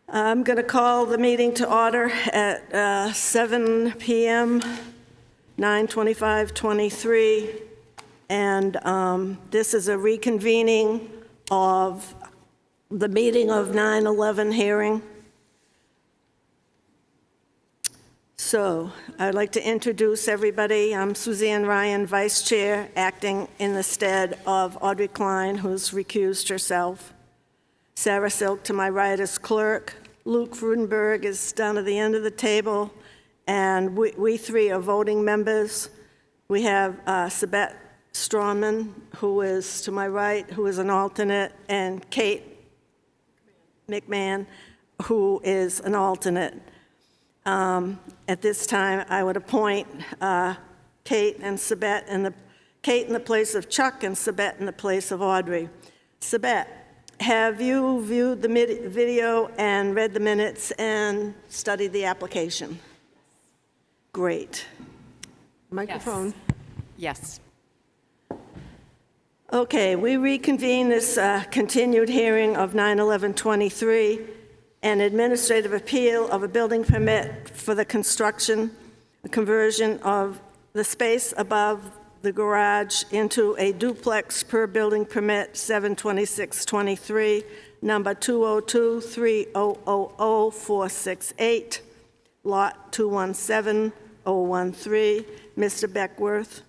I'm going to call the meeting to order at 7 p.m., 9/25/23, and this is a reconvening of the meeting of 9/11 hearing. So I'd like to introduce everybody. I'm Suzanne Ryan, Vice Chair, acting in the stead of Audrey Klein, who's recused herself. Sarah Silk to my right is clerk. Luke Frudenberg is down at the end of the table, and we three are voting members. We have Sabette Strawman, who is to my right, who is an alternate, and Kate McMahon, who is an alternate. At this time, I would appoint Kate and Sabette, Kate in the place of Chuck and Sabette in the place of Audrey. Sabette, have you viewed the video and read the minutes and studied the application? Great. Microphone. Yes. Okay, we reconvene this continued hearing of 9/11/23, an administrative appeal of a building permit for the construction, the conversion of the space above the garage into a duplex per building permit 7/26/23, number 202-3000-468, lot 217013, Mr. Beckworth,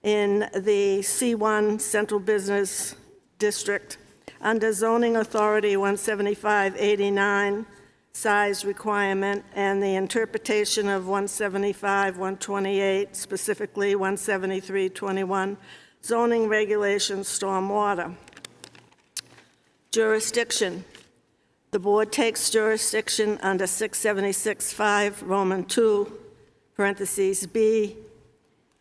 in the C1 Central Business District, under zoning authority 175-89, size requirement, and the interpretation of 175-128, specifically 173-21, zoning regulations, stormwater. Jurisdiction. The board takes jurisdiction under 676(5), Roman 2, parentheses B,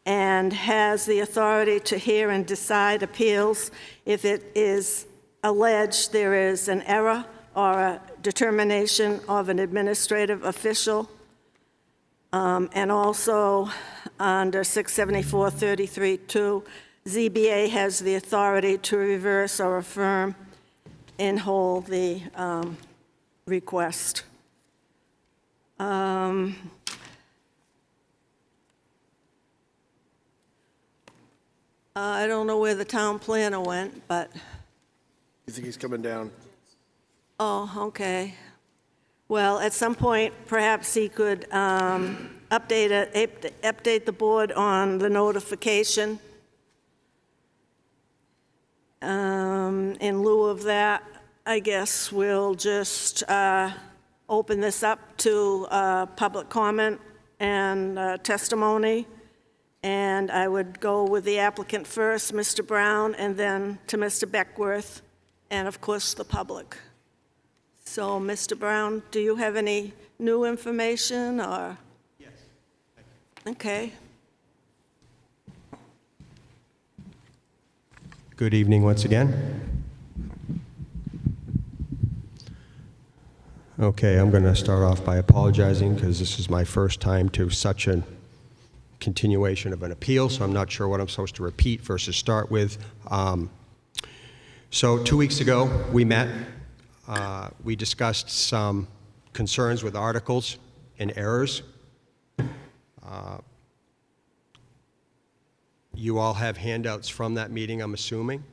and has the authority to hear and decide appeals if it is alleged there is an error or a determination of an administrative official, and also under 674-33-2, ZBA has the authority to reverse or affirm in whole the request. I don't know where the town planner went, but... You think he's coming down? Oh, okay. Well, at some point, perhaps he could update the board on the notification. In lieu of that, I guess we'll just open this up to public comment and testimony. And I would go with the applicant first, Mr. Brown, and then to Mr. Beckworth, and of course, the public. So, Mr. Brown, do you have any new information, or? Yes. Okay. Good evening once again. Okay, I'm going to start off by apologizing because this is my first time to such a continuation of an appeal, so I'm not sure what I'm supposed to repeat versus start with. So 2 weeks ago, we met. We discussed some concerns with articles and errors. You all have handouts from that meeting, I'm assuming.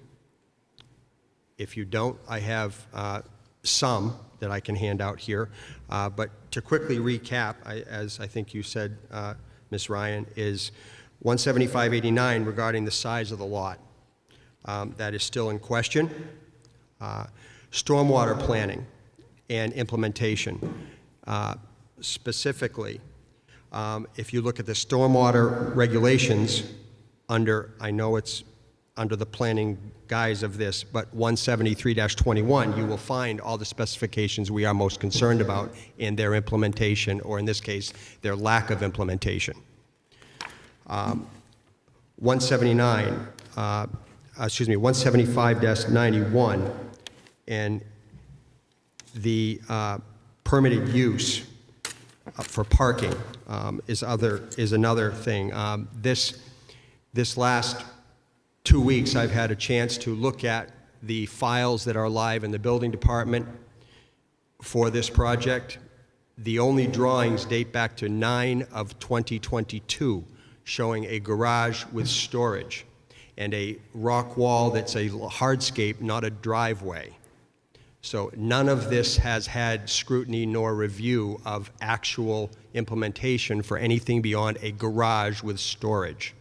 If you don't, I have some that I can hand out here. But to quickly recap, as I think you said, Ms. Ryan, is 175-89 regarding the size of the lot. That is still in question. Stormwater planning and implementation. Specifically, if you look at the stormwater regulations under, I know it's under the planning guise of this, but 173-21, you will find all the specifications we are most concerned about in their implementation, or in this case, their lack of implementation. 175-91, and the permitted use for parking is another thing. This last 2 weeks, I've had a chance to look at the files that are live in the building department for this project. The only drawings date back to 9/2022, showing a garage with storage and a rock wall that's a hardscape, not a driveway. So none of this has had scrutiny nor review of actual implementation for anything beyond a garage with storage,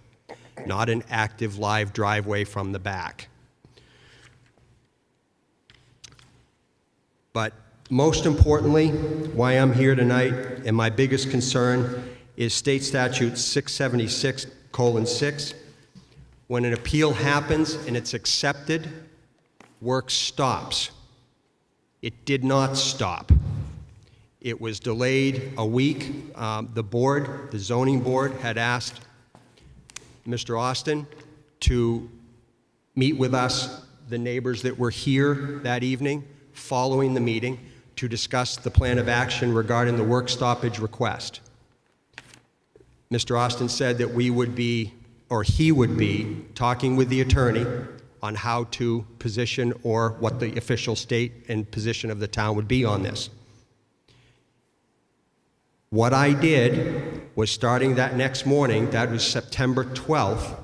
not an active live driveway from the back. But most importantly, why I'm here tonight, and my biggest concern, is State Statute 676:6. When an appeal happens and it's accepted, work stops. It did not stop. It was delayed a week. The zoning board, had asked Mr. Austin to meet with us, the neighbors that were here that evening, following the meeting, to discuss the plan of action regarding the work stoppage request. Mr. Austin said that he would be talking with the attorney on how to position or what the official state and position of the town would be on this. What I did was, starting that next morning, that was September 12th,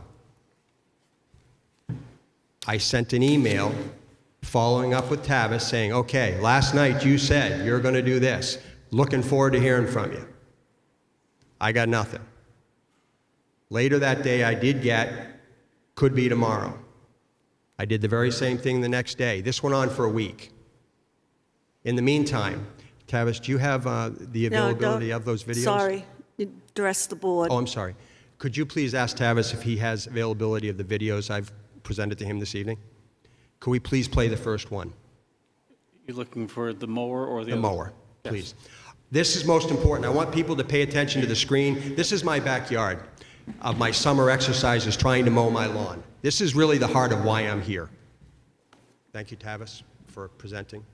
I sent an email following up with Tavis saying, okay, last night you said you're going to do this. Looking forward to hearing from you. I got nothing. Later that day, I did get, could be tomorrow. I did the very same thing the next day. This went on for a week. In the meantime, Tavis, do you have the availability of those videos? Sorry, address the board. Oh, I'm sorry. Could you please ask Tavis if he has availability of the videos I've presented to him this evening? Could we please play the first one? You're looking for the mower or the The other? mower, please. This is most important. I want people to pay attention to the screen. This is my backyard of my summer exercises trying to mow my lawn. This is really the heart of why I'm here. Thank you, Tavis, for presenting.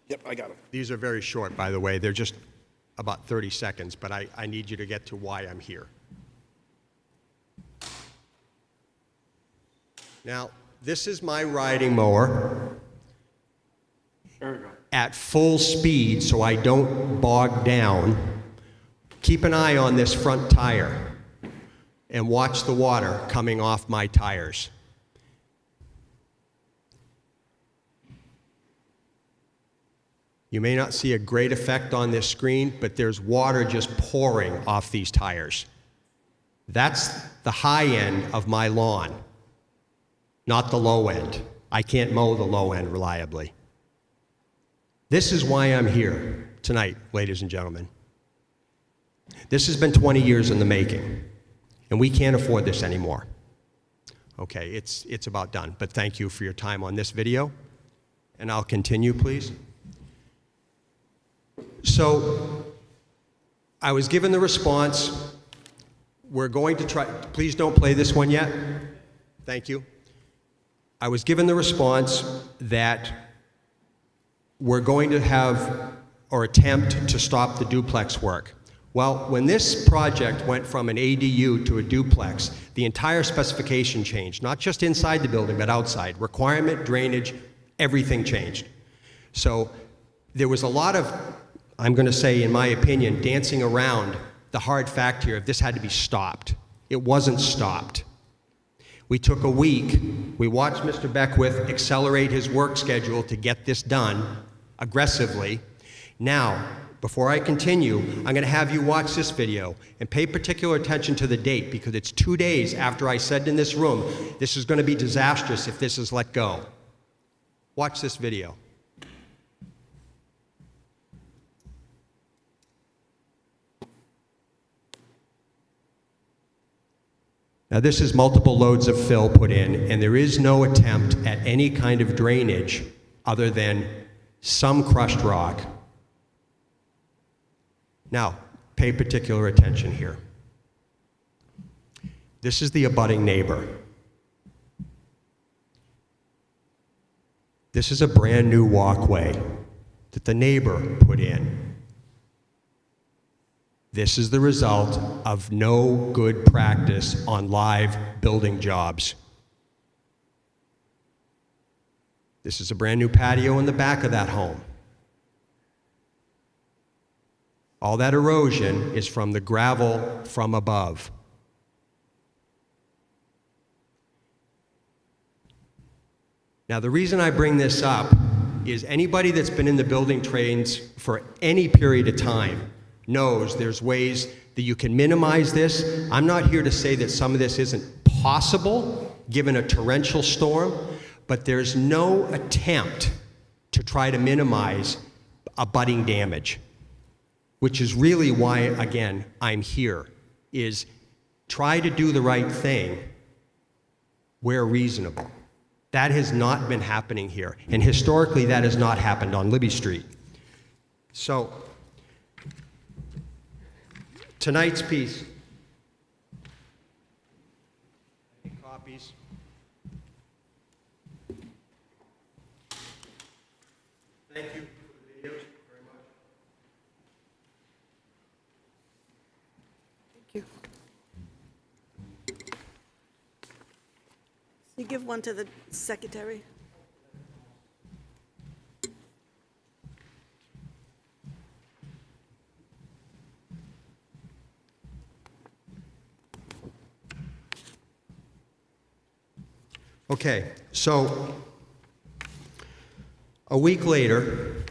Yep, I got him. These are very short, by the way. They're just about 30 seconds, but I need you to get to why I'm here. Now, this is my riding mower There we go. at full speed so I don't bog down. Keep an eye on this front tire and watch the water coming off my tires. You may not see a great effect on this screen, but there's water just pouring off these tires. That's the high end of my lawn, not the low end. I can't mow the low end reliably. This is why I'm here tonight, ladies and gentlemen. This has been 20 years in the making, and we can't afford this anymore. Okay, it's about done, but thank you for your time on this video, and I'll continue, please. So, I was given the response, we're going to try, please don't play this one yet. Thank you. I was given the response that we're going to have or attempt to stop the duplex work. Well, when this project went from an ADU to a duplex, the entire specification changed, not just inside the building, but outside. Requirement, drainage, everything changed. So there was a lot of, I'm going to say, in my opinion, dancing around the hard fact here of this had to be stopped. It wasn't stopped. We took a week. We watched Mr. Beckwith accelerate his work schedule to get this done aggressively. Now, before I continue, I'm going to have you watch this video and pay particular attention to the date, because it's 2 days after I said in this room, this is going to be disastrous if this is let go. Watch this video. Now, this is multiple loads of fill put in, and there is no attempt at any kind of drainage other than some crushed rock. Now, pay particular attention here. This is the abutting neighbor. This is a brand new walkway that the neighbor put in. This is the result of no good practice on live building jobs. This is a brand new patio in the back of that home. All that erosion is from the gravel from above. Now, the reason I bring this up is anybody that's been in the building trades for any period of time knows there's ways that you can minimize this. I'm not here to say that some of this isn't possible given a torrential storm, but there's no attempt to try to minimize abutting damage, which is really why, again, I'm here, is try to do the right thing where reasonable. That has not been happening here, and historically that has not happened on Libby Street. So, tonight's piece, any copies? Thank you for the videos very much. Thank you. You give one to the secretary? Okay, so a week later,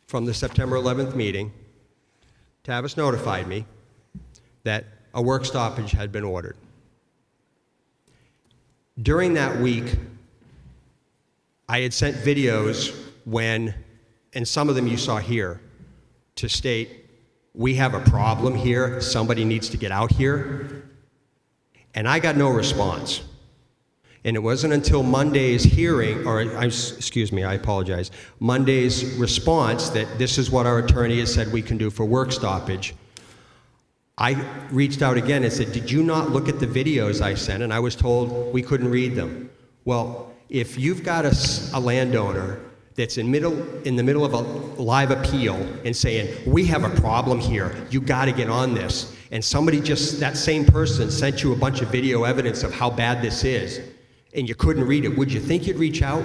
from the September 11th meeting, Tavis notified me that a work stoppage had been ordered. During that week, I had sent videos when, and some of them you saw here, to state, we have a problem here, somebody needs to get out here, and I got no response. And it wasn't until Monday's hearing, or excuse me, I apologize, Monday's response that this is what our attorney has said we can do for work stoppage. I reached out again and said, did you not look at the videos I sent? And I was told we couldn't read them. Well, if you've got a landowner that's in the middle of a live appeal and saying, we have a problem here, you got to get on this, and somebody just, that same person sent you a bunch of video evidence of how bad this is, and you couldn't read it, would you think you'd reach out?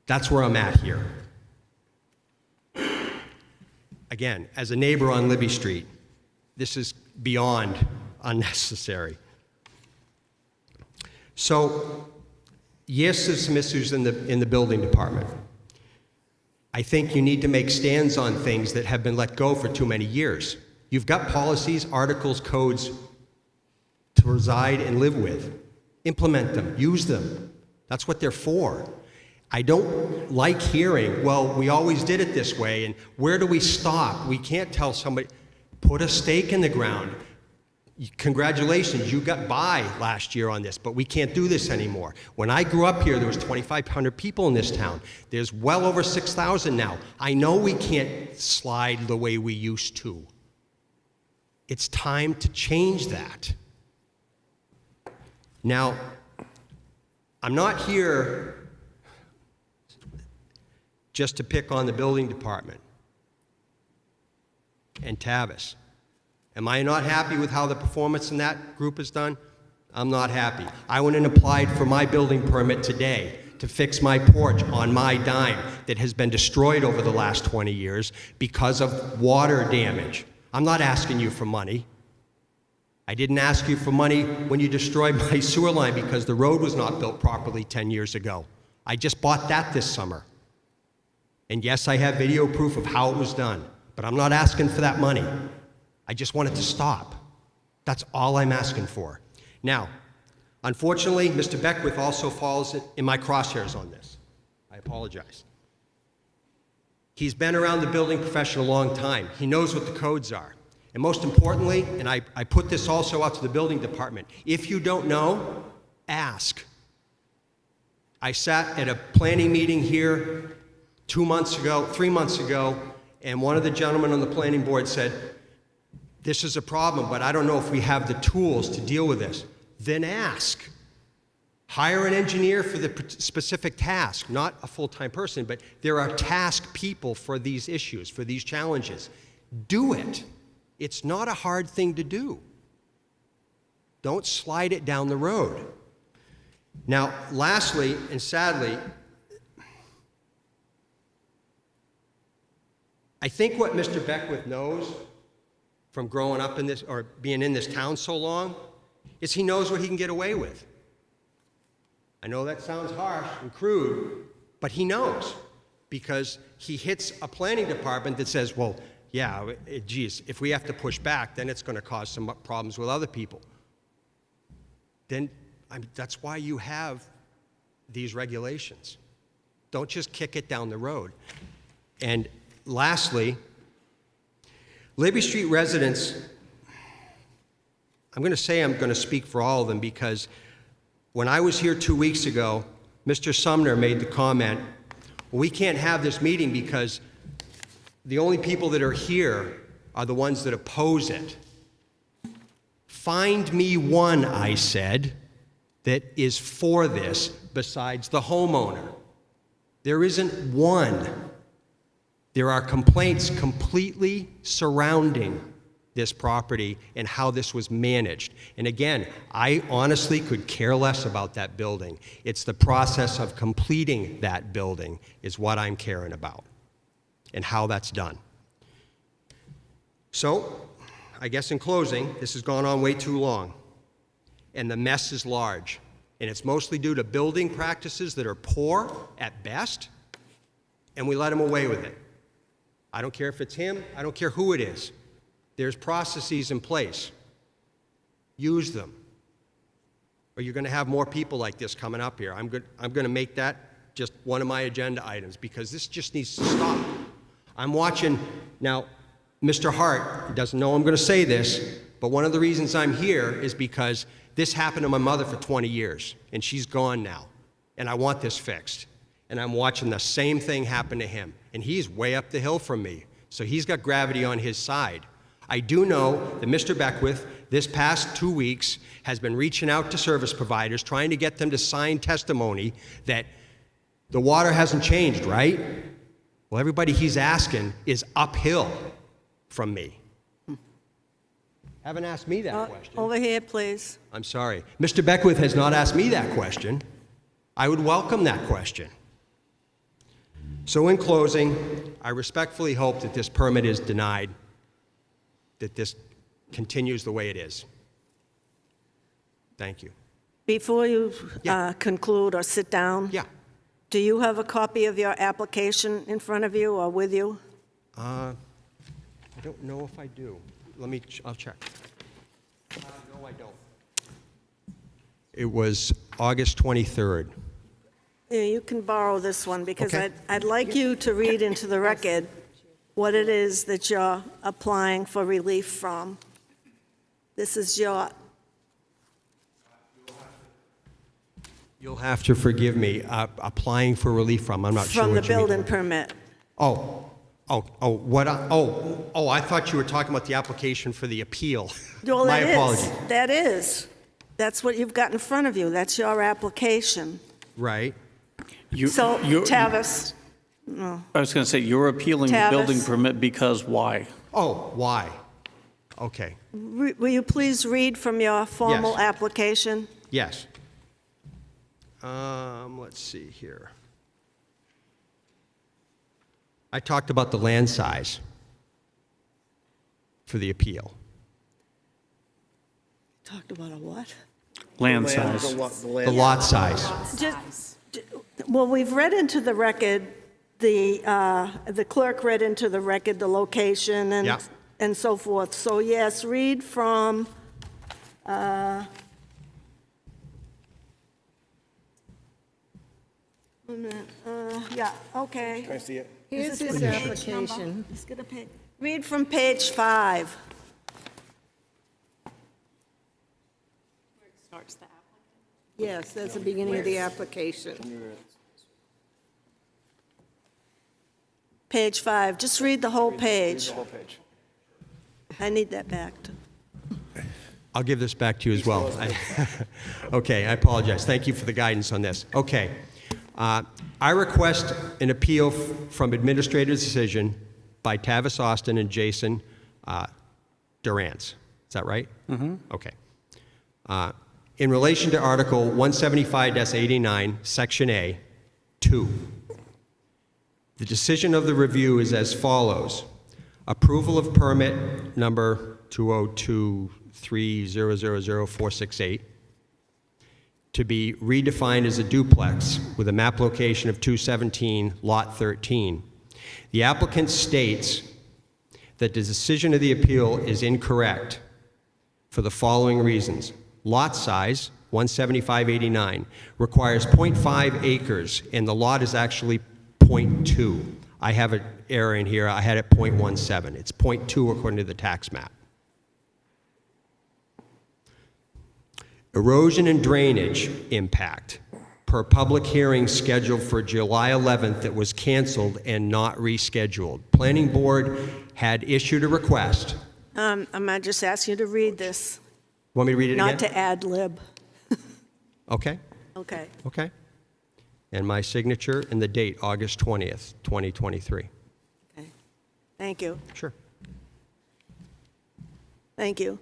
That's where I'm at here. Again, as a neighbor on Libby Street, this is beyond unnecessary. So, yes, there's some issues in the building department. I think you need to make stands on things that have been let go for too many years. You've got policies, articles, codes to reside and live with. Implement them, use them. That's what they're for. I don't like hearing, well, we always did it this way, and where do we stop? We can't tell somebody, put a stake in the ground. Congratulations, you got by last year on this, but we can't do this anymore. When I grew up here, there was 2,500 people in this town. There's well over 6,000 now. I know we can't slide the way we used to. It's time to change that. Now, I'm not here just to pick on the building department and Tavis. Am I not happy with how the performance in that group is done? I'm not happy. I went and applied for my building permit today to fix my porch on my dime that has been destroyed over the last 20 years because of water damage. I'm not asking you for money. I didn't ask you for money when you destroyed my sewer line because the road was not built properly 10 years ago. I just bought that this summer. And yes, I have video proof of how it was done, but I'm not asking for that money. I just want it to stop. That's all I'm asking for. Now, unfortunately, Mr. Beckwith also falls in my crosshairs on this. I apologize. He's been around the building profession a long time. He knows what the codes are. And most importantly, and I put this also out to the building department, if you don't know, ask. I sat at a planning meeting here 3 months ago, and one of the gentlemen on the planning board said, this is a problem, but I don't know if we have the tools to deal with this. Then ask. Hire an engineer for the specific task, not a full-time person, but there are task people for these issues, for these challenges. Do it. It's not a hard thing to do. Don't slide it down the road. Now, lastly, and sadly, I think what Mr. Beckwith knows from growing up in this, or being in this town so long, is he knows what he can get away with. I know that sounds harsh and crude, but he knows, because he hits a planning department that says, well, yeah, geez, if we have to push back, then it's going to cause some problems with other people. Then that's why you have these regulations. Don't just kick it down the road. And lastly, Libby Street residents, I'm going to speak for all of them, because when I was here 2 weeks ago, Mr. Sumner made the comment, well, we can't have this meeting because the only people that are here are the ones that oppose it. Find me one, I said, that is for this besides the homeowner. There isn't one. There are complaints completely surrounding this property and how this was managed. And again, I honestly could care less about that building. It's the process of completing that building is what I'm caring about, and how that's done. So, I guess in closing, this has gone on way too long, and the mess is large. And it's mostly due to building practices that are poor at best, and we let him away with it. I don't care if it's him, I don't care who it is. There's processes in place. Use them. Or you're going to have more people like this coming up here. I'm going to make that just one of my agenda items, because this just needs to stop. I'm watching, now, Mr. Hart doesn't know I'm going to say this, but one of the reasons I'm here is because this happened to my mother for 20 years, and she's gone now, and I want this fixed. And I'm watching the same thing happen to him, and he's way up the hill from me, so he's got gravity on his side. I do know that Mr. Beckwith, this past 2 weeks, has been reaching out to service providers, trying to get them to sign testimony that the water hasn't changed, right? Well, everybody he's asking is uphill from me. Haven't asked me that question. Over here, please. I'm sorry. Mr. Beckwith has not asked me that question. I would welcome that question. So in closing, I respectfully hope that this permit is denied, that this continues the way it is. Thank you. Before you Yeah. conclude or sit down, Yeah. do you have a copy of your application in front of you or with you? I don't know if I do. I'll check. No, I don't. It was August 23rd. Yeah, you can borrow this one, because Okay. I'd like you to read into the record what it is that you're applying for relief from. This is your, You'll have to forgive me, applying for relief from, I'm not sure from the what you mean. building permit. I thought you were talking about the application for the appeal. Well, My that apology. is. That is. That's what you've got in front of you. That's your application. Right. So, Tavis, I was going to say, you're appealing the Tavis? building permit because why? Oh, why? Okay, will you please read from your formal Yes. application? yes. Let's see here. I talked about the land size for the appeal. Talked about a what? Land size. The lot size. Well, we've read into the record, the clerk read into the record the location Yeah. and so forth. So yes, read from, yeah, okay. Can I see it? Here's Is this his what page application. number? Let's get a page. Read from page 5. Yes, that's the beginning of the application. Page 5, just read the whole page. The whole page. I need that back. I'll give this back to you as well. Okay, I apologize. Thank you for the guidance on this. Okay. I request an appeal from administrator's decision by Tavis Austin and Jason Durance. Is that right? Mm-hmm. Okay. In relation to Article 175-89, Section A, 2. The decision of the review is as follows. Approval of permit number 20230000468 to be redefined as a duplex with a map location of 217, Lot 13. The applicant states that the decision of the appeal is incorrect for the following reasons. Lot size, 17589, requires 0.5 acres, and the lot is actually 0.2. I have an error in here. I had it 0.17. It's 0.2 according to the tax map. Erosion and drainage impact per public hearing scheduled for July 11th that was canceled and not rescheduled. Planning board had issued a request. I might just ask you to read this, Want me to read it again? not to ad lib. Okay, Okay. okay. And my signature and the date, August 20th, 2023. Okay. Thank you. Sure. Thank you.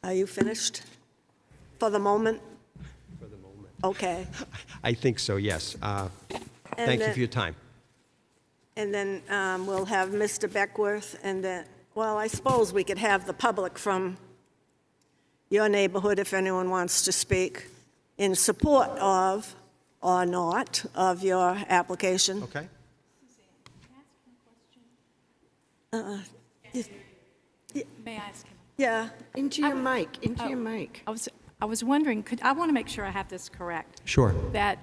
Are you finished for the moment? For the moment. Okay. I think so, yes. Thank you then- for your time. And then we'll have Mr. Beckworth, and then, well, I suppose we could have the public from your neighborhood, if anyone wants to speak, in support of, or not, of your application. Okay. May I ask him? Yeah, Into your mic, into your mic. I was wondering, I want to make sure I have this correct, Sure. that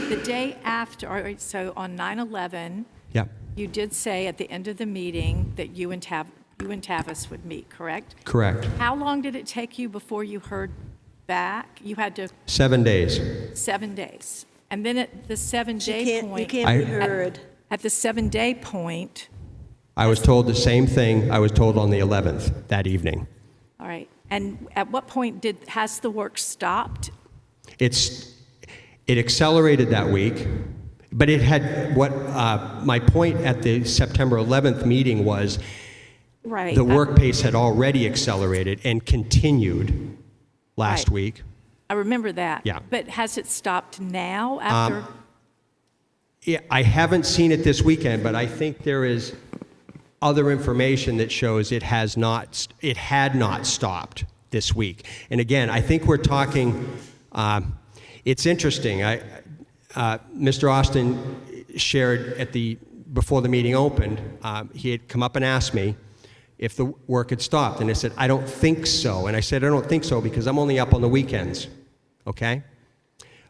the day after, so on 9/11, Yeah, you did say at the end of the meeting that you and Tavis would meet, correct? correct. How long did it take you before you heard back? You had to, 7 days. 7 days. And then at the you 7-day can't, you point, can't be heard. at the 7-day point, I was told the same thing I was told on the 11th that evening. all right, and at what point has the work stopped? It accelerated that week, but it had my point at the September 11th meeting was Right. the work pace had already accelerated and continued last Right. week. I remember that. Yeah. But has it stopped now after? Yeah, I haven't seen it this weekend, but I think there is other information that shows it had not stopped this week. And again, I think we're talking, it's interesting. Mr. Austin shared before the meeting opened, he had come up and asked me if the work had stopped. And I said, I don't think so. And I said, I don't think so because I'm only up on the weekends, okay?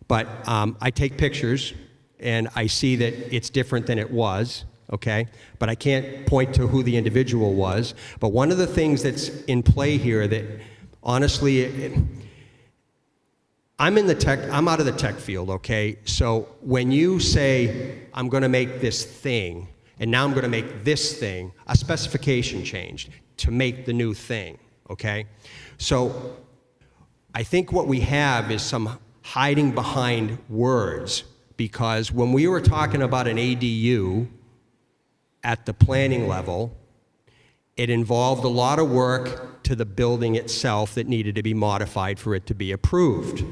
But I take pictures and I see that it's different than it was, okay? But I can't point to who the individual was. But one of the things that's in play here that honestly, I'm out of the tech field, okay? So when you say, I'm gonna make this thing, and now I'm gonna make this thing, a specification changed to make the new thing, okay? So I think what we have is some hiding behind words, because when we were talking about an ADU at the planning level, it involved a lot of work to the building itself that needed to be modified for it to be approved.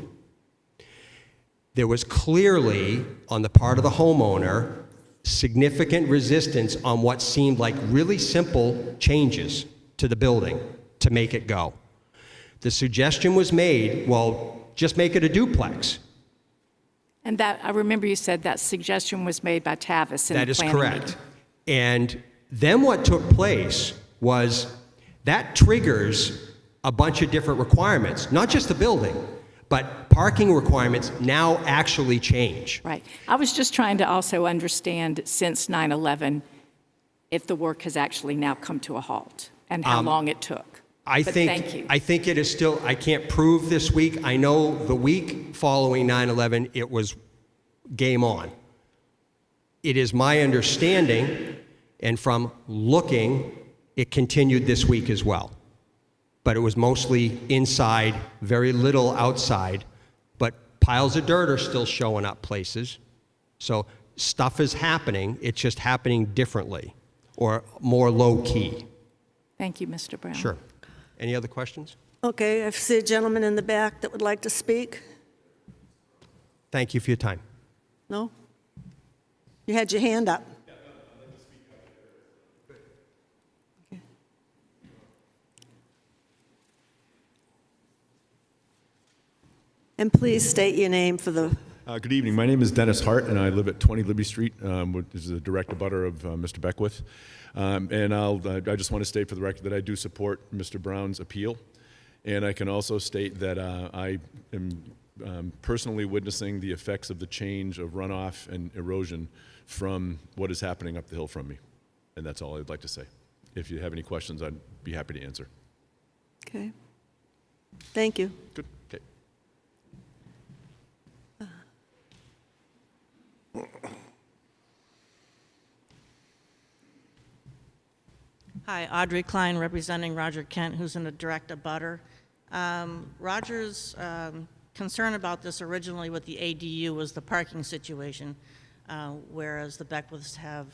There was clearly, on the part of the homeowner, significant resistance on what seemed like really simple changes to the building to make it go. The suggestion was made, well, just make it a duplex. And that, I remember you said that suggestion was made by Tavis in That the is planning correct. meeting. And then what took place was that triggers a bunch of different requirements, not just the building, but parking requirements now actually change. Right. I was just trying to also understand, since 9/11, if the work has actually now come to a halt and how long it took. But thank you. I think it is still, I can't prove this week. I know the week following 9/11, it was game on. It is my understanding, and from looking, it continued this week as well. but it was mostly inside, very little outside. But piles of dirt are still showing up places. So stuff is happening, it's just happening differently or more low-key. Thank you, Mr. Brown. Sure. Any other questions? Okay, I see a gentleman in the back that would like to speak. Thank you for your time. No? You had your hand up. Okay. And please state your name for the, Good evening. My name is Dennis Hart, and I live at 20 Libby Street, which is the direct abutter of Mr. Beckwith. And I just want to state for the record that I do support Mr. Brown's appeal. And I can also state that I am personally witnessing the effects of the change of runoff and erosion from what is happening up the hill from me. And that's all I'd like to say. If you have any questions, I'd be happy to answer. okay. Thank you. Good. Okay. Hi, Audrey Klein, representing Roger Kent, who's in a direct abutter. Roger's concern about this originally with the ADU was the parking situation, whereas the Beckwiths have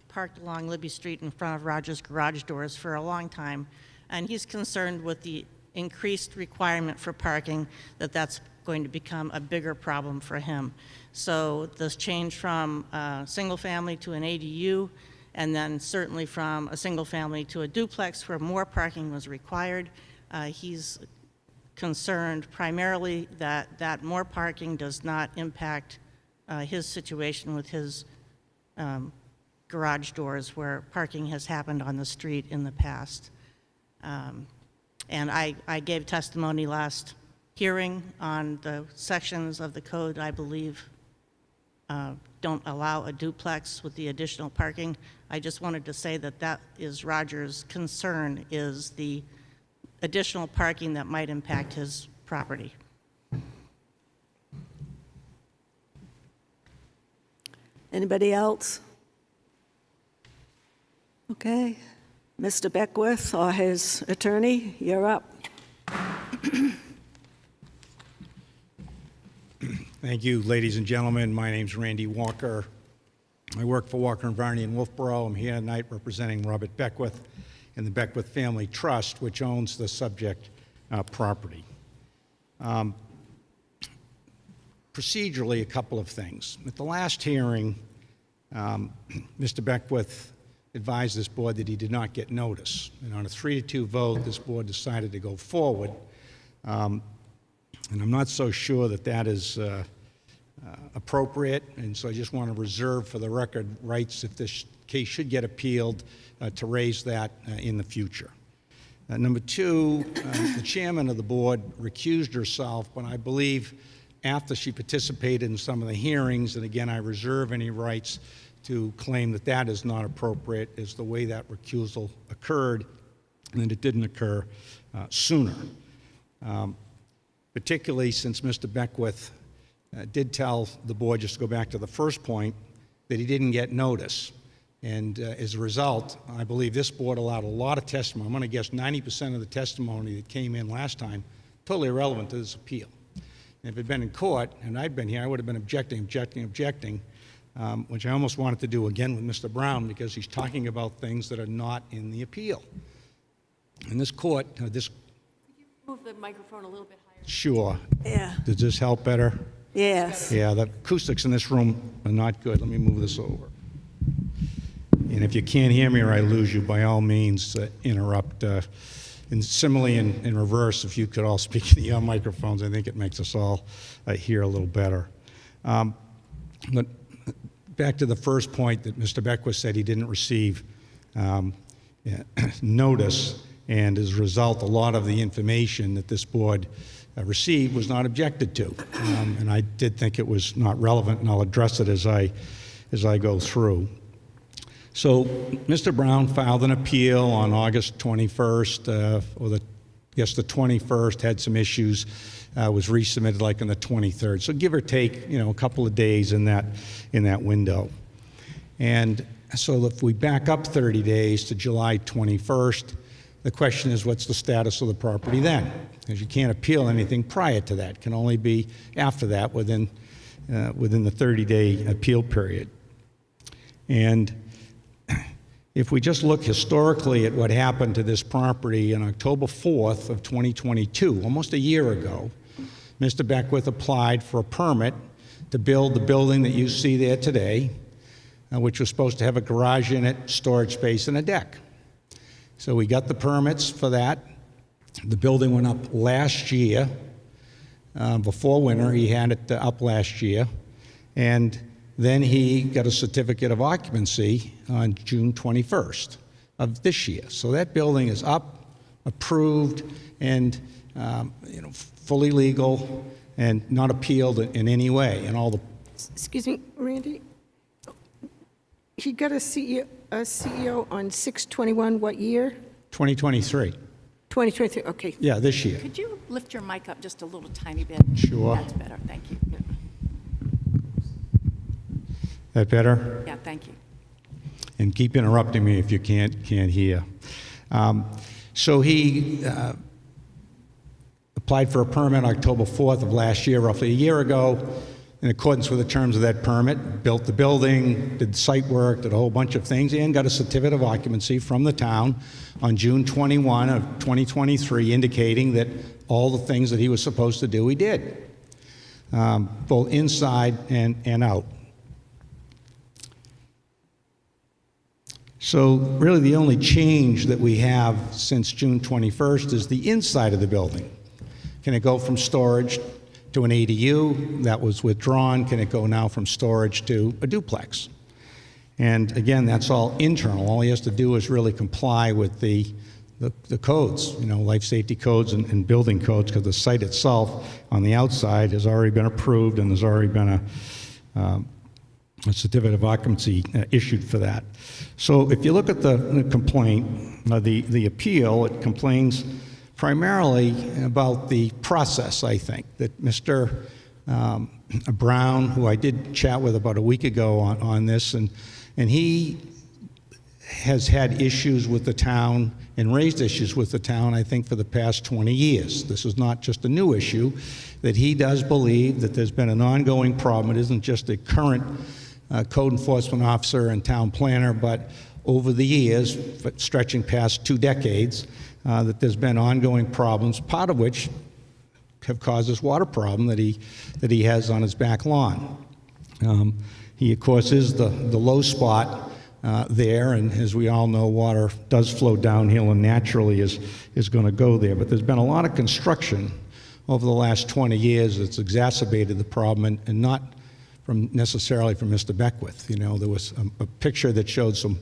parked along Libby Street in front of Roger's garage doors for a long time, and he's concerned with the increased requirement for parking, that's going to become a bigger problem for him. So this change from single family to an ADU, and then certainly from a single family to a duplex where more parking was required. He's concerned primarily that more parking does not impact his situation with his garage doors where parking has happened on the street in the past. And I gave testimony last hearing on the sections of the code I believe don't allow a duplex with the additional parking. I just wanted to say that is Roger's concern, is the additional parking that might impact his property. Anybody else? Okay. Mr. Beckwith or his attorney, you're up. Thank you, ladies and gentlemen. My name's Randy Walker. I work for Walker & Varney in Wolfeboro. I'm here tonight representing Robert Beckwith and the Beckwith Family Trust, which owns the subject property. Procedurally, a couple of things. At the last hearing, Mr. Beckwith advised this board that he did not get notice. And on a 3-2 vote, this board decided to go forward. And I'm not so sure that is appropriate, and so I just want to reserve for the record rights if this case should get appealed to raise that in the future. Number two, the chairman of the board recused herself, but I believe after she participated in some of the hearings, and again, I reserve any rights to claim that is not appropriate, is the way that recusal occurred, and it didn't occur sooner. Particularly since Mr. Beckwith did tell the board, just to go back to the first point, that he didn't get notice. And as a result, I believe this board allowed a lot of testimony. I'm going to guess 90% of the testimony that came in last time, totally irrelevant to this appeal. And if it had been in court, and I'd been here, I would have been objecting, which I almost wanted to do again with Mr. Brown, because he's talking about things that are not in the appeal. In this court, Could you move the microphone a little bit higher? Sure. Yeah. Does this help better? Yes. Yeah, the acoustics in this room are not good. Let me move this over. And if you can't hear me or I lose you, by all means, interrupt. And similarly, in reverse, if you could all speak into your microphones, I think it makes us all hear a little better. But back to the first point that Mr. Beckwith said he didn't receive notice, and as a result, a lot of the information that this board received was not objected to. And I did think it was not relevant, and I'll address it as I go through. So Mr. Brown filed an appeal on August 21st, or the 21st, had some issues, was resubmitted like on the 23rd. So give or take, a couple of days in that window. And so if we back up 30 days to July 21st, The question is, what's the status of the property then? Because you can't appeal anything prior to that. It can only be after that, within the 30-day appeal period. And if we just look historically at what happened to this property on October 4th of 2022, almost a year ago, Mr. Beckwith applied for a permit to build the building that you see there today, which was supposed to have a garage in it, storage space, and a deck. So we got the permits for that. The building went up last year. Before winter, he had it up last year. And then he got a certificate of occupancy on June 21st of this year. So that building is up, approved, and fully legal and not appealed in any way. And all the Excuse me, Randy? He got a CEO on 6/21, what year? 2023. 2023, okay. Yeah, this year. Could you lift your mic up just a little tiny bit? Sure. That's better, thank you. That better? Yeah, thank you. And keep interrupting me if you can't hear. So he applied for a permit October 4th of last year, roughly a year ago, in accordance with the terms of that permit, built the building, did site work, did a whole bunch of things, and got a certificate of occupancy from the town on June 21 of 2023, indicating that all the things that he was supposed to do, he did, both inside and out. So really the only change that we have since June 21st is the inside of the building. Can it go from storage to an ADU? That was withdrawn. Can it go now from storage to a duplex? And again, that's all internal. All he has to do is really comply with the codes, life safety codes and building codes, because the site itself on the outside has already been approved and there's already been a certificate of occupancy issued for that. So if you look at the complaint, the appeal, it complains primarily about the process, I think, that Mr. Brown, who I did chat with about a week ago on this, and he has had issues with the town and raised issues with the town, I think, for the past 20 years. This is not just a new issue, that he does believe that there's been an ongoing problem. It isn't just a current code enforcement officer and town planner, but over the years, stretching past 2 decades, that there's been ongoing problems, part of which have caused this water problem that he has on his back lawn. He, of course, is the low spot there, and as we all know, water does flow downhill and naturally is going to go there. But there's been a lot of construction over the last 20 years that's exacerbated the problem, and not necessarily from Mr. Beckwith. There was a picture that showed some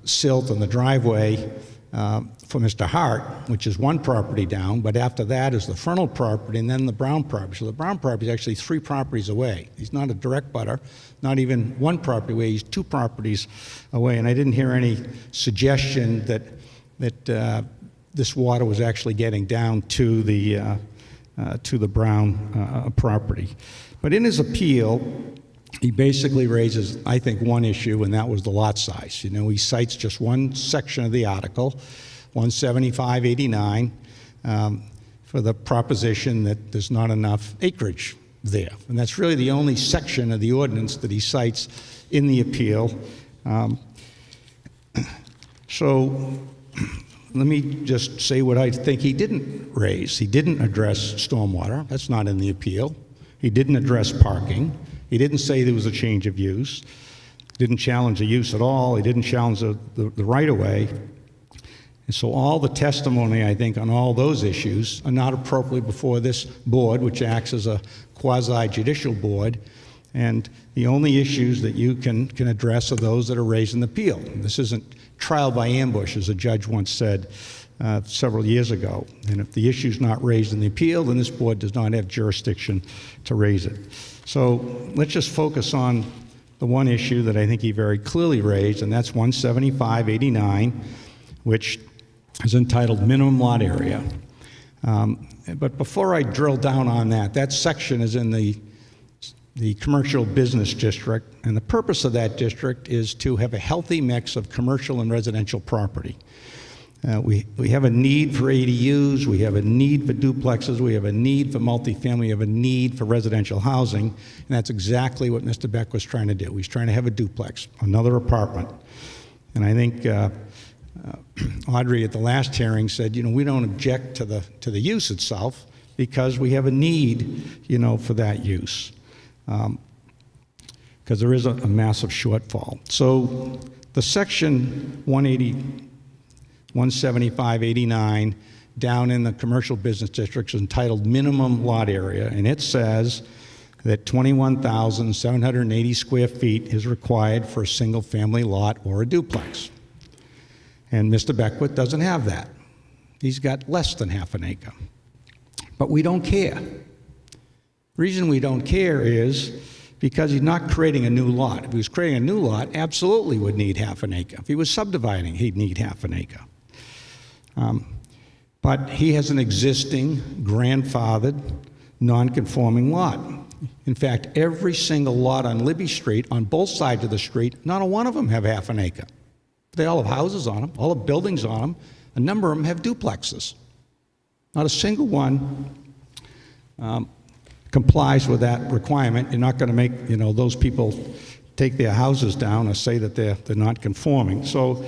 silt in the driveway for Mr. Hart, which is one property down, but after that is the frontal property and then the Brown property. So the Brown property is actually 3 properties away. He's not a direct butter, not even 1 property away, he's 2 properties away. And I didn't hear any suggestion that this water was actually getting down to the Brown property. But in his appeal, he basically raises, I think, one issue, and that was the lot size. He cites just one section of the article, 17589, for the proposition that there's not enough acreage there. And that's really the only section of the ordinance that he cites in the appeal. So let me just say what I think he didn't raise. He didn't address stormwater. That's not in the appeal. He didn't address parking. He didn't say there was a change of use. Didn't challenge the use at all. He didn't challenge the right-of-way. And so all the testimony, I think, on all those issues are not appropriately before this board, which acts as a quasi-judicial board. And the only issues that you can address are those that are raised in the appeal. This isn't trial by ambush, as a judge once said several years ago. And if the issue's not raised in the appeal, then this board does not have jurisdiction to raise it. So let's just focus on the one issue that I think he very clearly raised, and that's 17589, which is entitled Minimum Lot Area. But before I drill down on that section is in the commercial business district, and the purpose of that district is to have a healthy mix of commercial and residential property. We have a need for ADUs, we have a need for duplexes, we have a need for multifamily, we have a need for residential housing, and that's exactly what Mr. Beck was trying to do. He's trying to have a duplex, another apartment. And I think Audrey at the last hearing said, we don't object to the use itself because we have a need, for that use. Because there is a massive shortfall. So the section 175-89 down in the commercial business districts is entitled minimum lot area, and it says that 21,780 square feet is required for a single-family lot or a duplex. And Mr. Beckwith doesn't have that. He's got less than half an acre. But we don't care. The reason we don't care is because he's not creating a new lot. If he was creating a new lot, absolutely would need half an acre. If he was subdividing, he'd need half an acre. But he has an existing, grandfathered, non-conforming lot. In fact, every single lot on Libby Street, on both sides of the street, not a one of them have half an acre. They all have houses on them, all have buildings on them. A number of them have duplexes. Not a single one complies with that requirement. You're not going to make those people take their houses down or say that they're not conforming. So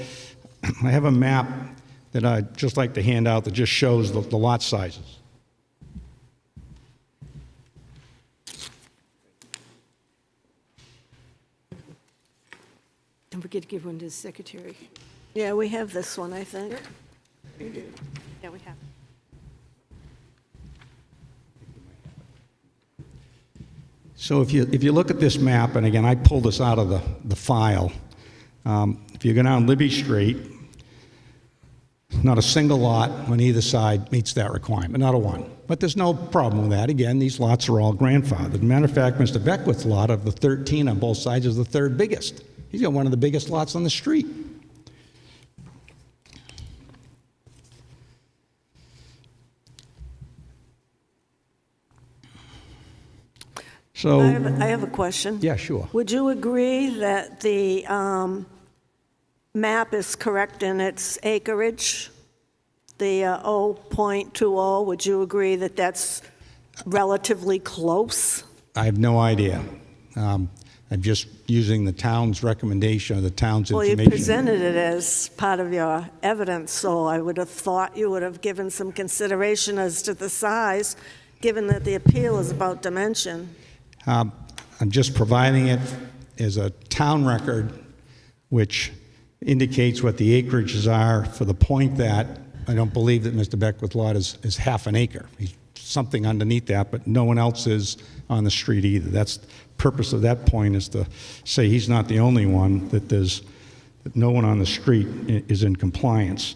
I have a map that I'd just like to hand out that just shows the lot sizes. Don't forget to give one to the secretary. Yeah, we have this one, I think. Yeah, we have. So if you look at this map, and again, I pulled this out of the file. If you go down Libby Street, not a single lot on either side meets that requirement, not a one. But there's no problem with that. Again, these lots are all grandfathered. Matter of fact, Mr. Beckwith's lot of the 13 on both sides is the third biggest. He's got one of the biggest lots on the street. So, I have a question. yeah, sure. Would you agree that the map is correct in its acreage? The 0.20, would you agree that that's relatively close? I have no idea. I'm just using the town's recommendation or the town's information. Well, you presented it as part of your evidence, so I would have thought you would have given some consideration as to the size, given that the appeal is about dimension. I'm just providing it as a town record, which indicates what the acreages are for the point that I don't believe that Mr. Beckwith's lot is half an acre. He's something underneath that, but no one else is on the street either. That's the purpose of that point, is to say he's not the only one, that no one on the street is in compliance.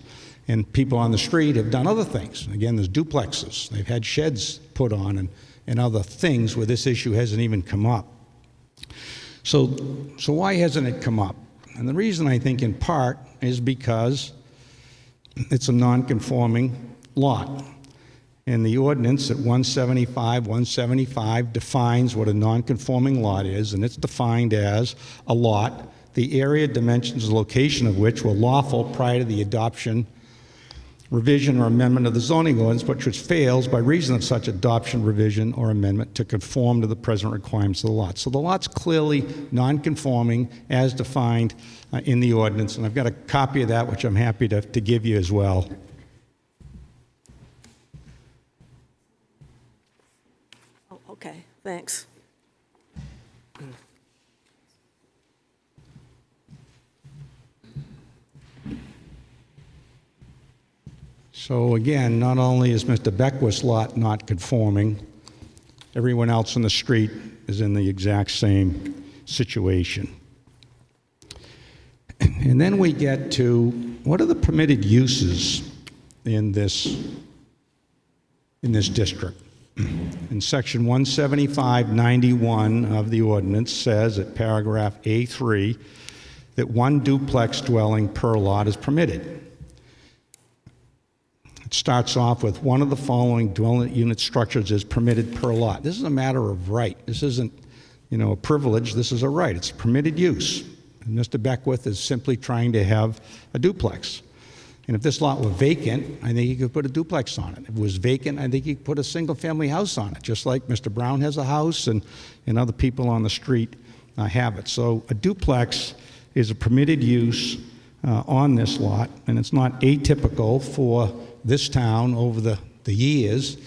And people on the street have done other things. Again, there's duplexes. They've had sheds put on and other things where this issue hasn't even come up. So why hasn't it come up? And the reason, I think, in part, is because it's a non-conforming lot. And the ordinance at 175 defines what a non-conforming lot is, and it's defined as a lot, the area, dimensions, and location of which were lawful prior to the adoption, revision, or amendment of the zoning ordinance, but which fails by reason of such adoption, revision, or amendment to conform to the present requirements of the lot. So the lot's clearly non-conforming as defined in the ordinance, and I've got a copy of that, which I'm happy to give you as well. Oh, okay, thanks. So again, not only is Mr. Beckwith's lot not conforming, everyone else in the street is in the exact same situation. And then we get to, what are the permitted uses in this district? In section 175-91 of the ordinance says at paragraph A3 that one duplex dwelling per lot is permitted. It starts off with one of the following dwelling unit structures is permitted per lot. This is a matter of right. This isn't, a privilege. This is a right. It's permitted use. And Mr. Beckwith is simply trying to have a duplex. And if this lot were vacant, I think you could put a duplex on it. If it was vacant, I think you could put a single-family house on it, just like Mr. Brown has a house and other people on the street have it. So a duplex is a permitted use on this lot, and it's not atypical for this town over the years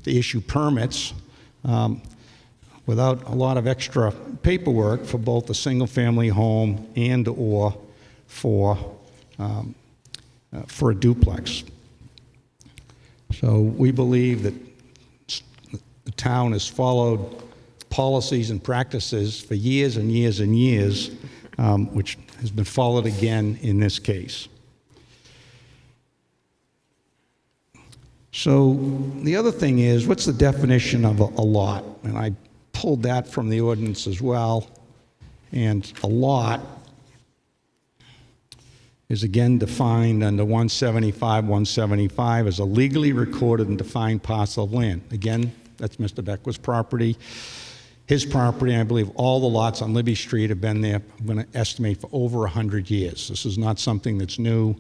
to issue permits without a lot of extra paperwork for both a single-family home and or for a duplex. So we believe that the town has followed policies and practices for years and years and years, which has been followed again in this case. So the other thing is, what's the definition of a lot? And I pulled that from the ordinance as well. And a lot is again defined under 175 as a legally recorded and defined parcel of land. Again, that's Mr. Beckwith's property. His property, I believe all the lots on Libby Street have been there, I'm going to estimate, for over 100 years. This is not something that's new,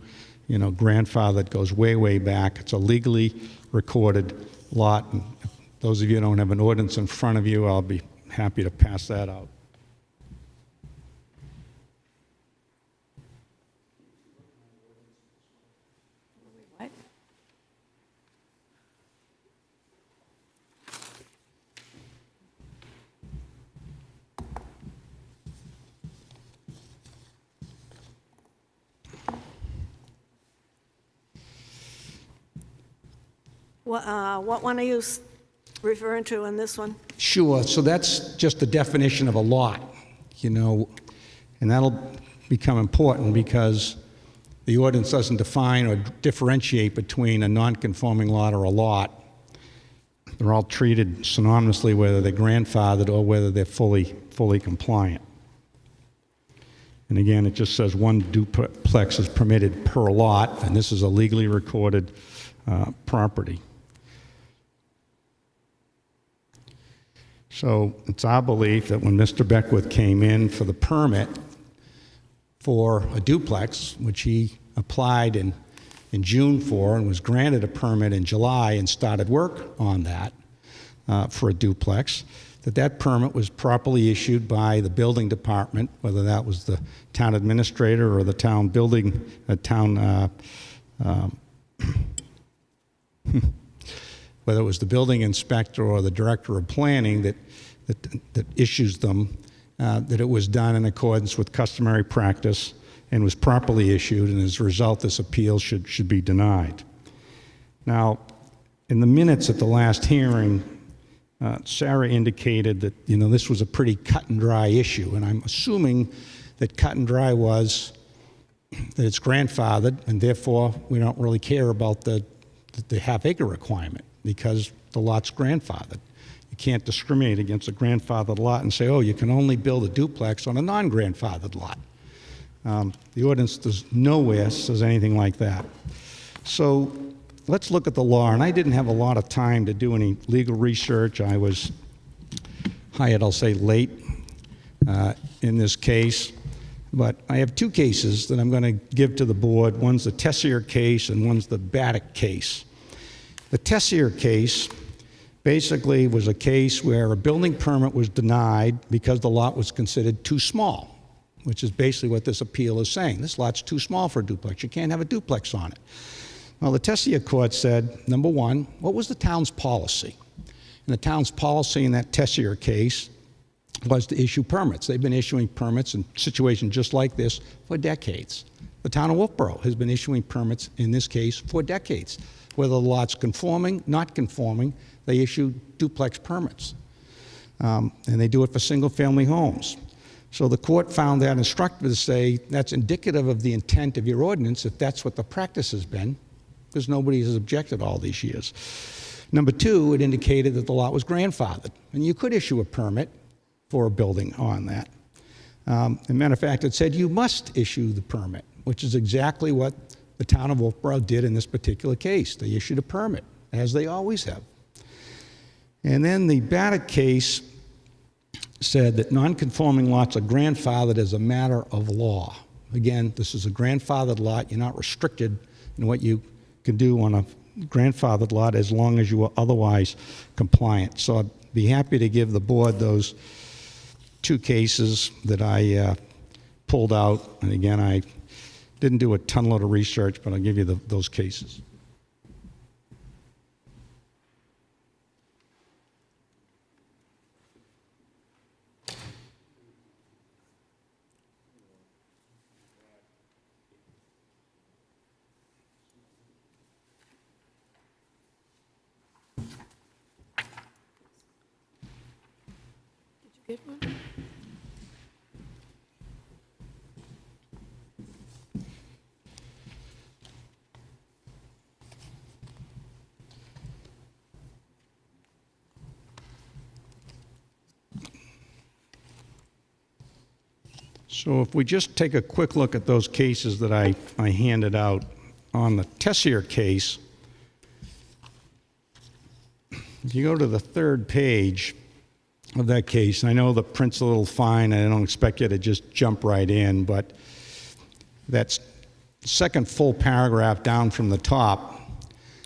grandfather that goes way, way back. It's a legally recorded lot. And if those of you who don't have an ordinance in front of you, I'll be happy to pass that out. What? What one are you referring to in this one? Sure. So that's just the definition of a lot, and that'll become important because the ordinance doesn't define or differentiate between a non-conforming lot or a lot. They're all treated synonymously, whether they're grandfathered or whether they're fully compliant. And again, it just says one duplex is permitted per lot, and this is a legally recorded property. So it's our belief that when Mr. Beckwith came in for the permit for a duplex, which he applied in June for and was granted a permit in July and started work on that for a duplex, that permit was properly issued by the building department, whether that was the town administrator or the town building, whether it was the building inspector or the director of planning that issues them, that it was done in accordance with customary practice and was properly issued, and as a result, this appeal should be denied. Now, in the minutes at the last hearing, Sarah indicated that this was a pretty cut and dry issue, and I'm assuming that cut and dry was that it's grandfathered, and therefore we don't really care about the half-acre requirement because the lot's grandfathered. You can't discriminate against a grandfathered lot and say, oh, you can only build a duplex on a non-grandfathered lot. The ordinance does nowhere says anything like that. So let's look at the law, and I didn't have a lot of time to do any legal research. I was hired, I'll say, late in this case, but I have two cases that I'm going to give to the board. One's the Tessier case and one's the Baddock case. The Tessier case basically was a case where a building permit was denied because the lot was considered too small, which is basically what this appeal is saying. This lot's too small for a duplex. You can't have a duplex on it. Well, the Tessier court said, number one, what was the town's policy? And the town's policy in that Tessier case was to issue permits. They've been issuing permits in situations just like this for decades. The town of Wolfeboro has been issuing permits in this case for decades. Whether the lot's conforming, not conforming, they issue duplex permits. And they do it for single-family homes. So the court found that instructive to say that's indicative of the intent of your ordinance if that's what the practice has been, because nobody has objected all these years. Number two, it indicated that the lot was grandfathered, and you could issue a permit for a building on that. As a matter of fact, it said you must issue the permit, which is exactly what the town of Wolfeboro did in this particular case. They issued a permit, as they always have. And then the Baddock case said that non-conforming lots are grandfathered as a matter of law. Again, this is a grandfathered lot. You're not restricted and what you can do on a grandfathered lot as long as you are otherwise compliant. So I'd be happy to give the board those 2 cases that I pulled out. And again, I didn't do a ton load of research, but I'll give you those cases. So if we just take a quick look at those cases that I handed out, on the Tessier case, if you go to the 3rd page of that case, and I know the print's a little fine, and I don't expect you to just jump right in, but that second full paragraph down from the top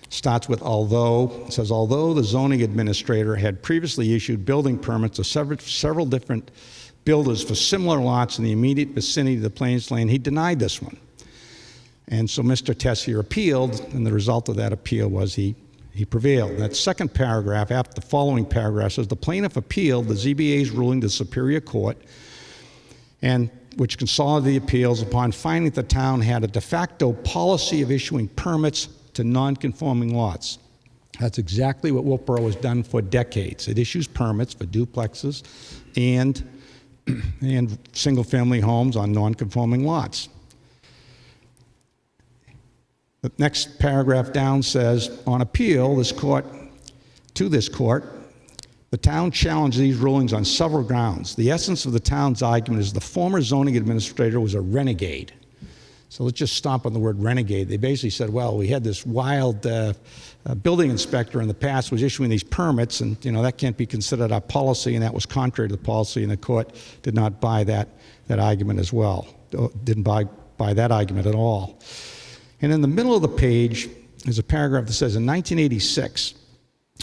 starts with although. It says, although the zoning administrator had previously issued building permits to several different builders for similar lots in the immediate vicinity of the Plains Lane, he denied this one. And so Mr. Tessier appealed, and the result of that appeal was he prevailed. That second paragraph, after the following paragraph, says the plaintiff appealed the ZBA's ruling to the Superior Court, and which consolidated the appeals upon finding that the town had a de facto policy of issuing permits to non-conforming lots. That's exactly what Wolfeboro has done for decades. It issues permits for duplexes and single-family homes on non-conforming lots. The next paragraph down says, on appeal, to this court, the town challenged these rulings on several grounds. The essence of the town's argument is the former zoning administrator was a renegade. So let's just stop on the word renegade. They basically said, well, we had this wild building inspector in the past was issuing these permits, and that can't be considered our policy, and that was contrary to the policy, and the court did not buy that argument as well. Didn't buy that argument at all. And in the middle of the page is a paragraph that says, in 1986,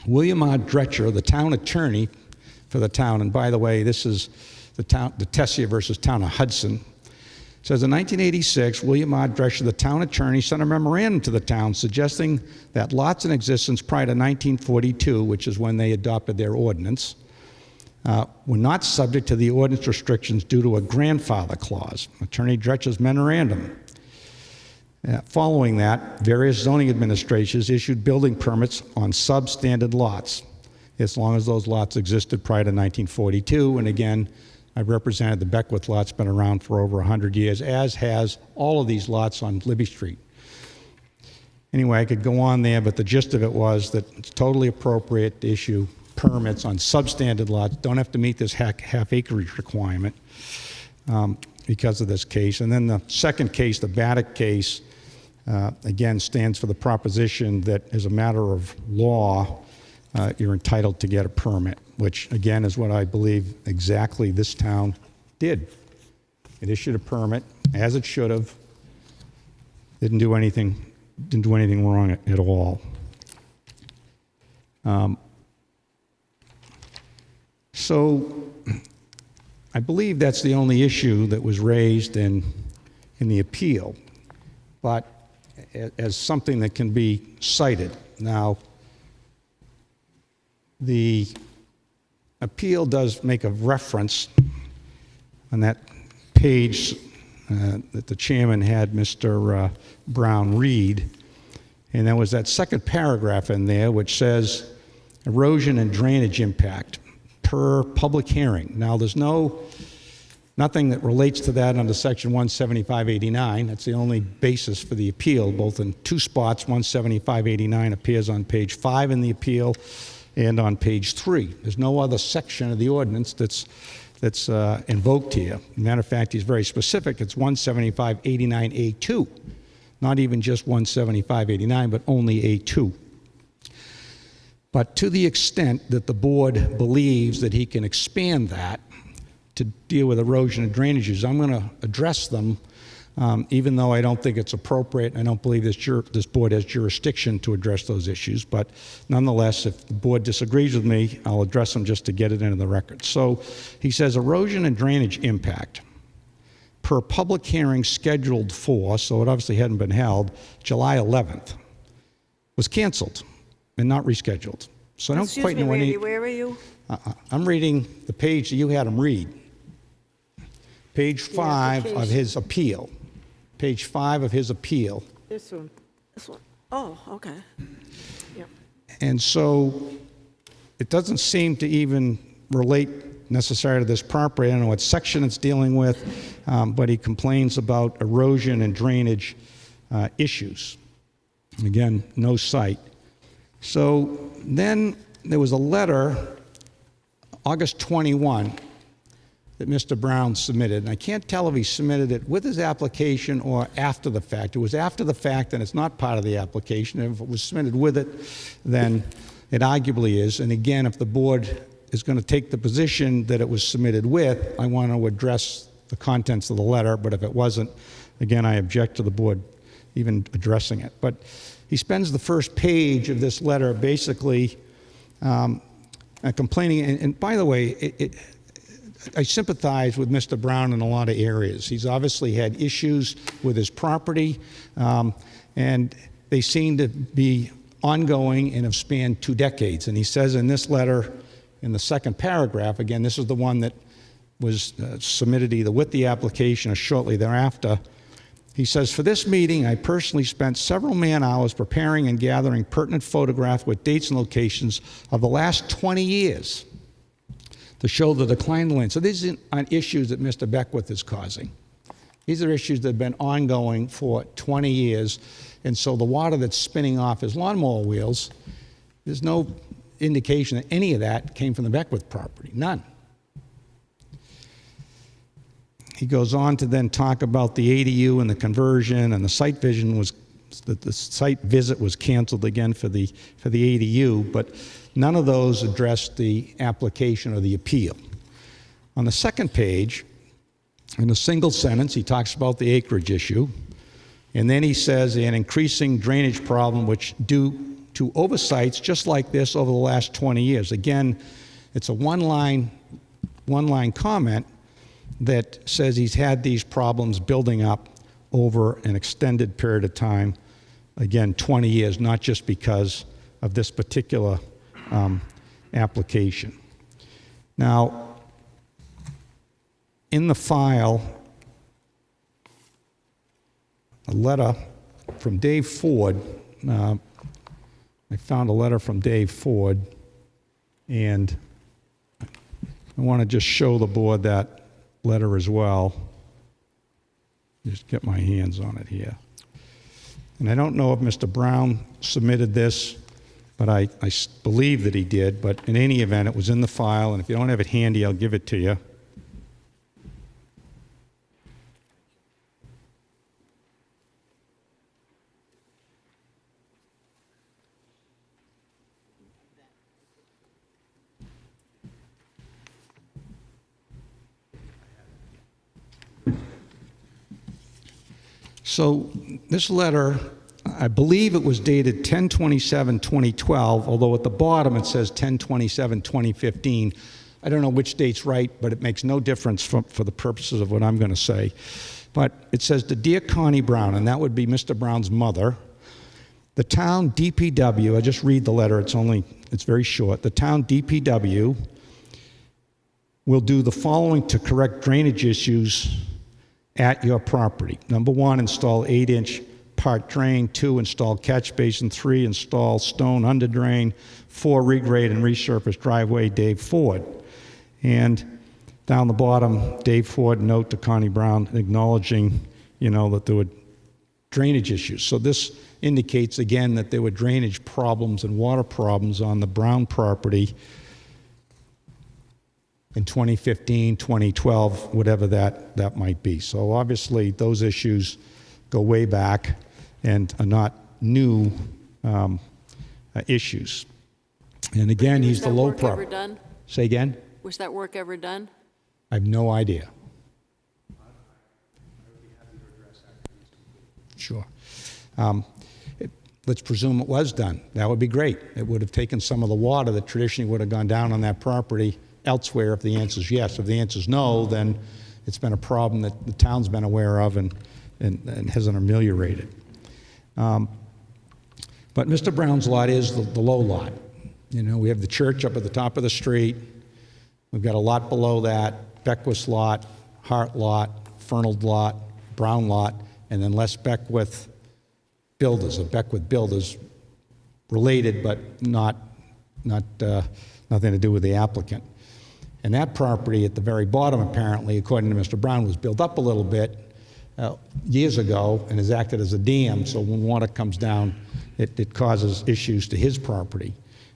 William R. Dretcher, the town attorney for the town, and by the way, this is the Tessier versus town of Hudson, says in 1986, William R. Drescher, the town attorney, sent a memorandum to the town suggesting that lots in existence prior to 1942, which is when they adopted their ordinance, were not subject to the ordinance restrictions due to a grandfather clause. Attorney Drescher's memorandum. Following that, various zoning administrations issued building permits on substandard lots, as long as those lots existed prior to 1942. And again, I've represented the Beckwith lots, been around for over 100 years, as has all of these lots on Libby Street. Anyway, I could go on there, but the gist of it was that it's totally appropriate to issue permits on substandard lots, don't have to meet this half acreage requirement because of this case. And then the second case, the Baddock case, again, stands for the proposition that as a matter of law, you're entitled to get a permit, which again is what I believe exactly this town did. It issued a permit, as it should have. Didn't do anything wrong at all. So I believe that's the only issue that was raised in the appeal, but as something that can be cited. Now, the appeal does make a reference on that page that the chairman had Mr. Brown read, and there was that second paragraph in there which says erosion and drainage impact per public hearing. Now, there's nothing that relates to that under section 17589. That's the only basis for the appeal, both in 2 spots. 17589 appears on page 5 in the appeal and on page 3. There's no other section of the ordinance that's invoked here. Matter of fact, he's very specific. It's 17589A2, not even just 17589, but only A2. But to the extent that the board believes that he can expand that to deal with erosion and drainages, I'm going to address them even though I don't think it's appropriate, and I don't believe this board has jurisdiction to address those issues. But nonetheless, if the board disagrees with me, I'll address them just to get it into the record. So he says erosion and drainage impact per public hearing scheduled for, so it obviously hadn't been held, July 11th, was canceled and not rescheduled. So I don't Excuse quite me, know any. Randy, where are you? I'm reading the page that you had him read. Page 5 of his appeal. Page 5 of his appeal. This one. This one. Oh, okay. Yep. And so it doesn't seem to even relate necessarily to this property. I don't know what section it's dealing with, but he complains about erosion and drainage issues. Again, no site. So then there was a letter, August 21, that Mr. Brown submitted. And I can't tell if he submitted it with his application or after the fact. It was after the fact, and it's not part of the application. If it was submitted with it, then it arguably is. And again, if the board is going to take the position that it was submitted with, I want to address the contents of the letter. But if it wasn't, again, I object to the board even addressing it. But he spends the first page of this letter basically complaining. And by the way, I sympathize with Mr. Brown in a lot of areas. He's obviously had issues with his property, and they seem to be ongoing and have spanned 2 decades. And he says in this letter, in the second paragraph, again, this is the one that was submitted either with the application or shortly thereafter, he says, for this meeting, I personally spent several man-hours preparing and gathering pertinent photographs with dates and locations of the last 20 years to show the decline of the land. So these aren't issues that Mr. Beckwith is causing. These are issues that have been ongoing for 20 years. And so the water that's spinning off his lawnmower wheels, there's no indication that any of that came from the Beckwith property. None. He goes on to then talk about the ADU and the conversion, and the site visit was canceled again for the ADU, but none of those addressed the application or the appeal. On the second page, in a single sentence, he talks about the acreage issue, and then he says an increasing drainage problem which due to oversights just like this over the last 20 years. Again, it's a one-line comment that says he's had these problems building up over an extended period of time, again, 20 years, not just because of this particular application. Now, in the file, a letter from Dave Ford. I found a letter from Dave Ford, and I want to just show the board that letter as well. Just get my hands on it here. And I don't know if Mr. Brown submitted this, but I believe that he did. But in any event, it was in the file, and if you don't have it handy, I'll give it to you. So this letter, I believe it was dated 10/27/2012, although at the bottom it says 10/27/2015. I don't know which date's right, but it makes no difference for the purposes of what I'm going to say. But it says to Dear Connie Brown, and that would be Mr. Brown's mother, the town DPW, I just read the letter, it's very short. The town DPW will do the following to correct drainage issues at your property. Number 1, install 8-inch part drain. 2, install catch basin. 3, install stone under drain. 4, regrade and resurface driveway. Dave Ford. And down the bottom, Dave Ford note to Connie Brown acknowledging, that there were drainage issues. So this indicates again that there were drainage problems and water problems on the Brown property in 2015, 2012, whatever that might be. So obviously those issues go way back and are not new issues. And again, he's the low property. Was that work ever done? Say again? Was that work ever done? I have no idea. Sure. Let's presume it was done. That would be great. It would have taken some of the water that traditionally would have gone down on that property elsewhere if the answer is yes. If the answer is no, then it's been a problem that the town's been aware of and hasn't ameliorated. But Mr. Brown's lot is the low lot. You know, we have the church up at the top of the street. We've got a lot below that, Beckwith's lot, Hart lot, Fernald lot, Brown lot, and then Les Beckwith builders, of Beckwith builders, related but nothing to do with the applicant. And that property at the very bottom, apparently, according to Mr. Brown, was built up a little bit years ago and has acted as a dam, so when water comes down, it causes issues to his property.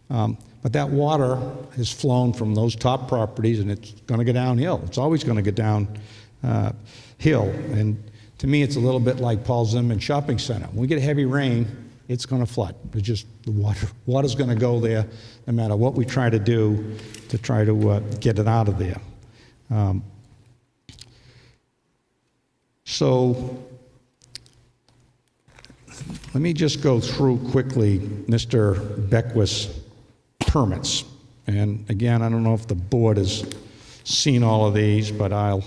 But that water has flown from those top properties, and it's going to go downhill. It's always going to go downhill. And to me, it's a little bit like Paul Zimmerman Shopping Center. When we get heavy rain, it's going to flood. It's just the water's going to go there no matter what we try to do to try to get it out of there. So let me just go through quickly Mr. Beckwith's permits. And again, I don't know if the board has seen all of these, but I'll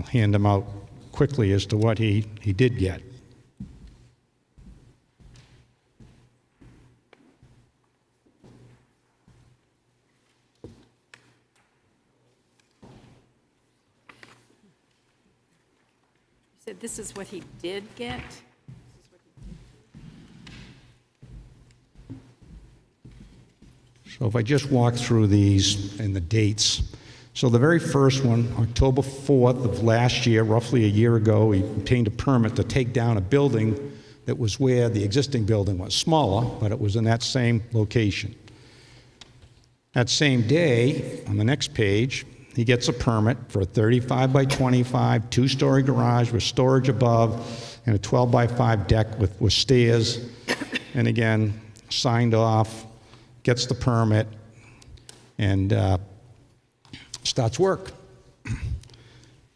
hand them out quickly as to what he did get. You said this is what he did get? So if I just walk through these and the dates. So the very first one, October 4th of last year, roughly a year ago, he obtained a permit to take down a building that was where the existing building was. Smaller, but it was in that same location. That same day, on the next page, he gets a permit for a 35 by 25 two-story garage with storage above and a 12 by 5 deck with stairs. And again, signed off, gets the permit, and starts work.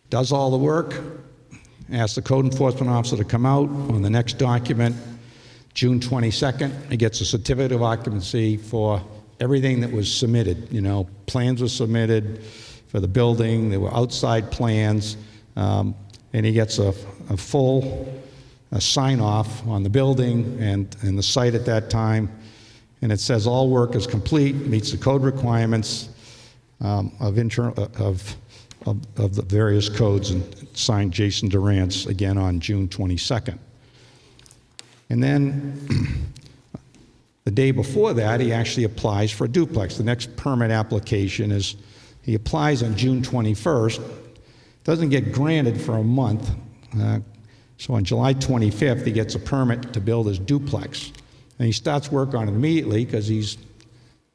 Does all the work, asks the code enforcement officer to come out on the next document, June 22nd. He gets a certificate of occupancy for everything that was submitted. You know, plans were submitted for the building, there were outside plans, and he gets a full sign-off on the building and the site at that time. And it says all work is complete, meets the code requirements of the various codes, and signed Jason Durant's again on June 22nd. And then the day before that, he actually applies for a duplex. The next permit application is, he applies on June 21st, doesn't get granted for a month. So on July 25th, he gets a permit to build his duplex. And he starts work on it immediately because he's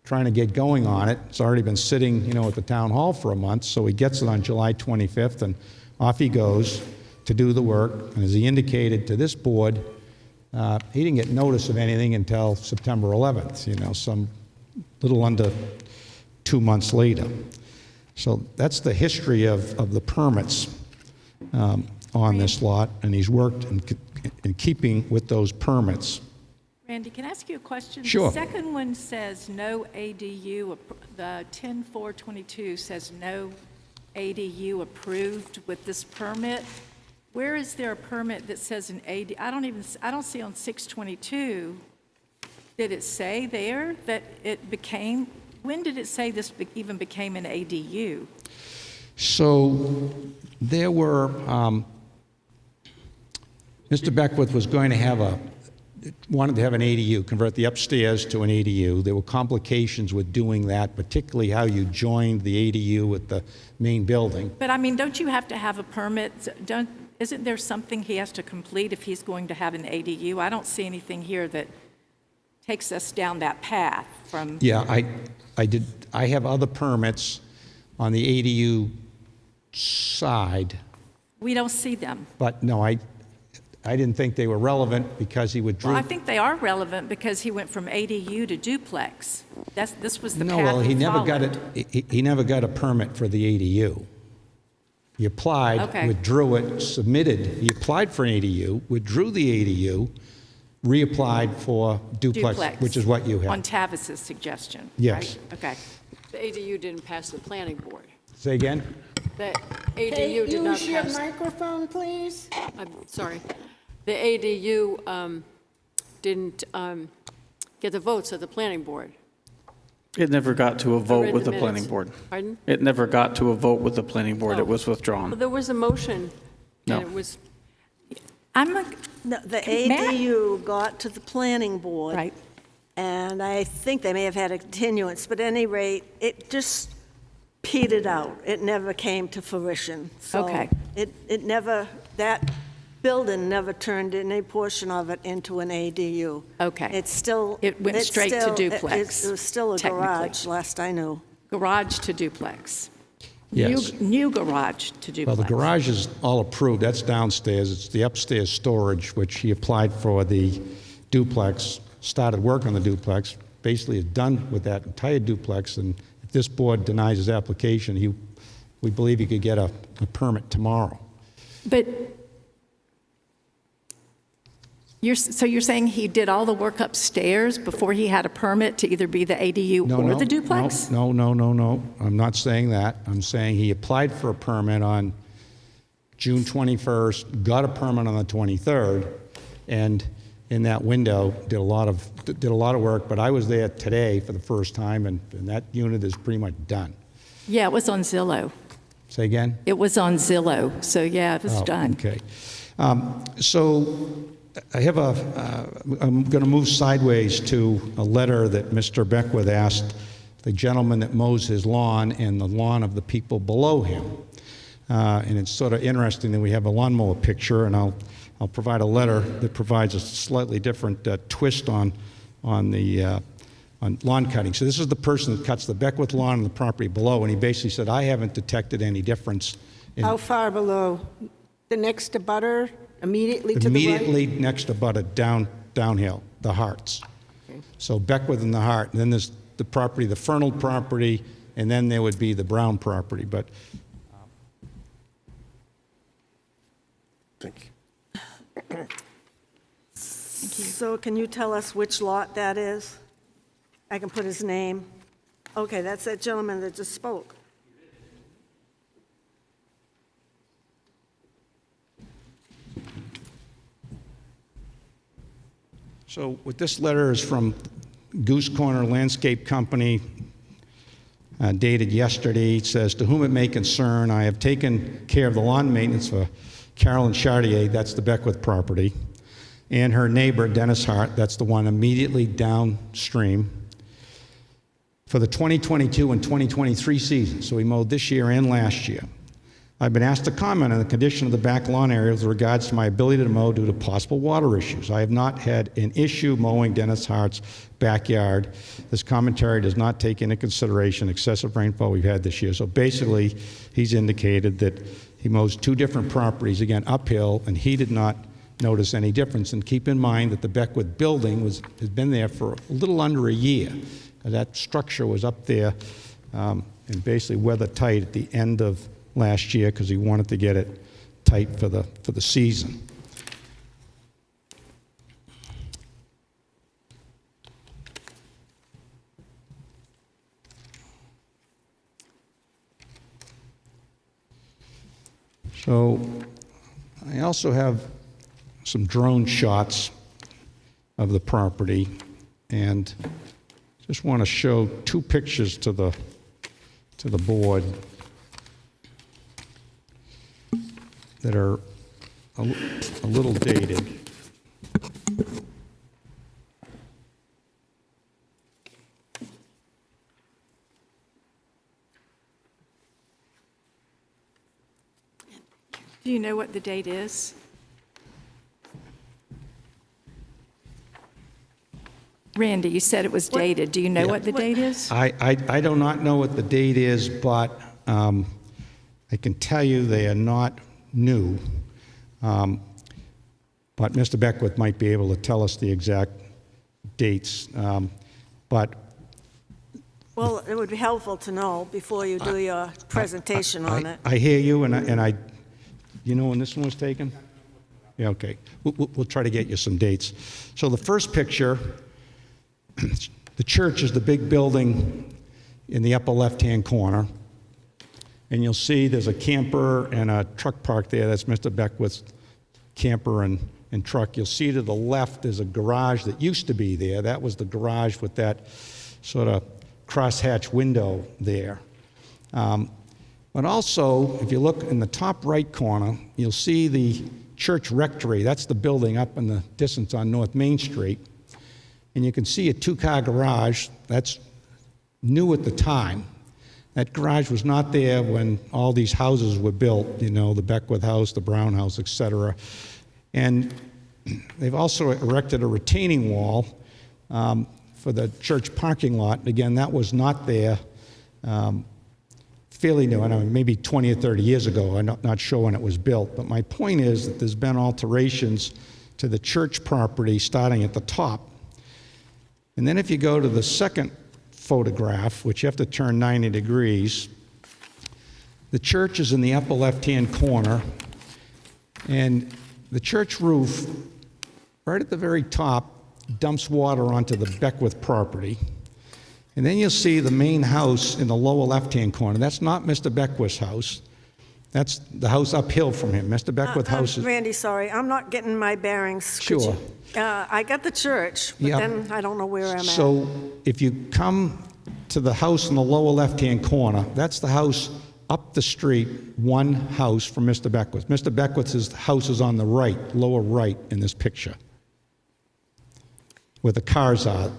trying to get going on it. It's already been sitting, you know, at the town hall for a month, so he gets it on July 25th, and off he goes to do the work. And as he indicated to this board, he didn't get notice of anything until September 11th, you know, some little under 2 months later. So that's the history of the permits on this lot, and he's worked in keeping with those permits. Randy, can I ask you a question? Sure. The second one says no ADU, the 10-422 says no ADU approved with this permit. Where is there a permit that says an AD? I don't see on 622, did it say there that it became, when did it say this even became an ADU? So there were, Mr. Beckwith was going to have wanted to have an ADU, convert the upstairs to an ADU. There were complications with doing that, particularly how you joined the ADU with the main building. But I mean, don't you have to have a permit? Isn't there something he has to complete if he's going to have an ADU? I don't see anything here that takes us down that path from... Yeah, I have other permits on the ADU side. We don't see them. But no, I didn't think they were relevant because he withdrew. Well, I think they are relevant because he went from ADU to duplex. This was the path No, well, he never followed. got it. He never got a permit for the ADU. He applied, Okay. withdrew it, submitted, he applied for an ADU, withdrew the ADU, reapplied for duplex, which is what you On have. Tavis's suggestion, Yes. right? Okay. The ADU didn't pass the planning board. Say again? The Hey, ADU did not use your pass, microphone, please. I'm sorry. The ADU didn't get the votes of the planning board. It never got to a I vote read with the the planning minutes. board. Pardon? It never got to a vote with the planning board. Oh. It was Well, withdrawn. there was a motion, No. and it was, I'm, a- No, the May I- ADU got to the planning board. right. And I think they may have had a continuance, but at any rate, it just petered out. It never came to fruition. So Okay. it never, that building never turned any portion of it into an ADU. Okay. It's still. It went it's straight to still- duplex, It was still a technically. garage, last I knew. Garage to duplex. Yes. New garage to duplex. Well, the garage is all approved, that's downstairs, it's the upstairs storage, which he applied for the duplex, started work on the duplex, basically is done with that entire duplex, and if this board denies his application, we believe he could get a permit tomorrow. But so you're saying he did all the work upstairs before he had a permit to either be the ADU No, or no, the duplex? No, I'm not saying that. I'm saying he applied for a permit on June 21st, got a permit on the 23rd, and in that window did a lot of work, but I was there today for the first time, and that unit is pretty much done. Yeah, it was on Zillow. Say again? It was on Zillow, so yeah, it was Oh, done. Okay. So I have I'm going to move sideways to a letter that Mr. Beckwith asked the gentleman that mows his lawn and the lawn of the people below him. And it's sort of interesting that we have a lawnmower picture, and I'll provide a letter that provides a slightly different twist on lawn cutting. So this is the person that cuts the Beckwith lawn and the property below, and he basically said, I haven't detected any difference in How far below? The next abutter, immediately to the right? immediately next to Butter, downhill, the Harts. So Beckwith and the Hart, and then there's the property, the Fernald property, and then there would be the Brown property, but Thank you. So can you tell us which lot that is? I can put his name. Okay, that's that gentleman that just spoke. So what this letter is from Goose Corner Landscape Company, dated yesterday. It says, to whom it may concern, I have taken care of the lawn maintenance for Carolyn Chartier, that's the Beckwith property, and her neighbor, Dennis Hart, that's the one immediately downstream, for the 2022 and 2023 season. So we mowed this year and last year. I've been asked to comment on the condition of the back lawn area with regards to my ability to mow due to possible water issues. I have not had an issue mowing Dennis Hart's backyard. This commentary does not take into consideration excessive rainfall we've had this year. So basically, he's indicated that he mows two different properties, again, uphill, and he did not notice any difference. And keep in mind that the Beckwith building has been there for a little under a year. That structure was up there and basically weather tight at the end of last year because he wanted to get it tight for the season. So I also have some drone shots of the property, and just want to show two pictures to the board that are a little dated. Do you know what the date is? Randy, you said it was dated. Do you know what the date is? I do not know what the date is, but I can tell you they are not new. But Mr. Beckwith might be able to tell us the exact dates. But Well, it would be helpful to know before you do your presentation on it. I hear you, and I, you know when this one was taken? Yeah, okay. We'll try to get you some dates. So the first picture, the church is the big building in the upper left-hand corner. And you'll see there's a camper and a truck parked there. That's Mr. Beckwith's camper and truck. You'll see to the left there's a garage that used to be there. That was the garage with that sort of crosshatch window there. But also, if you look in the top right corner, you'll see the church rectory. That's the building up in the distance on North Main Street. And you can see a two-car garage. That's new at the time. That garage was not there when all these houses were built, you know, the Beckwith House, the Brown House, et cetera. And they've also erected a retaining wall for the church parking lot. Again, that was not there fairly new, I know, maybe 20 or 30 years ago. I'm not sure when it was built. But my point is that there's been alterations to the church property starting at the top. And then if you go to the second photograph, which you have to turn 90 degrees, the church is in the upper left-hand corner, and the church roof, right at the very top, dumps water onto the Beckwith property. And then you'll see the main house in the lower left-hand corner. That's not Mr. Beckwith's house. That's the house uphill from him. Mr. Beckwith's house is... Randy, sorry, I'm not getting my bearings. Could Sure. you- I got the church, but Yep. then I don't know where I'm at. So if you come to the house in the lower left-hand corner, that's the house up the street, one house from Mr. Beckwith. Mr. Beckwith's house is on the right, lower right in this picture, where the cars are.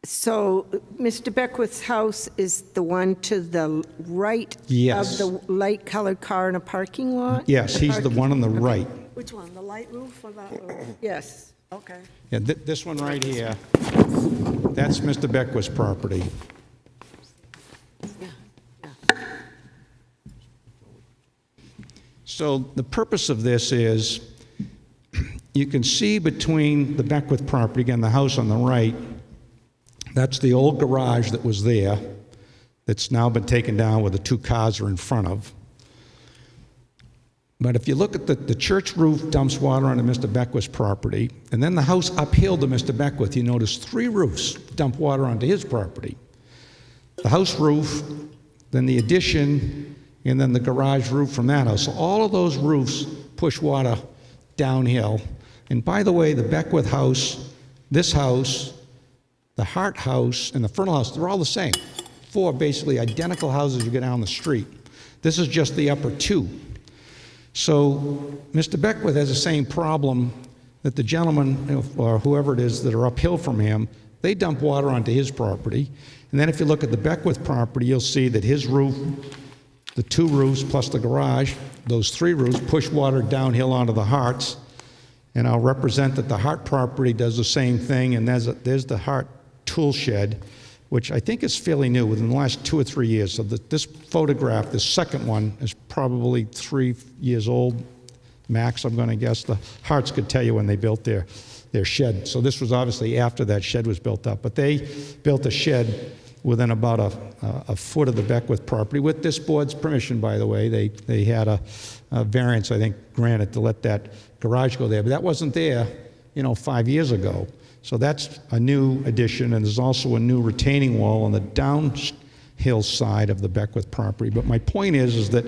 So Mr. Beckwith's house is the one to the right Yes. of the light-colored car in a parking lot? Yes, he's the parking- one on the right. Which one, the light roof or that roof? Yes. Okay. Yeah, this one right here, that's Mr. Beckwith's property. So the purpose of this is, you can see between the Beckwith property, again, the house on the right, that's the old garage that was there, that's now been taken down where the two cars are in front of. But if you look at the church roof dumps water onto Mr. Beckwith's property, and then the house uphill to Mr. Beckwith, you notice 3 roofs dump water onto his property. The house roof, then the addition, and then the garage roof from that house. So all of those roofs push water downhill. And by the way, the Beckwith house, this house, the Hart house, and the Fernald house, they're all the same. 4 basically identical houses you go down the street. This is just the upper 2. So Mr. Beckwith has the same problem that the gentleman, or whoever it is that are uphill from him, they dump water onto his property. And then if you look at the Beckwith property, you'll see that his roof, the 2 roofs plus the garage, those 3 roofs push water downhill onto the Harts. And I'll represent that the Hart property does the same thing, and there's the Hart tool shed, which I think is fairly new, within the last 2 or 3 years. So this photograph, the second one, is probably 3 years old, max, I'm going to guess. The Harts could tell you when they built their shed. So this was obviously after that shed was built up. But they built a shed within about a foot of the Beckwith property, with this board's permission, by the way. They had a variance, I think, granted to let that garage go there. But that wasn't there, 5 years ago. So that's a new addition, and there's also a new retaining wall on the downhill side of the Beckwith property. But my point is that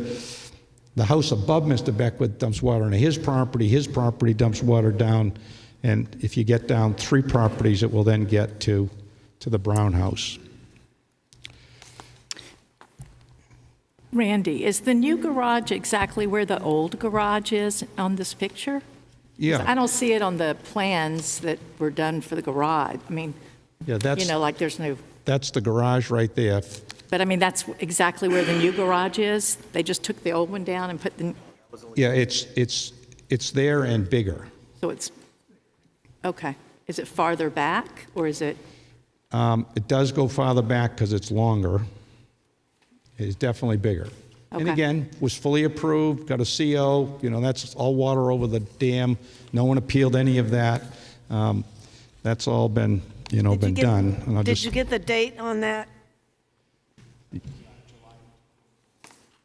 the house above Mr. Beckwith dumps water into his property dumps water down, and if you get down 3 properties, it will then get to the Brown house. Randy, is the new garage exactly where the old garage is on this picture? Yeah. I don't see it on the plans that were done for the garage. I mean, Yeah, like there's no, that's the garage right there. but I mean, that's exactly where the new garage is? They just took the old one down and put the, Yeah, it's there and bigger. so it's, okay. Is it farther back, or is it, It does go farther back because it's longer. It's definitely bigger. And Okay. again, was fully approved, got a CO, that's all water over the dam. No one appealed any of that. That's all been, been done. And I'll Did just- you get the date on that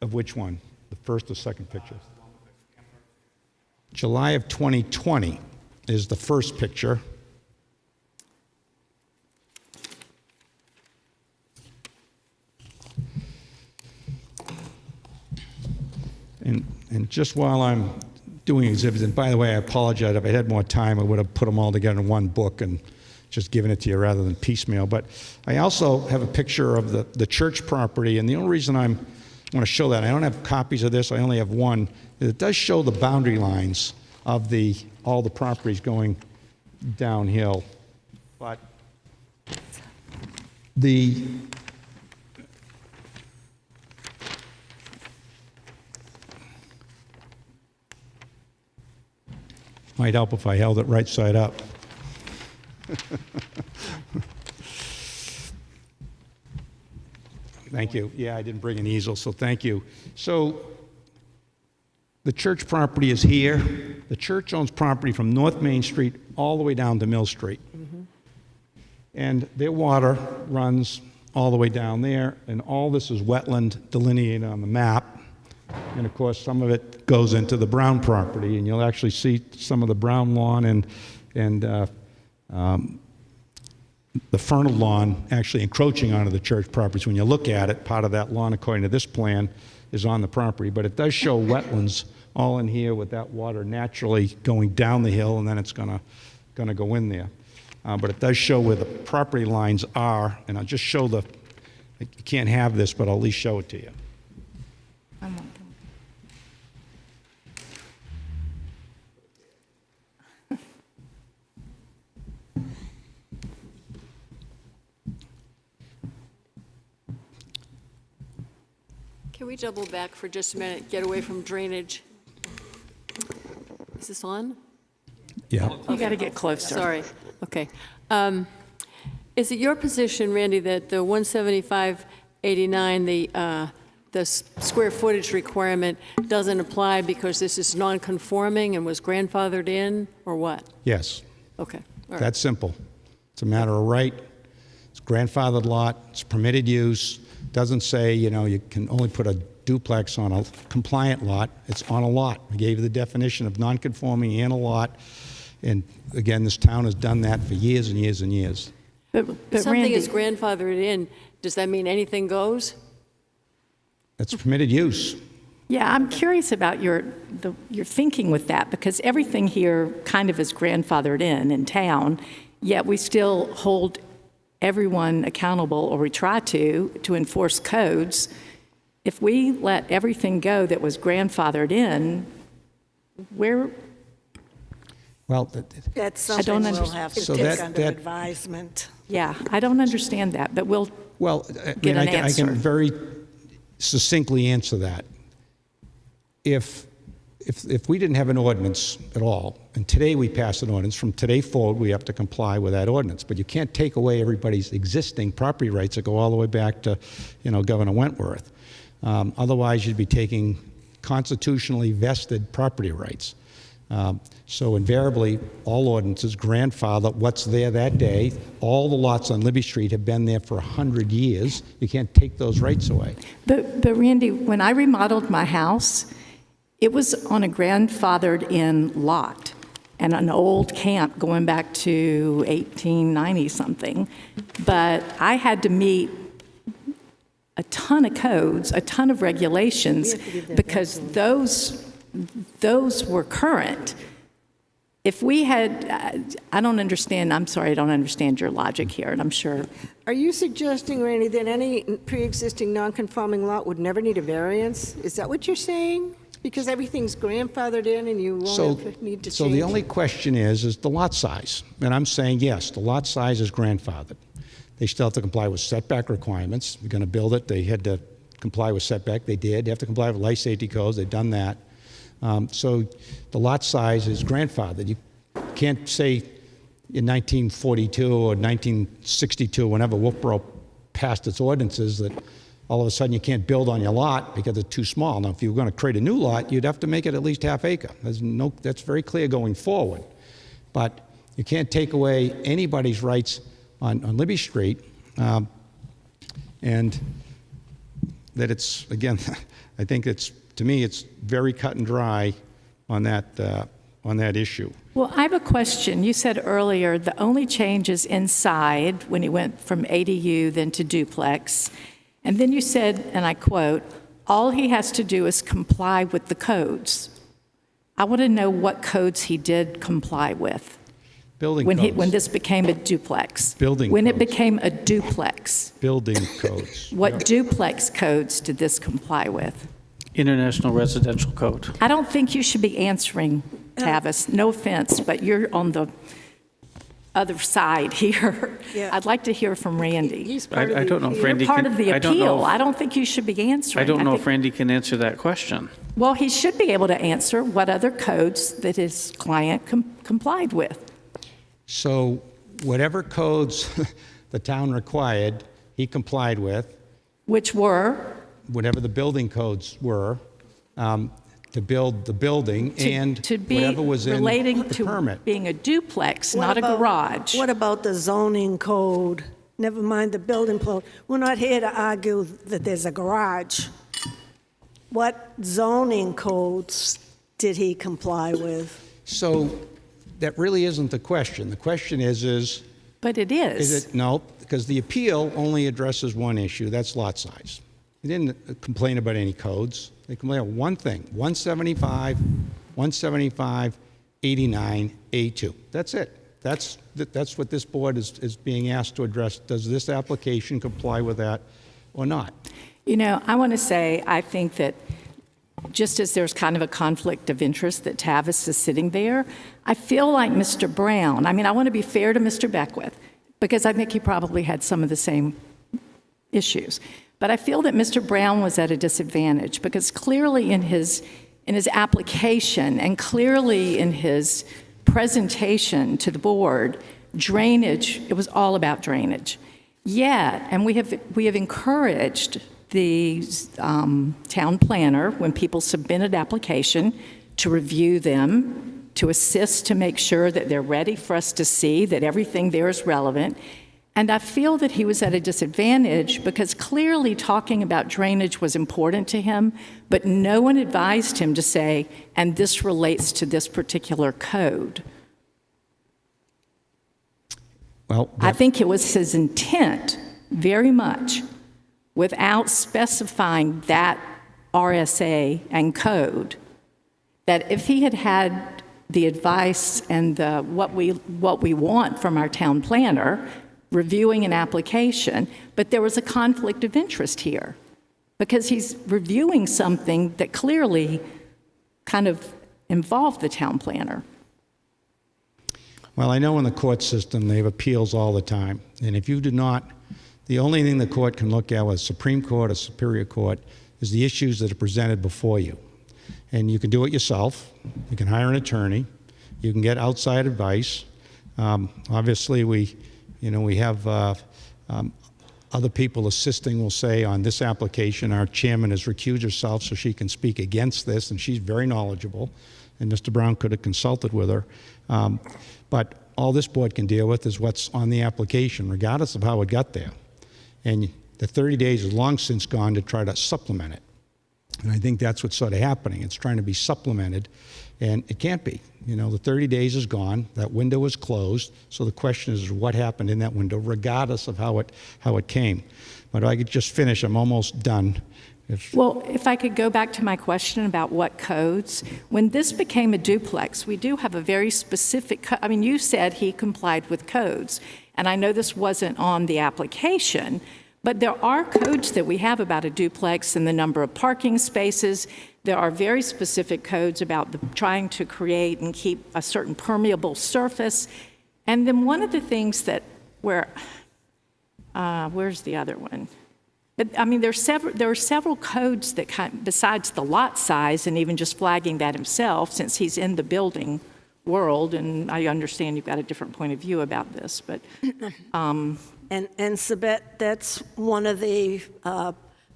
Of which one? The first or second picture? July of 2020 is the first picture. And just while I'm doing exhibits, and by the way, I apologize, if I had more time, I would have put them all together in one book and just given it to you rather than piecemeal. But I also have a picture of the church property, and the only reason I want to show that, I don't have copies of this, I only have one. It does show the boundary lines of all the properties going downhill. But the might help if I held it right side up. Thank you. Yeah, I didn't bring an easel, so thank you. So the church property is here. The church owns property from North Main Street all the way down to Mill Street. And their water runs all the way down there, and all this is wetland delineated on the map. And of course, some of it goes into the Brown property, and you'll actually see some of the Brown lawn and the Fernald lawn actually encroaching onto the church property. So when you look at it, part of that lawn, according to this plan, is on the property. But it does show wetlands all in here with that water naturally going down the hill, and then it's gonna go in there. But it does show where the property lines are, and I'll just show you can't have this, but I'll at least show it to you. Can we double back for just a minute, get away from drainage? Is this on? Yeah. You got to get closer. Sorry, okay. Is it your position, Randy, that the 17589, the square footage requirement doesn't apply because this is non-conforming and was grandfathered in, or what? Yes. Okay, all right. That's simple. It's a matter of right. It's a grandfathered lot. It's permitted use. Doesn't say, you can only put a duplex on a compliant lot. It's on a lot. I gave you the definition of non-conforming and a lot. And again, this town has done that for years and years and years. But Something Randy, is grandfathered in, does that mean anything goes? That's permitted use. yeah, I'm curious about your thinking with that, because everything here kind of is grandfathered in town, yet we still hold everyone accountable, or we try to enforce codes. If we let everything go that was grandfathered in, where, Well, That's I don't something we'll understand. have to So take that- under that- advisement. yeah, I don't understand that, but we'll, well, Get an I answer. can very succinctly answer that. If we didn't have an ordinance at all, and today we pass an ordinance, from today forward, we have to comply with that ordinance. But you can't take away everybody's existing property rights that go all the way back to, Governor Wentworth. Otherwise, you'd be taking constitutionally vested property rights. So invariably, all ordinances grandfather what's there that day. All the lots on Libby Street have been there for 100 years. You can't take those rights away. but Randy, when I remodeled my house, it was on a grandfathered-in lot and an old camp going back to 1890-something. But I had to meet a ton of codes, a ton of regulations, because those were current. If we had, I don't understand, I'm sorry, I don't understand your logic here, and I'm sure. Are you suggesting, Randy, that any pre-existing non-conforming lot would never need a variance? Is that what you're saying? Because everything's grandfathered in and you won't ever need to change? So the only question is the lot size. And I'm saying, yes, the lot size is grandfathered. They still have to comply with setback requirements. They're going to build it. They had to comply with setback. They did. They have to comply with life safety codes. They've done that. So the lot size is grandfathered. You can't say in 1942 or 1962, whenever Wolfeboro passed its ordinances, that all of a sudden you can't build on your lot because it's too small. Now, if you were going to create a new lot, you'd have to make it at least half acre. That's very clear going forward. But you can't take away anybody's rights on Libby Street. And that it's, again, I think it's, to me, it's very cut and dry on that issue. Well, I have a question. You said earlier the only change is inside when he went from ADU then to duplex. And then you said, and I quote, all he has to do is comply with the codes. I want to know what codes he did comply with. Building When codes. when this became a duplex. Building When it codes. became a duplex. Building codes. What Yep. duplex codes did this comply with? International Residential Code. I don't think you should be answering, Tavis. No offense, but you're on the other side here. Yeah. I'd like to hear from Randy. He's part of I the don't know if appeal. Randy You're part can. of the I don't know appeal. if- I don't think you should be answering. I don't know if think- Randy can answer that question. Well, he should be able to answer what other codes that his client complied with. So whatever codes the town required, he complied with, Which were whatever the building codes were, to build the building and to be whatever was in relating the to permit. being a duplex, What not about- a garage. What about the zoning code? Never mind the building code. We're not here to argue that there's a garage. What zoning codes did he comply with? So that really isn't the question. The question is But it is. it, no, because the appeal only addresses one issue, that's lot size. They didn't complain about any codes. They complained about one thing, 175, 89, A2. That's it. That's what this board is being asked to address. Does this application comply with that or not? You know, I want to say, I think that just as there's kind of a conflict of interest that Tavis is sitting there, I feel like Mr. Brown, I mean, I want to be fair to Mr. Beckwith, because I think he probably had some of the same issues. But I feel that Mr. Brown was at a disadvantage, because clearly in his application and clearly in his presentation to the board, drainage, it was all about drainage. Yet, and we have encouraged the town planner, when people submit an application, to review them, to assist to make sure that they're ready for us to see, that everything there is relevant. And I feel that he was at a disadvantage because clearly talking about drainage was important to him, but no one advised him to say, and this relates to this particular code. Well, I think it was his intent, very much, without specifying that RSA and code, that if he had had the advice and what we want from our town planner, reviewing an application, but there was a conflict of interest here because he's reviewing something that clearly kind of involved the town planner. well, I know in the court system, they have appeals all the time. And if you do not, the only thing the court can look at, whether Supreme Court or Superior Court, is the issues that are presented before you. And you can do it yourself. You can hire an attorney. You can get outside advice. Obviously, we have other people assisting, we'll say, on this application. Our chairman has recused herself so she can speak against this, and she's very knowledgeable, and Mr. Brown could have consulted with her. But all this board can deal with is what's on the application, regardless of how it got there. And the 30 days is long since gone to try to supplement it. And I think that's what's sort of happening. It's trying to be supplemented, and it can't be. The 30 days is gone. That window is closed. So the question is what happened in that window, regardless of how it came. But if I could just finish, I'm almost done. Well, if I could go back to my question about what codes, when this became a duplex, we do have a very specific, I mean, you said he complied with codes, and I know this wasn't on the application, but there are codes that we have about a duplex and the number of parking spaces. There are very specific codes about trying to create and keep a certain permeable surface. And then one of the things that where's the other one? But, I mean, there are several codes that besides the lot size and even just flagging that himself, since he's in the building world, and I understand you've got a different point of view about this, but. And Sabette, that's one of the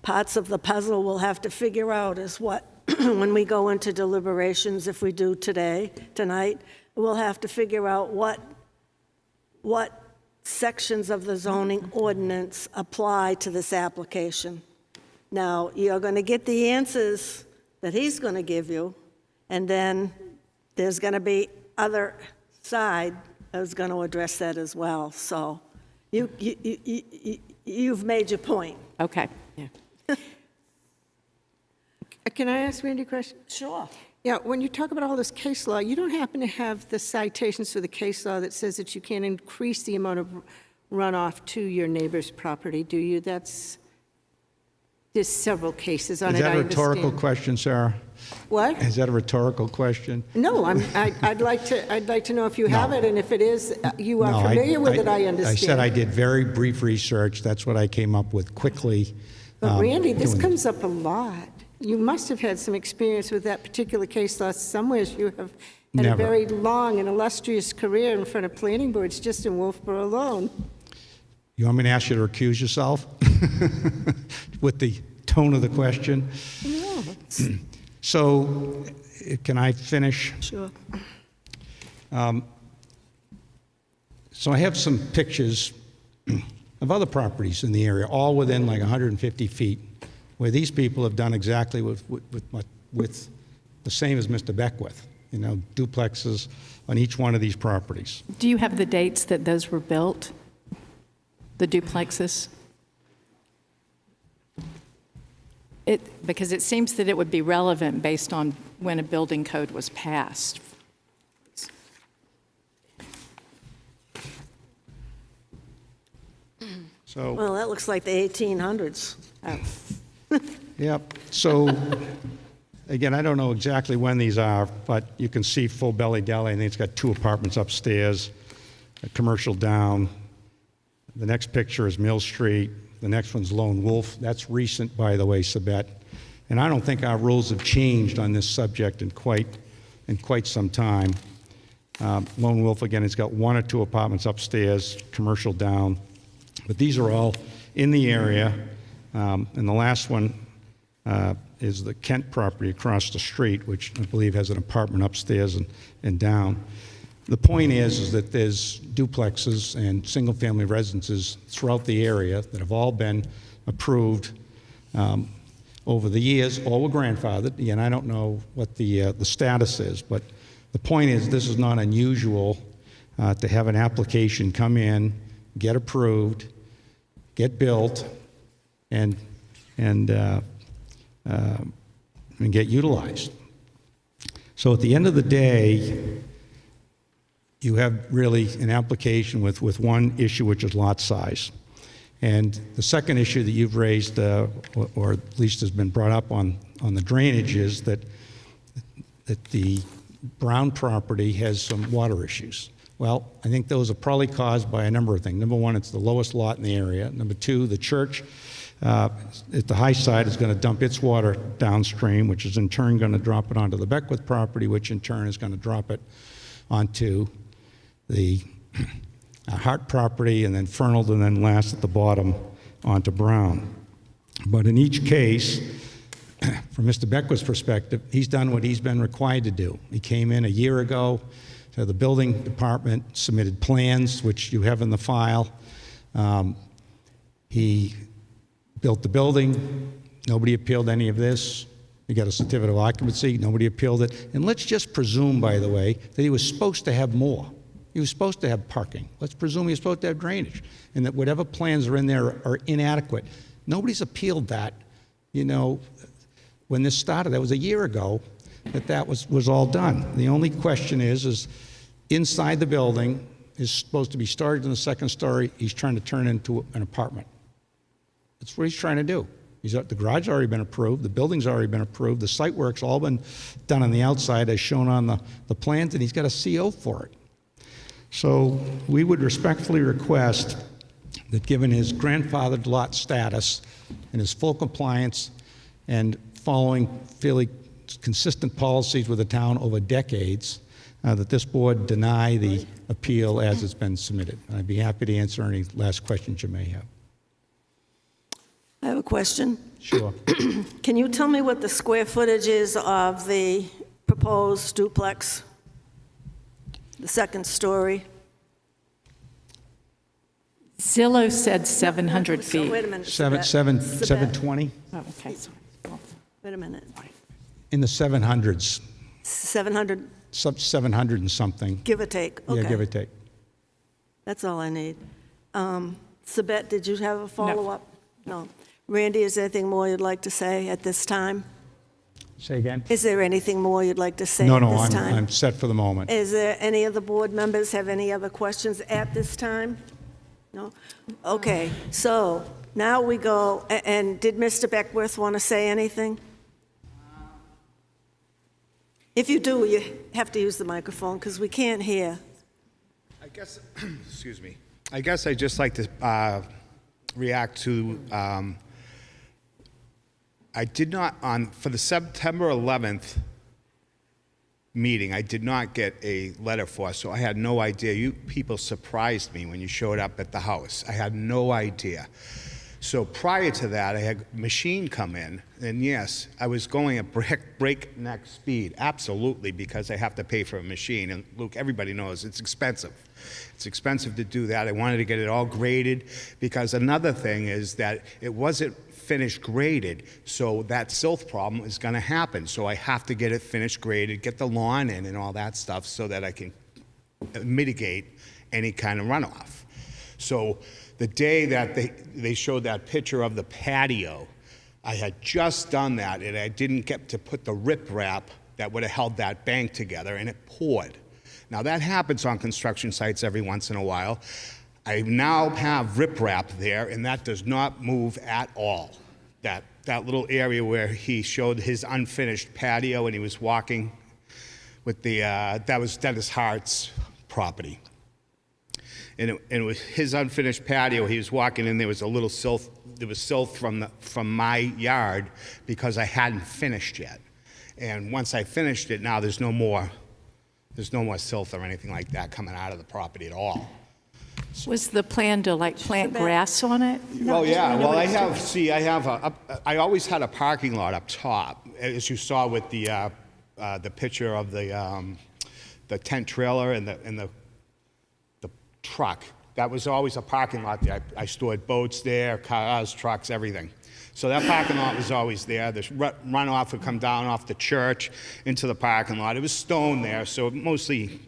parts of the puzzle we'll have to figure out is what, when we go into deliberations, if we do tonight, we'll have to figure out what sections of the zoning ordinance apply to this application. Now, you're going to get the answers that he's going to give you, and then there's going to be other side that's going to address that as well. So you've made your point. Okay, yeah. Can I ask Randy a question? Sure. Yeah, when you talk about all this case law, you don't happen to have the citations for the case law that says that you can't increase the amount of runoff to your neighbor's property, do you? There's several cases on Is it, that I a rhetorical understand. question, Sarah? What? Is that a rhetorical question? No, I'd like to know if you have it, and if it is, you are No, familiar with it, I understand. I said I did very brief research. That's what I came up with quickly. But Randy, this doing- comes up a lot. You must have had some experience with that particular case law. Somewhere you have had a Never. very long and illustrious career in front of planning boards, just in Wolfeboro alone. You want me to ask you to recuse yourself? With the tone of the question? No. So, can I finish? Sure. So I have some pictures of other properties in the area, all within like 150 feet, where these people have done exactly with the same as Mr. Beckwith, you know, duplexes on each one of these properties. Do you have the dates that those were built? The duplexes? Because it seems that it would be relevant based on when a building code was passed. So, Well, that looks like the 1800s. yep. So, again, I don't know exactly when these are, but you can see Full Belly Deli, and it's got 2 apartments upstairs, a commercial down. The next picture is Mill Street. The next one's Lone Wolf. That's recent, by the way, Sabette. And I don't think our rules have changed on this subject in quite some time. Lone Wolf, again, has got 1 or 2 apartments upstairs, commercial down. But these are all in the area. And the last one is the Kent property across the street, which I believe has an apartment upstairs and down. The point is that there's duplexes and single-family residences throughout the area that have all been approved over the years, all were grandfathered. Again, I don't know what the status is, but the point is this is not unusual to have an application come in, get approved, get built, and get utilized. So at the end of the day, you have really an application with one issue, which is lot size. And the second issue that you've raised, or at least has been brought up on the drainage, is that the Brown property has some water issues. Well, I think those are probably caused by a number of things. Number one, it's the lowest lot in the area. Number two, the church at the high side is going to dump its water downstream, which is in turn going to drop it onto the Beckwith property, which in turn is going to drop it onto the Hart property, and then Fernald, and then last at the bottom onto Brown. But in each case, from Mr. Beckwith's perspective, he's done what he's been required to do. He came in a year ago to the building department, submitted plans, which you have in the file. He built the building. Nobody appealed any of this. He got a certificate of occupancy. Nobody appealed it. And let's just presume, by the way, that he was supposed to have more. He was supposed to have parking. Let's presume he was supposed to have drainage, and that whatever plans are in there are inadequate. Nobody's appealed that. You know, when this started, that was a year ago, that was all done. The only question is inside the building is supposed to be storage in the second story. He's trying to turn it into an apartment. That's what he's trying to do. The garage has already been approved. The building's already been approved. The site work's all been done on the outside as shown on the plans, and he's got a CO for it. So we would respectfully request that, given his grandfathered lot status and his full compliance and following fairly consistent policies with the town over decades, that this board deny the appeal as it's been submitted. I'd be happy to answer any last questions you may have. I have a question. Sure. Can you tell me what the square footage is of the proposed duplex? The second story? Zillow said 700 So feet. wait a minute. 720? Oh, okay. Wait a minute. In the 700s, 700, 700 and something. give or take. Yeah, Okay. give or take. That's all I need. Sabette, did you have a follow-up? No. Randy, is there anything more you'd like to say at this time? Say again? Is there anything more you'd like to say No, at no, this time? I'm set for the moment. Is there any of the board members have any other questions at this time? No? Okay, so now we go, and did Mr. Beckworth want to say anything? If you do, you have to use the microphone because we can't hear. I guess, excuse me. I guess I'd just like to react to, I did not, for the September 11th meeting, I did not get a letter for us, so I had no idea. You people surprised me when you showed up at the house. I had no idea. So prior to that, I had a machine come in, and yes, I was going at breakneck speed, absolutely, because I have to pay for a machine. And Luke, everybody knows it's expensive. It's expensive to do that. I wanted to get it all graded, because another thing is that it wasn't finished graded, so that silt problem is going to happen. So I have to get it finished graded, get the lawn in and all that stuff so that I can mitigate any kind of runoff. So the day that they showed that picture of the patio, I had just done that, and I didn't get to put the riprap that would have held that bank together, and it poured. Now, that happens on construction sites every once in a while. I now have riprap there, and that does not move at all. That little area where he showed his unfinished patio and he was walking with the, that was Dennis Hart's property. And it was his unfinished patio. He was walking in, there was a little silt, there was silt from my yard because I hadn't finished yet. And once I finished it, now there's no more silt or anything like that coming out of the property at all. Was the plan to like plant grass on it? Oh, yeah, well, I always had a parking lot up top, as you saw with the picture of the tent trailer and the truck. That was always a parking lot there. I stored boats there, cars, trucks, everything. So that parking lot was always there. The runoff would come down off the church into the parking lot. It was stone there, so it mostly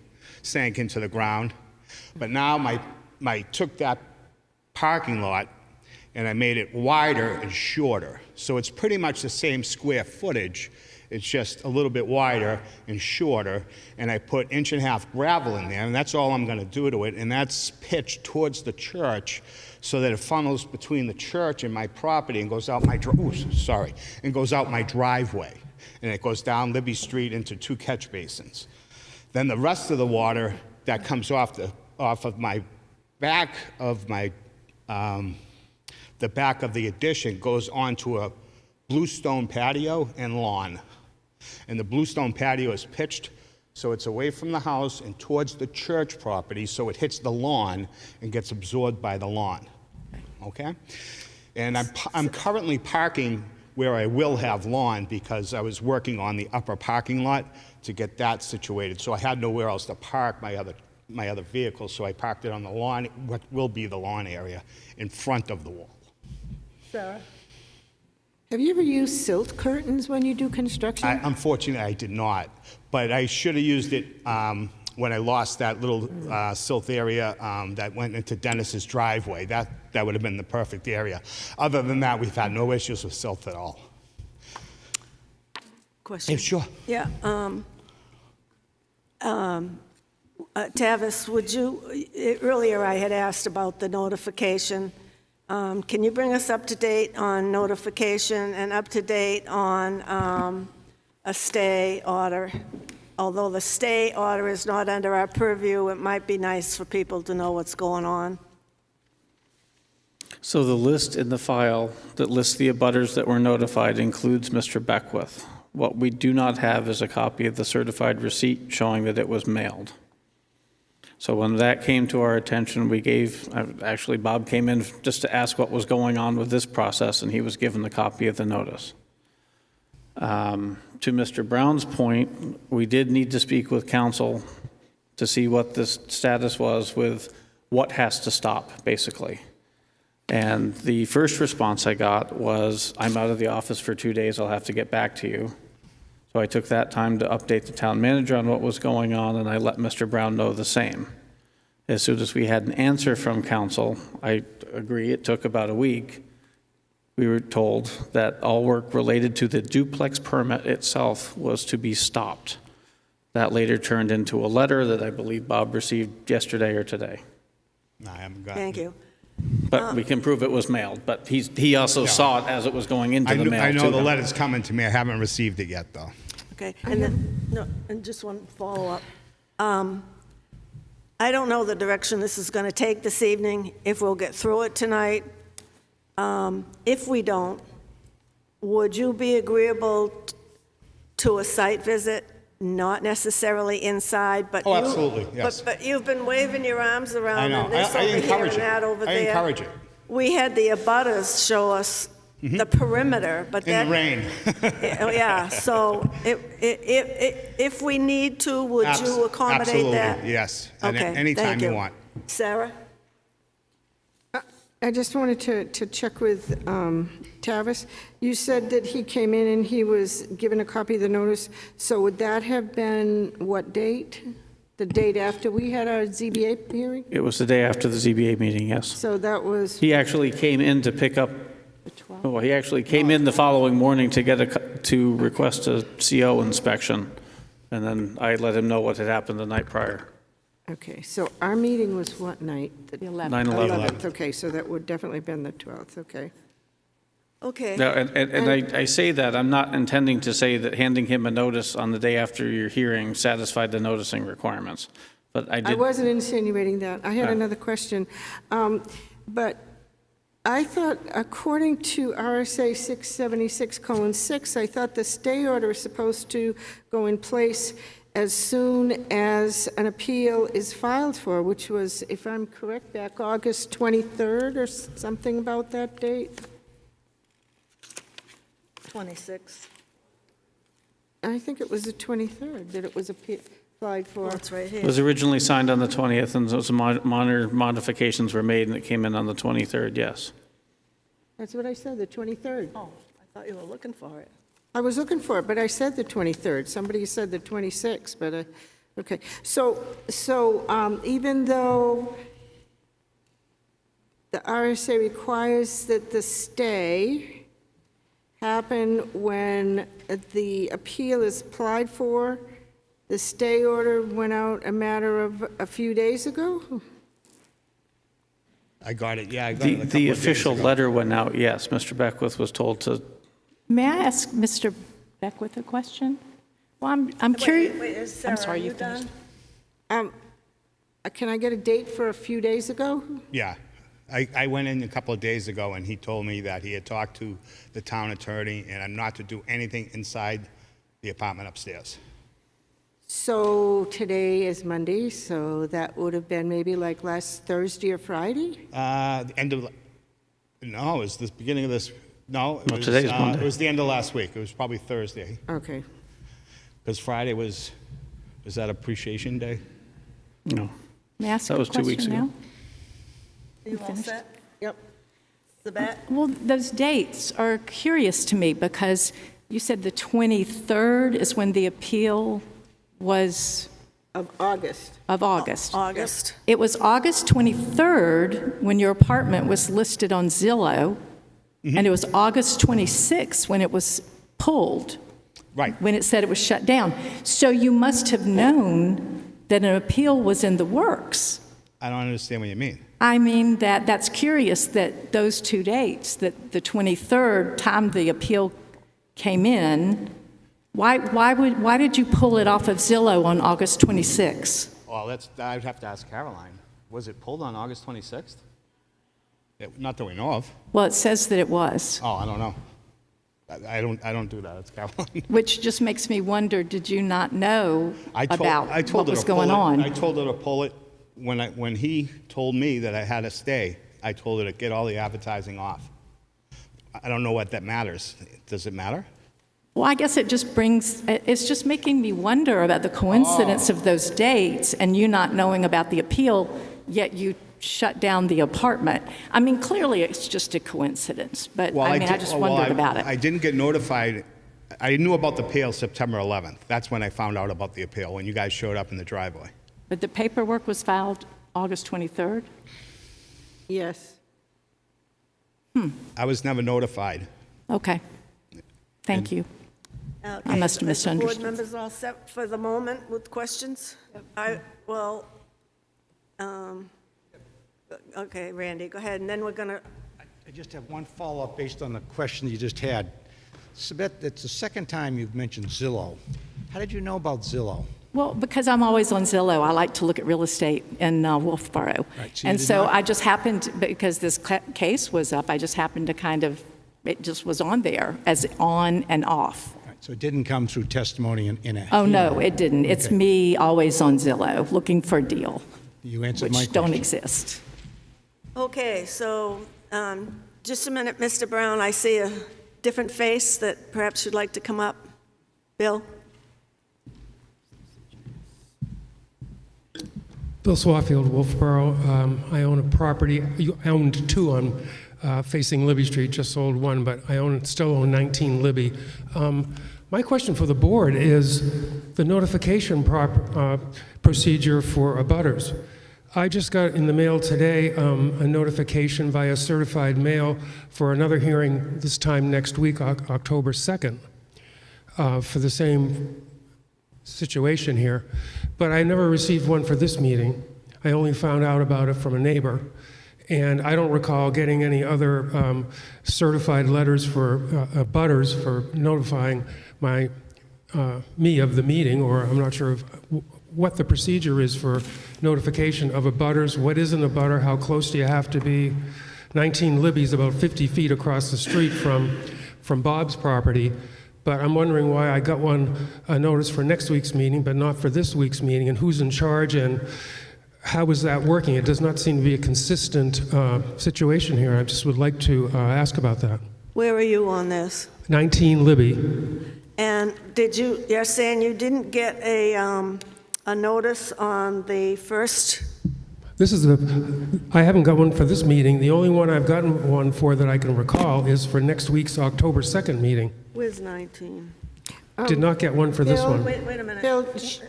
sank into the ground. But now I took that parking lot and I made it wider and shorter. So it's pretty much the same square footage. It's just a little bit wider and shorter. And I put 1.5 inch gravel in there, and that's all I'm going to do to it. And that's pitched towards the church so that it funnels between the church and my property and goes out my driveway. And it goes down Libby Street into 2 catch basins. Then the rest of the water that comes off of my back of my the back of the addition goes onto a bluestone patio and lawn. And the bluestone patio is pitched so it's away from the house and towards the church property, so it hits the lawn and gets absorbed by the lawn. Okay? And I'm currently parking where I will have lawn because I was working on the upper parking lot to get that situated. So I had nowhere else to park my other vehicle, so I parked it on the lawn, what will be the lawn area, in front of the wall. Sarah? Have you ever used silt curtains when you do construction? Unfortunately, I did not, but I should have used it when I lost that little silt area that went into Dennis's driveway. That would have been the perfect area. Other than that, we've had no issues with silt at all. Question? Yeah, sure. Yeah. Tavis, would you, earlier I had asked about the notification. Can you bring us up to date on notification and up to date on a stay order? Although the stay order is not under our purview, it might be nice for people to know what's going on. So the list in the file that lists the abutters that were notified includes Mr. Beckwith. What we do not have is a copy of the certified receipt showing that it was mailed. So when that came to our attention, we gave, actually Bob came in just to ask what was going on with this process, and he was given the copy of the notice. To Mr. Brown's point, we did need to speak with council to see what the status was with what has to stop, basically. And the first response I got was, I'm out of the office for 2 days, I'll have to get back to you. So I took that time to update the town manager on what was going on, and I let Mr. Brown know the same. As soon as we had an answer from council, I agree, it took about a week, we were told that all work related to the duplex permit itself was to be stopped. That later turned into a letter that I believe Bob received yesterday or today. No, I haven't gotten. Thank you. But we can prove it was mailed, but he also saw it as it was going into the mail. I know to the him. letter's coming to me. I haven't received it yet, though. Okay, and then, no, and just one follow-up. I don't know the direction this is going to take this evening, if we'll get through it tonight. If we don't, would you be agreeable to a site visit? Not necessarily inside, but Oh, you- absolutely, yes. But you've been waving your arms I around, know. and this I over here encourage and it. that over I there. encourage it. We had the abutters show us the perimeter, but that... In the rain. Oh, yeah, so if we need to, would you accommodate that? Absolutely, yes. Okay, Anytime thank you want. Sarah? I just wanted to check with Tavis. You said that he came in and he was given a copy of the notice, so would that have been what date? The date after we had our ZBA hearing? It was the day after the ZBA meeting, yes. So that was He actually came in to pick up, the 12th? well, he actually came in the following morning to to request a CO inspection. And then I let him know what had happened the night prior. Okay, so our meeting was what night? The 11th. 9/11. Okay, so that would definitely have been the 12th, okay. Okay. Now, and I say that, I'm not intending to say that handing him a notice on the day after your hearing satisfied the noticing requirements. But I I did, wasn't insinuating that. I had Ah. another question. But I thought, according to RSA 676:6, I thought the stay order is supposed to go in place as soon as an appeal is filed for, which was, if I'm correct, back August 23rd or something about that date? 26. I think it was the 23rd that it was applied for. Well, it's right it here. was originally signed on the 20th, and some minor modifications were made, and it came in on the 23rd, yes. That's what I said, the 23rd. Oh, I thought you were looking for it. I was looking for it, but I said the 23rd. Somebody said the 26th, but, okay. So even though the RSA requires that the stay happen when the appeal is applied for, the stay order went out a matter of a few days ago? I got it, yeah, I got it a couple of The days official ago. letter went out, yes. Mr. Beckwith was told to, May I ask Mr. Beckwith a question? Well, I'm curious. Wait, is I'm Sarah, sorry, are you you done? finished. Can I get a date for a few days ago? Yeah. I went in a couple of days ago, and he told me that he had talked to the town attorney, and I'm not to do anything inside the apartment upstairs. So today is Monday, so that would have been maybe like last Thursday or Friday? The end of, no, it was the beginning of this, no. It Well, was, today's Monday. It was the end of last week. It was probably Thursday, Okay. because Friday was that Appreciation Day? no. May I ask That a was 2 weeks question ago. now? You all finished? set? Yep. Sabat? Well, those dates are curious to me because you said the 23rd is when the appeal was Of August. of August. August. It was August 23rd when your apartment was listed on Zillow, and it was August 26th when it was pulled, Right. when it said it was shut down. So you must have known that an appeal was in the works. I don't understand what you mean. I mean, that's curious that those two dates, that the 23rd time the appeal came in, why did you pull it off of Zillow on August 26th? Well, I'd have to ask Caroline. Was it pulled on August 26th? Not that we know of. Well, it says that it was, Oh, I don't know. I don't do that. It's Caroline. which just makes me wonder, did you not know I told about her what was to pull going it. on? I told her to pull it when he told me that I had to stay. I told her to get all the advertising off. I don't know what that matters. Does it matter? Well, I guess it's just making me wonder about the coincidence of those dates and you not knowing about the appeal, yet you shut down the apartment. I mean, clearly, it's just a coincidence, but Well, I just wondered about it. I didn't get notified. I knew about the appeal September 11th. That's when I found out about the appeal, when you guys showed up in the driveway. But the paperwork was filed August 23rd? Yes. I was never notified. Okay. Thank you. Okay, must have is the misunderstood. Board members all set for the moment with questions? Okay, Randy, go ahead, and then we're going to, I just have one follow-up based on the question you just had. Sabet, it's the second time you've mentioned Zillow. How did you know about Zillow? Well, because I'm always on Zillow, I like to look at real estate in Wolfeboro. Right, so you And did so not- I just happened, because this case was up, I just happened to kind of, it just was on there as on and off. Right, so it didn't come through testimony in a Oh, no, hearing. it didn't. It's Okay. me always on Zillow, looking for a deal, You answered my which don't question. exist. okay, so just a minute, Mr. Brown, I see a different face that perhaps you'd like to come up. Bill? Bill Swafield, Wolfeboro. I own a property, I owned two on facing Libby Street, just sold one, but I still own 19 Libby. My question for the board is the notification procedure for abutters. I just got in the mail today a notification via certified mail for another hearing this time next week, October 2nd, for the same situation here, but I never received one for this meeting. I only found out about it from a neighbor, and I don't recall getting any other certified letters for abutters for notifying me of the meeting, or I'm not sure what the procedure is for notification of abutters. What is an abutter? How close do you have to be? 19 Libby's about 50 feet across the street from Bob's property. But I'm wondering why I got a notice for next week's meeting, but not for this week's meeting, and who's in charge, and how is that working? It does not seem to be a consistent situation here. I just would like to ask about that. Where are you on this? 19 Libby. And you're saying you didn't get a notice on the first? I haven't got one for this meeting. The only one I've gotten one for that I can recall is for next week's October 2nd meeting. Where's 19? Did not get one for this Bill, one. Wait a minute. Bill,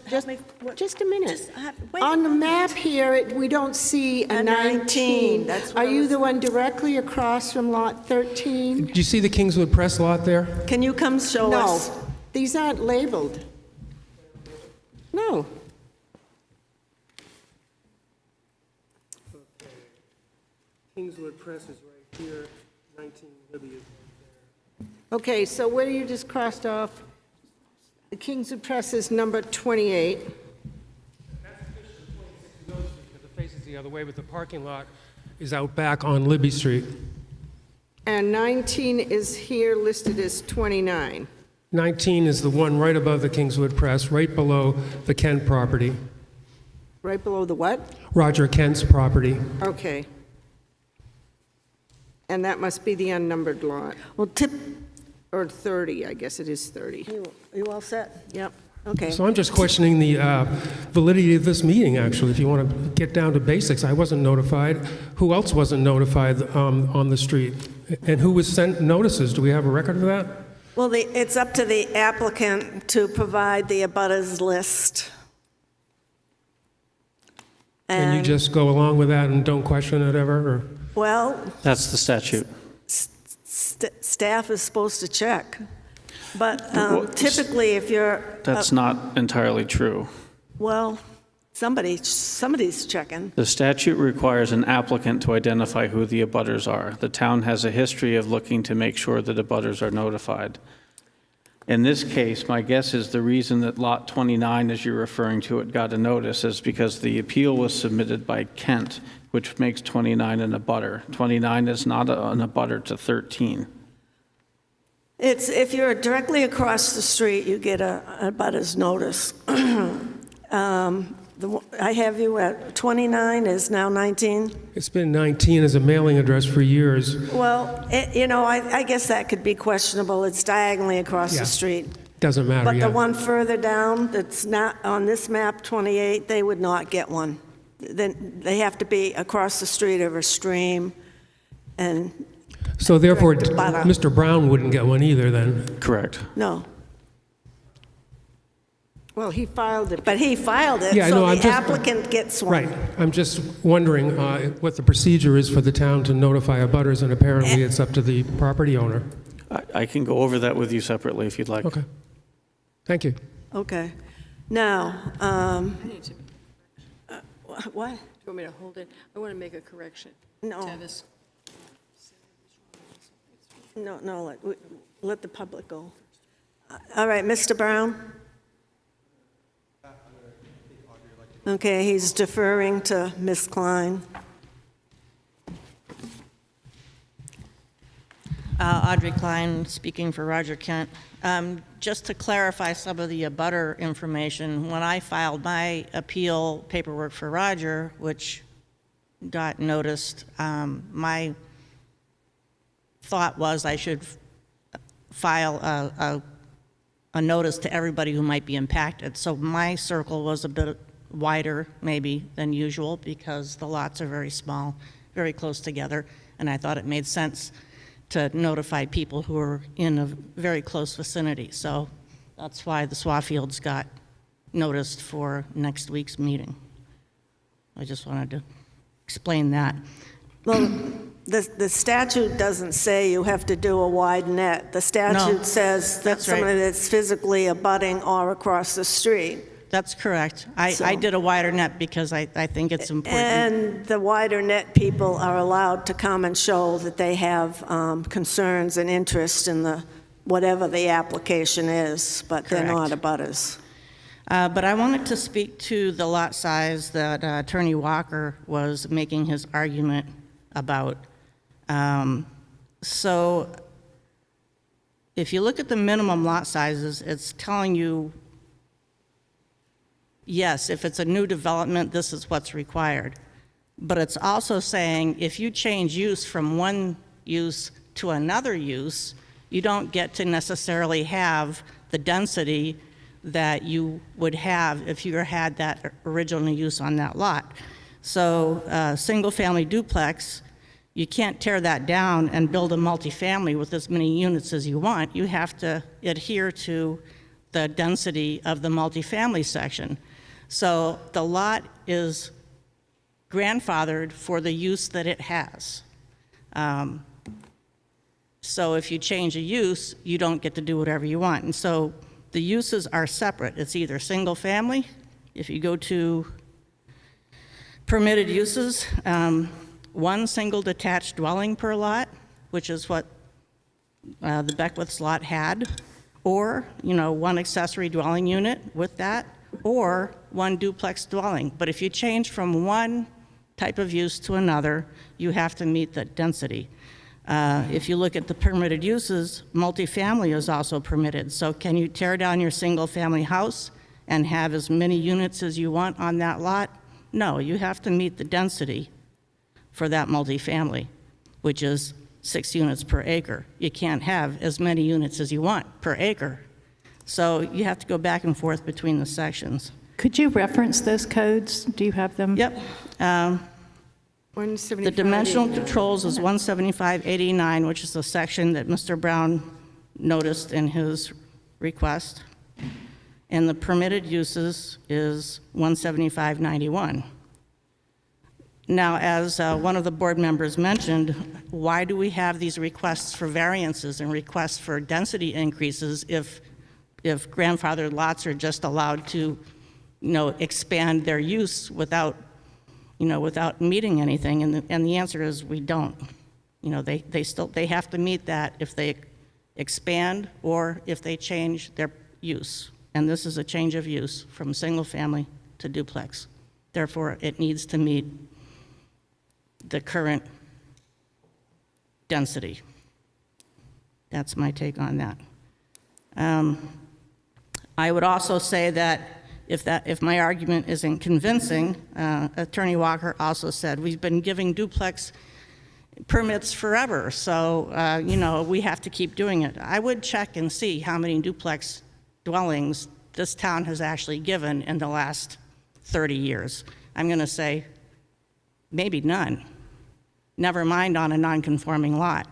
Help me. just a minute. Wait. On the map here, we don't see a A 19, 19. that's what Are I you was- the one directly across from lot 13? Do you see the Kingswood Press lot there? Can you come show No, us? these aren't labeled. No. Kingswood Press is right here, 19 Libby is right there. Okay, so where you just crossed off, the Kingswood Press is number 28. Because it faces the other way, but the parking lot is out back on Libby Street. And 19 is here listed as 29. 19 is the one right above the Kingswood Press, right below the Kent property, Right below the what? Roger Kent's property. Okay. And that must be the unnumbered lot, Well, or 30, I guess it is 30. you all set? Yep. Okay. So I'm just questioning the validity of this meeting, actually, if you want to get down to basics. I wasn't notified. Who else wasn't notified on the street? And who was sent notices? Do we have a record of that? Well, it's up to the applicant to provide the abutters list. And you just go along with that and don't question it ever? Or? Well, That's the statute. staff is supposed to check. But Well, typically, if you're, That's not entirely true. well, somebody's checking. The statute requires an applicant to identify who the abutters are. The town has a history of looking to make sure that abutters are notified. In this case, my guess is the reason that Lot 29, as you're referring to it, got a notice is because the appeal was submitted by Kent, which makes 29 an abutter. 29 is not an abutter to 13. If you're directly across the street, you get a abutters notice. I have you at 29, is now 19? It's been 19 as a mailing address for years. Well, I guess that could be questionable. It's diagonally across Yeah. the street. Doesn't matter, But yeah. the one further down that's not on this map, 28, they would not get one. then they have to be across the street of a stream, and, So therefore, Butter. Mr. Brown wouldn't get one either then? Correct. no. Well, he filed it. But he filed it, Yeah, I so know, I'm the just- applicant gets one. Right. I'm just wondering what the procedure is for the town to notify abutters, and apparently it's up to the property owner. I can go over that with you separately if you'd like. Okay. Thank you. Okay. Now, what? Do you want me to hold it? I want to make a correction. No. Tavis. No, let the public go. All right, Mr. Brown? Okay, he's deferring to Ms. Klein. Audrey Klein, speaking for Roger Kent. Just to clarify some of the abutter information, when I filed my appeal paperwork for Roger, which got noticed, my thought was I should file a notice to everybody who might be impacted. So my circle was a bit wider, maybe, than usual, because the lots are very small, very close together, and I thought it made sense to notify people who are in a very close vicinity. So that's why the Swafields got noticed for next week's meeting. I just wanted to explain that. Well, the statute doesn't say you have to do a wide net. The statute says that that's right. somebody that's physically abutting or across the street. That's correct. I So- did a wider net because I think it's important. And the wider net people are allowed to come and show that they have concerns and interest in whatever the application is, but they're not abutters. But I wanted to speak to the lot size that Attorney Walker was making his argument about. So if you look at the minimum lot sizes, it's telling you, yes, if it's a new development, this is what's required. But it's also saying if you change use from one use to another use, you don't get to necessarily have the density that you would have if you had that original use on that lot. So single-family duplex, you can't tear that down and build a multifamily with as many units as you want. You have to adhere to the density of the multifamily section. So the lot is grandfathered for the use that it has. So if you change a use, you don't get to do whatever you want. And so the uses are separate. It's either single family, if you go to permitted uses, one single detached dwelling per lot, which is what the Beckwith's lot had, or, one accessory dwelling unit with that, or one duplex dwelling. But if you change from one type of use to another, you have to meet the density. If you look at the permitted uses, multifamily is also permitted. So can you tear down your single-family house and have as many units as you want on that lot? No, you have to meet the density for that multifamily, which is 6 units per acre. You can't have as many units as you want per acre. So you have to go back and forth between the sections. Could you reference those codes? Do you have them? Yep. The dimensional controls is 17589, which is the section that Mr. Brown noticed in his request. And the permitted uses is 17591. Now, as one of the board members mentioned, why do we have these requests for variances and requests for density increases if grandfathered lots are just allowed to, expand their use without meeting anything? And the answer is we don't. They have to meet that if they expand or if they change their use. And this is a change of use from single family to duplex. Therefore, it needs to meet the current density. That's my take on that. I would also say that if my argument isn't convincing, Attorney Walker also said, we've been giving duplex permits forever, so, we have to keep doing it. I would check and see how many duplex dwellings this town has actually given in the last 30 years, I'm going to say maybe none. Never mind on a non-conforming lot.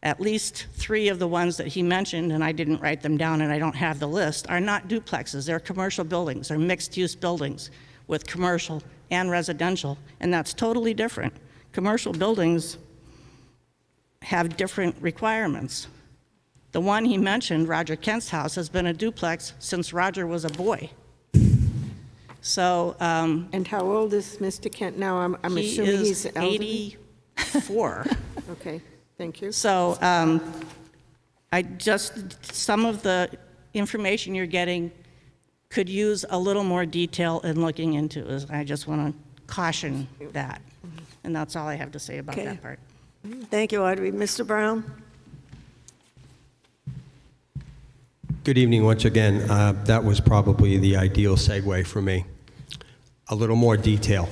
At least 3 of the ones that he mentioned, and I didn't write them down and I don't have the list, are not duplexes. They're commercial buildings. They're mixed-use buildings with commercial and residential, and that's totally different. Commercial buildings have different requirements. The one he mentioned, Roger Kent's house, has been a duplex since Roger was a boy. So, And how old is Mr. Kent now? I'm assuming he's he is elderly? 84. Okay, thank you. So some of the information you're getting could use a little more detail in looking into it. I just want to caution that. And that's all I have to say about Okay. that part. Thank you, Audrey. Mr. Brown? Good evening once again. That was probably the ideal segue for me. A little more detail.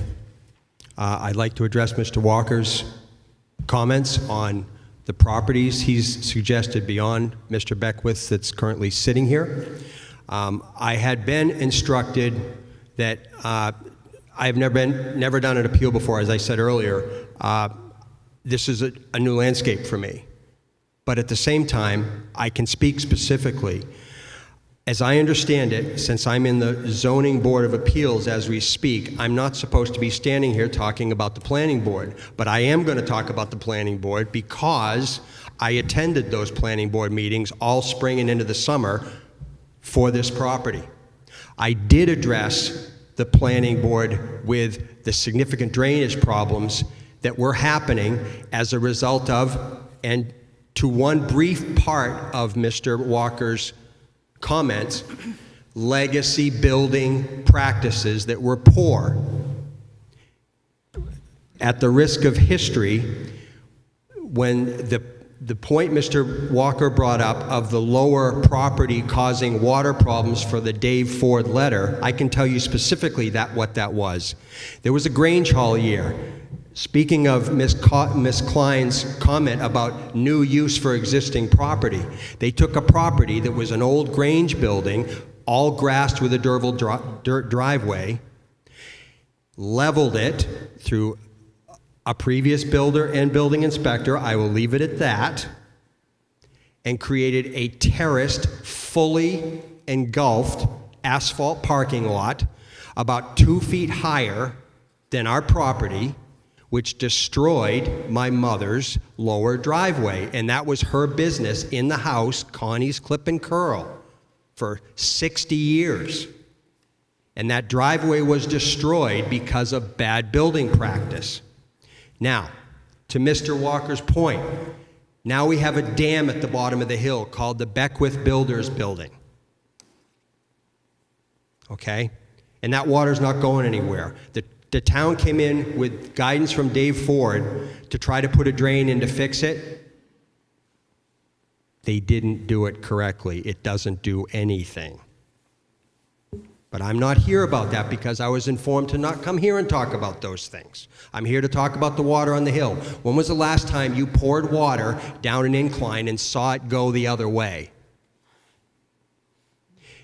I'd like to address Mr. Walker's comments on the properties he's suggested beyond Mr. Beckwith that's currently sitting here. I had been instructed that I've never done an appeal before, as I said earlier. This is a new landscape for me. But at the same time, I can speak specifically. As I understand it, since I'm in the Zoning Board of Appeals as we speak, I'm not supposed to be standing here talking about the Planning Board. But I am going to talk about the Planning Board because I attended those Planning Board meetings all spring and into the summer for this property. I did address the Planning Board with the significant drainage problems that were happening as a result of, and to one brief part of Mr. Walker's comments, legacy building practices that were poor. At the risk of history, when the point Mr. Walker brought up of the lower property causing water problems for the Dave Ford letter, I can tell you specifically what that was. There was a Grange Hall year. Speaking of Ms. Klein's comment about new use for existing property, they took a property that was an old Grange building, all grassed with a dirt driveway, leveled it through a previous builder and building inspector, I will leave it at that, and created a terraced, fully engulfed asphalt parking lot about 2 feet higher than our property, which destroyed my mother's lower driveway. And that was her business in the house, Connie's Clip and Curl, for 60 years. And that driveway was destroyed because of bad building practice. Now, to Mr. Walker's point, now we have a dam at the bottom of the hill called the Beckwith Builders Building. Okay? And that water's not going anywhere. The town came in with guidance from Dave Ford to try to put a drain in to fix it. They didn't do it correctly. It doesn't do anything. But I'm not here about that because I was informed to not come here and talk about those things. I'm here to talk about the water on the hill. When was the last time you poured water down an incline and saw it go the other way?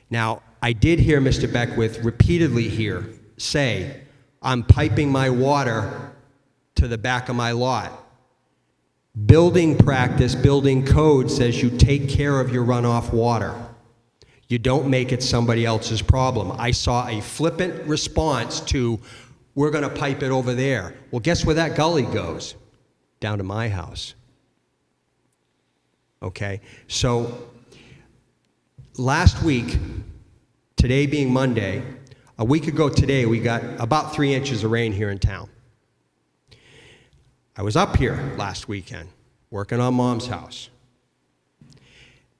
Now, I did hear Mr. Beckwith repeatedly here say, I'm piping my water to the back of my lot. Building practice, building code says you take care of your runoff water. You don't make it somebody else's problem. I saw a flippant response to, we're going to pipe it over there. Well, guess where that gully goes? Down to my house. Okay, so last week, today being Monday, a week ago today, we got about 3 inches of rain here in town. I was up here last weekend, working on Mom's house.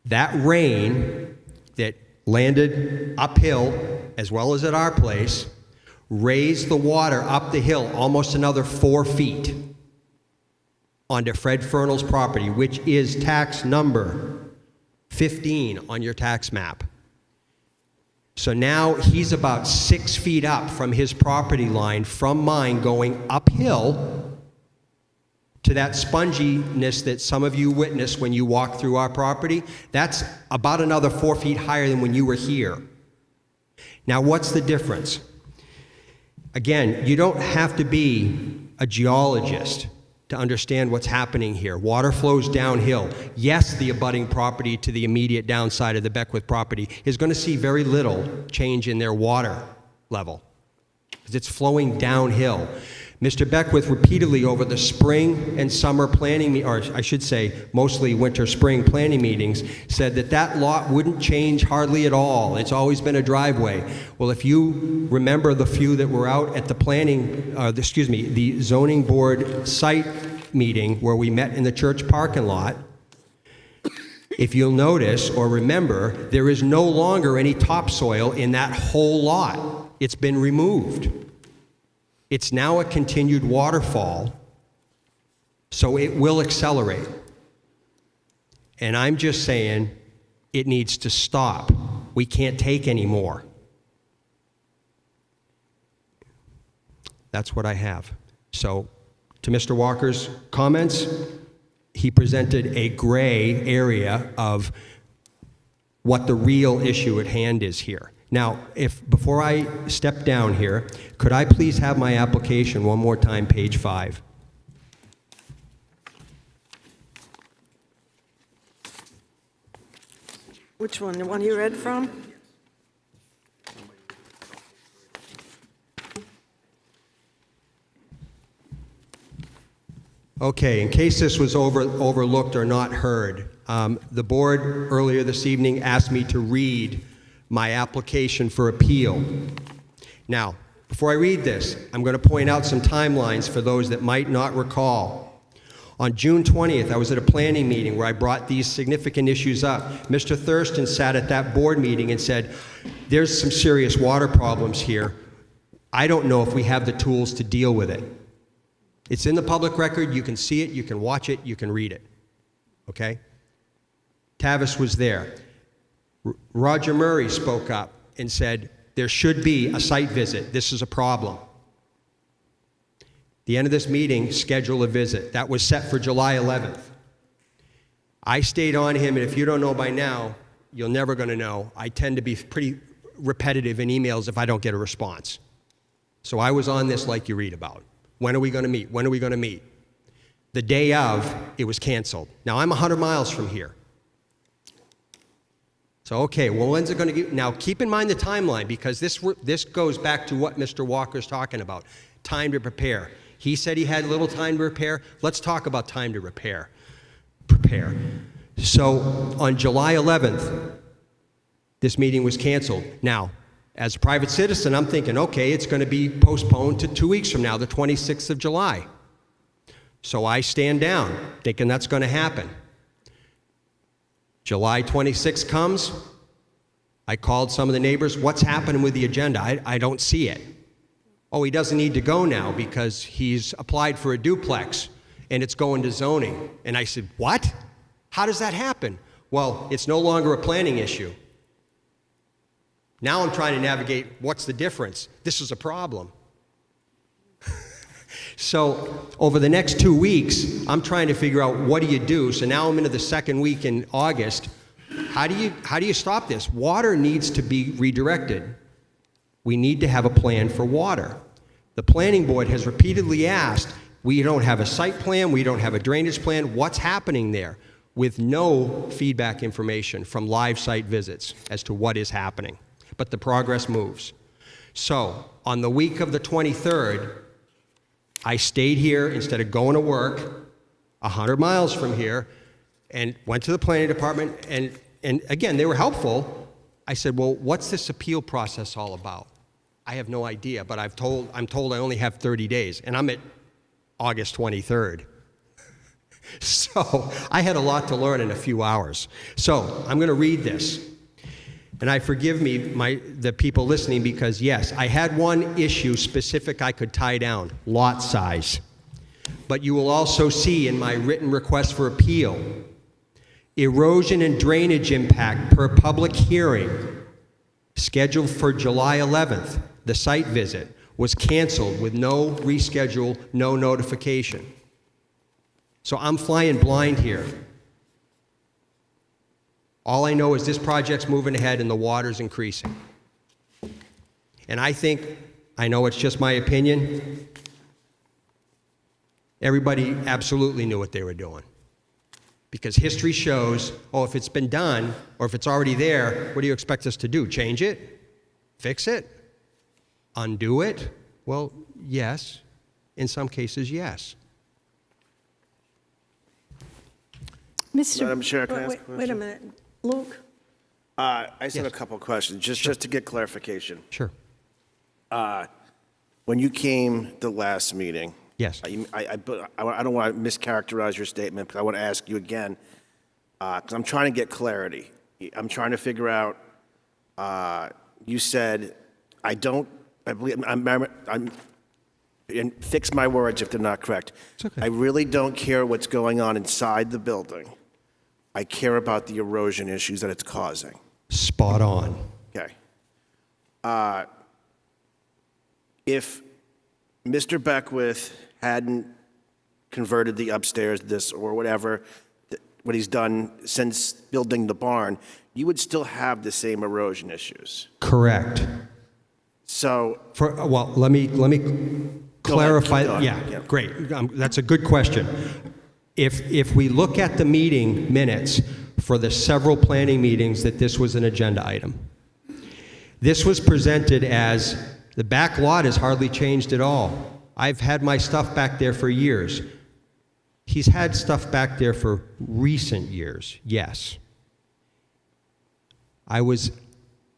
That rain that landed uphill, as well as at our place, raised the water up the hill almost another 4 feet onto Fred Fernal's property, which is tax number 15 on your tax map. So now he's about 6 feet up from his property line from mine going uphill to that sponginess that some of you witnessed when you walk through our property. That's about another 4 feet higher than when you were here. Now, what's the difference? Again, you don't have to be a geologist to understand what's happening here. Water flows downhill. Yes, the abutting property to the immediate downside of the Beckwith property is going to see very little change in their water level because it's flowing downhill. Mr. Beckwith repeatedly over the spring and summer planning, or I should say mostly winter-spring planning meetings, said that that lot wouldn't change hardly at all. It's always been a driveway. Well, if you remember the few that were out at the the zoning board site meeting where we met in the church parking lot, if you'll notice or remember, there is no longer any topsoil in that whole lot. It's been removed. It's now a continued waterfall, so it will accelerate. And I'm just saying it needs to stop. We can't take any more. That's what I have. So, to Mr. Walker's comments, he presented a gray area of what the real issue at hand is here. Now, before I step down here, could I please have my application one more time, page 5? Which one? The one you read from? Okay, in case this was overlooked or not heard, the board earlier this evening asked me to read my application for appeal. Now, before I read this, I'm going to point out some timelines for those that might not recall. On June 20th, I was at a planning meeting where I brought these significant issues up. Mr. Thurston sat at that board meeting and said, there's some serious water problems here. I don't know if we have the tools to deal with it. It's in the public record. You can see it, you can watch it, you can read it. Okay? Tavis was there. Roger Murray spoke up and said, there should be a site visit. This is a problem. The end of this meeting, schedule a visit. That was set for July 11th. I stayed on him, and if you don't know by now, you're never going to know. I tend to be pretty repetitive in emails if I don't get a response. So I was on this like you read about. When are we going to meet? When are we going to meet? The day of, it was canceled. Now, I'm 100 miles from here. So, okay, well, when's it going to get? Now, keep in mind the timeline, because this goes back to what Mr. Walker's talking about, time to prepare. He said he had little time to prepare. Let's talk about time to prepare. So, on July 11th, this meeting was canceled. Now, as a private citizen, I'm thinking, okay, it's going to be postponed to 2 weeks from now, the 26th of July. So I stand down, thinking that's going to happen. July 26th comes. I called some of the neighbors. What's happening with the agenda? I don't see it. Oh, he doesn't need to go now because he's applied for a duplex and it's going to zoning. And I said, what? How does that happen? Well, it's no longer a planning issue. Now I'm trying to navigate what's the difference. This is a problem. So over the next 2 weeks, I'm trying to figure out what do you do. So now I'm into the second week in August. How do you stop this? Water needs to be redirected. We need to have a plan for water. The planning board has repeatedly asked, we don't have a site plan, we don't have a drainage plan, what's happening there? With no feedback information from live site visits as to what is happening. But the progress moves. So on the week of the 23rd, I stayed here instead of going to work 100 miles from here and went to the planning department, and again, they were helpful. I said, well, what's this appeal process all about? I have no idea, but I'm told I only have 30 days, and I'm at August 23rd. So I had a lot to learn in a few hours. So I'm going to read this. And I forgive me, the people listening, because yes, I had one issue specific I could tie down, lot size. But you will also see in my written request for appeal, erosion and drainage impact per public hearing, scheduled for July 11th, the site visit, was canceled with no reschedule, no notification. So I'm flying blind here. All I know is this project's moving ahead and the water's increasing. And I think I know it's just my opinion. Everybody absolutely knew what they were doing. Because history shows, oh, if it's been done, or if it's already there, what do you expect us to do? Change it? Fix it? Undo it? Well, yes. In some cases, yes. Madam Chair, can I ask a question? Wait a minute. Luke? I just have a couple of questions, just to get clarification. Sure. When you came the last meeting, Yes. I don't want to mischaracterize your statement, but I want to ask you again, because I'm trying to get clarity. I'm trying to figure out, you said, I believe, and fix my words if they're not correct. It's okay. I really don't care what's going on inside the building. I care about the erosion issues that it's causing. Spot on. Okay. If Mr. Beckwith hadn't converted the upstairs, this or whatever, what he's done since building the barn, you would still have the same erosion issues. Correct. So, Well, let me clarify. keep going. Yeah, great. That's a good question. If we look at the meeting minutes for the several planning meetings that this was an agenda item, this was presented as the back lot has hardly changed at all. I've had my stuff back there for years. He's had stuff back there for recent years, yes. I was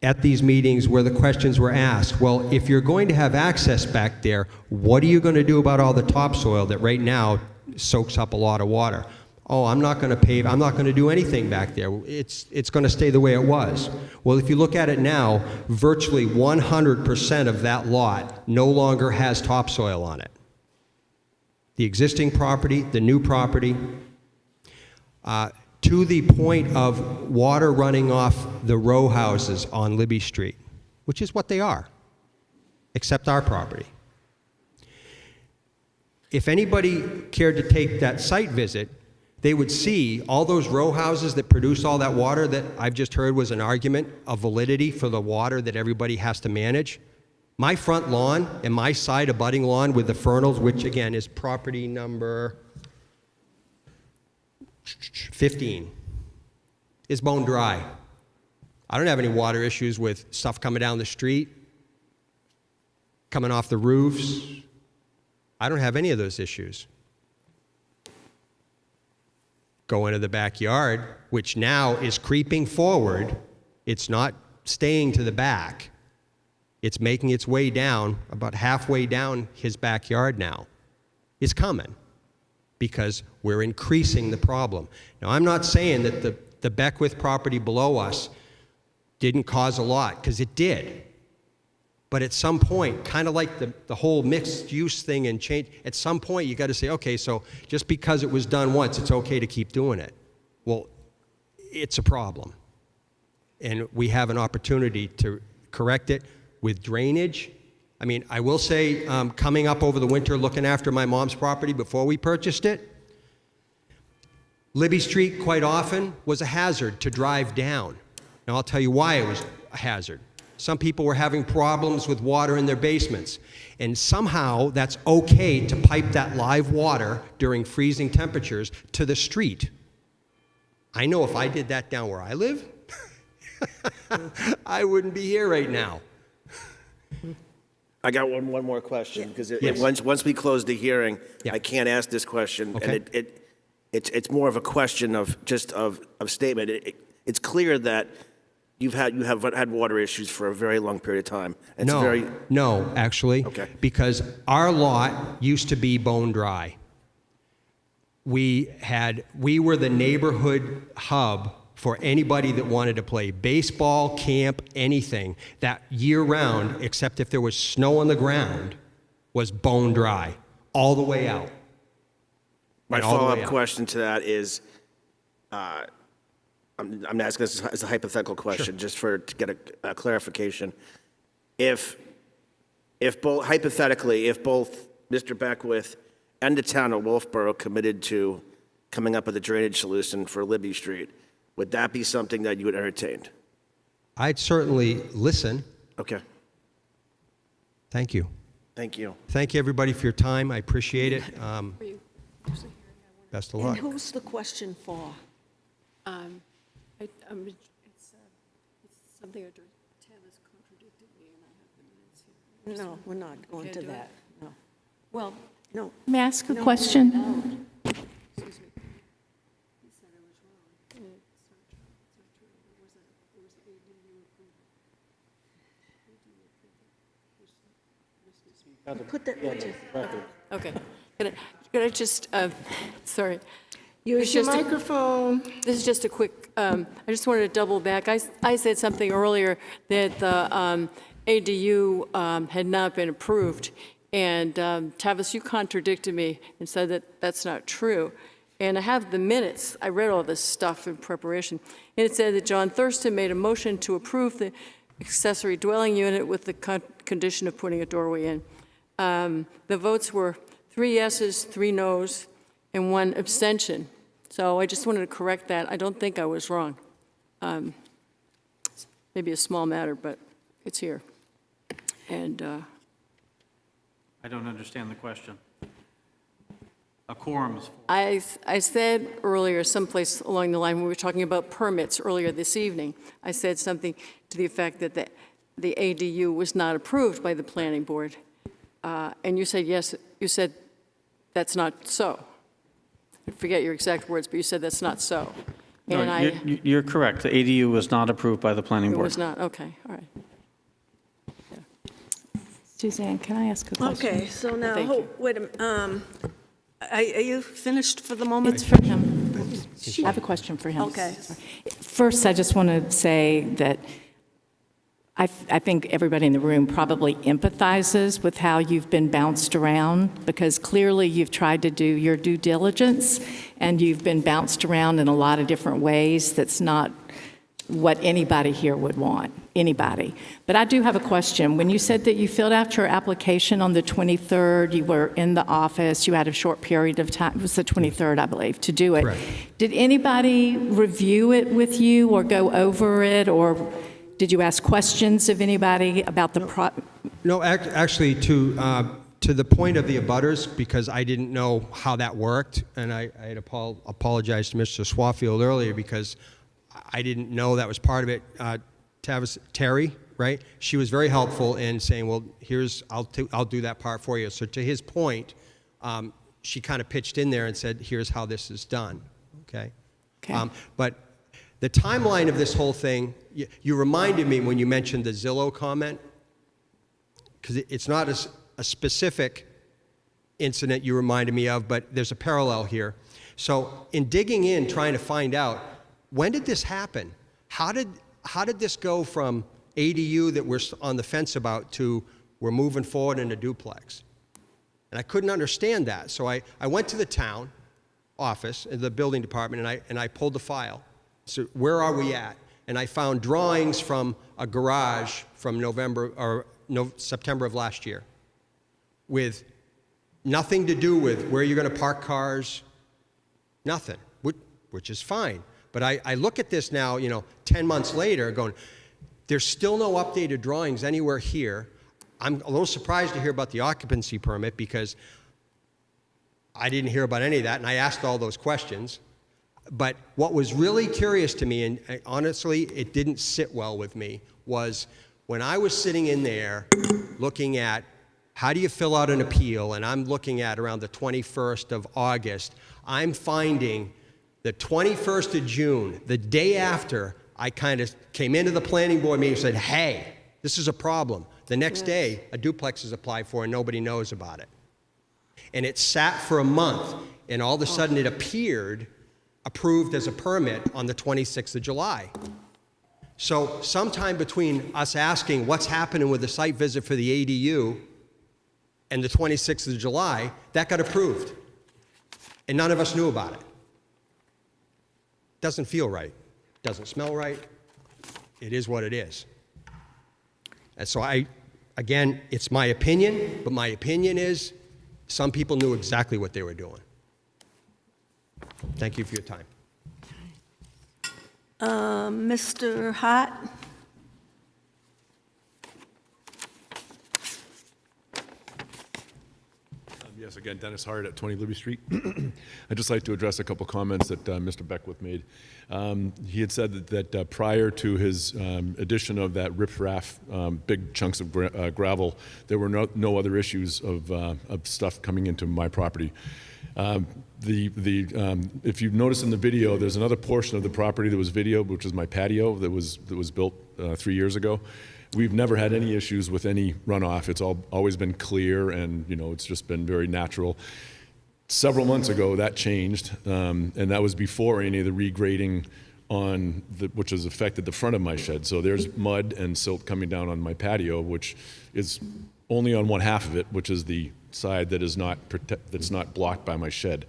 at these meetings where the questions were asked, well, if you're going to have access back there, what are you going to do about all the topsoil that right now soaks up a lot of water? Oh, I'm not going to pave, I'm not going to do anything back there. It's going to stay the way it was. Well, if you look at it now, virtually 100% of that lot no longer has topsoil on it. The existing property, the new property, to the point of water running off the row houses on Libby Street, which is what they are, except our property. If anybody cared to take that site visit, they would see all those row houses that produce all that water that I've just heard was an argument of validity for the water that everybody has to manage. My front lawn and my side abutting lawn with the fernals, which again is property number 15, is bone dry. I don't have any water issues with stuff coming down the street, coming off the roofs. I don't have any of those issues. Go into the backyard, which now is creeping forward. It's not staying to the back. It's making its way down, about halfway down his backyard now. It's coming because we're increasing the problem. Now, I'm not saying that the Beckwith property below us didn't cause a lot, because it did. But at some point, kind of like the whole mixed use thing and change, at some point you got to say, okay, so just because it was done once, it's okay to keep doing it. Well, it's a problem. And we have an opportunity to correct it with drainage. I mean, I will say, coming up over the winter, looking after my mom's property before we purchased it, Libby Street quite often was a hazard to drive down. Now, I'll tell you why it was a hazard. Some people were having problems with water in their basements. And somehow that's okay to pipe that live water during freezing temperatures to the street. I know if I did that down where I live, I wouldn't be here right now. I got one more question, because Yes. once we close the hearing, Yeah. I can't ask this question. Okay. And it's more of a question of statement. It's clear that you have had water issues for a very long period of time. It's No, actually. Okay. Because our lot used to be bone dry. We were the neighborhood hub for anybody that wanted to play baseball, camp, anything, that year-round, except if there was snow on the ground, was bone dry, all the way out. My And all the way follow-up out. question to that is, I'm asking this as a hypothetical question, just to get a clarification. If both, hypothetically, if both Mr. Beckwith and the town of Wolfeboro committed to coming up with a drainage solution for Libby Street, would that be something that you would entertain? I'd certainly listen. Okay. Thank you. Thank you. Thank you, everybody, for your time. I appreciate it. Best of And luck. who's the question for? It's something that Tavis contradicted me, and I have the minutes here. No, we're not going to Can't do that. No. Well, No. May I ask a question? excuse me. He said I was wrong. It's not true. It was ADU approval. Put that, Okay. Could I just, sorry. Use It's your just a- microphone. This is just a quick, I just wanted to double back. I said something earlier that the ADU had not been approved, and Tavis, you contradicted me and said that that's not true. And I have the minutes. I read all this stuff in preparation. And it said that John Thurston made a motion to approve the accessory dwelling unit with the condition of putting a doorway in. The votes were 3 yeses, 3 noes, and 1 abstention. So I just wanted to correct that. I don't think I was wrong. It's maybe a small matter, but it's here. And I don't understand the question. A quorum is full. I said earlier, someplace along the line, when we were talking about permits earlier this evening, I said something to the effect that the ADU was not approved by the planning board. And you said, yes, you said that's not so. I forget your exact words, but you said that's not so. And No, you're correct. The ADU was not approved by the planning it board. was not, okay, all right. Suzanne, can I ask a question? okay, so now, Thank you. wait a minute. Are you finished for the moment? It's for him. I have a question for him. Okay. First, I just want to say that I think everybody in the room probably empathizes with how you've been bounced around, because clearly you've tried to do your due diligence, and you've been bounced around in a lot of different ways. That's not what anybody here would want, anybody. But I do have a question. When you said that you filled out your application on the 23rd, you were in the office, you had a short period of time, it was the 23rd, I believe, to do it. Correct. Did anybody review it with you or go over it, or did you ask questions of anybody about the No, actually, to the point of the abutters, because I didn't know how that worked, and I had apologized to Mr. Swafield earlier because I didn't know that was part of it. Terry, right? She was very helpful in saying, well, I'll do that part for you. So to his point, she kind of pitched in there and said, here's how this is done, okay? But the timeline of this whole thing, you reminded me when you mentioned the Zillow comment, because it's not a specific incident you reminded me of, but there's a parallel here. So in digging in, trying to find out, when did this happen? How did this go from ADU that we're on the fence about to we're moving forward in a duplex? And I couldn't understand that. So I went to the town office, the building department, and I pulled the file. So where are we at? And I found drawings from a garage from September of last year with nothing to do with where you're going to park cars, nothing, which is fine. But I look at this now, 10 months later, going, there's still no updated drawings anywhere here. I'm a little surprised to hear about the occupancy permit because I didn't hear about any of that, and I asked all those questions. But what was really curious to me, and honestly, it didn't sit well with me, was when I was sitting in there looking at how do you fill out an appeal, and I'm looking at around the 21st of August, I'm finding the 21st of June, the day after I kind of came into the planning board meeting and said, hey, this is a problem. The next day, a duplex is applied for and nobody knows about it. And it sat for a month, and all of a sudden it appeared approved as a permit on the 26th of July. So sometime between us asking what's happening with the site visit for the ADU and the 26th of July, that got approved. And none of us knew about it. Doesn't feel right. Doesn't smell right. It is what it is. And so again, it's my opinion, but my opinion is some people knew exactly what they were doing. Thank you for your time. Mr. Hart? Yes, again, Dennis Hart at 20 Libby Street. I'd just like to address a couple comments that Mr. Beckwith made. He had said that prior to his addition of that riprap, big chunks of gravel, there were no other issues of stuff coming into my property. If you notice in the video, there's another portion of the property that was videoed, which is my patio that was built 3 years ago. We've never had any issues with any runoff. It's always been clear, and it's just been very natural. Several months ago, that changed, and that was before any of the regrading which has affected the front of my shed. So there's mud and silt coming down on my patio, which is only on one half of it, which is the side that is that's not blocked by my shed.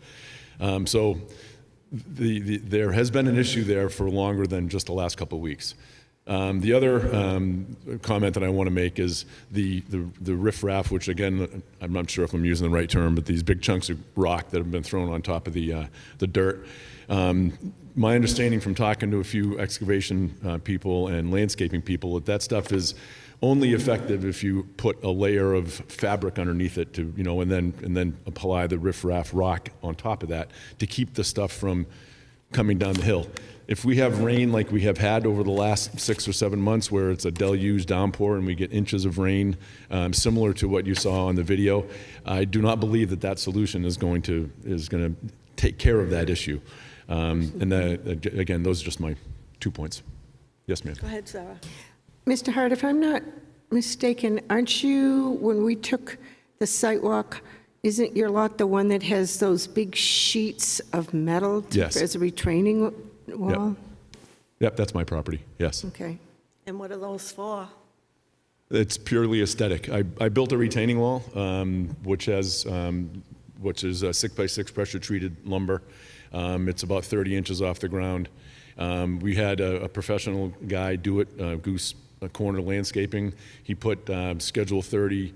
So there has been an issue there for longer than just the last couple of weeks. The other comment that I want to make is the riffraff, which again, I'm not sure if I'm using the right term, but these big chunks of rock that have been thrown on top of the dirt. My understanding from talking to a few excavation people and landscaping people, that stuff is only effective if you put a layer of fabric underneath it to, and then apply the riffraff rock on top of that to keep the stuff from coming down the hill. If we have rain like we have had over the last 6 or 7 months, where it's a deluge downpour and we get inches of rain, similar to what you saw on the video, I do not believe that solution is going to take care of that issue. Again, those are just my 2 points. Yes, ma'am. Go ahead, Sarah. Mr. Hart, if I'm not mistaken, aren't you, when we took the site walk, isn't your lot the one that has those big sheets of metal Yes. as a retaining wall? Yep, that's my property, yes. Okay. And what are those for? It's purely aesthetic. I built a retaining wall, which is a 6x6 pressure-treated lumber. It's about 30 inches off the ground. We had a professional guy do it, Goose Corner Landscaping. He put Schedule 30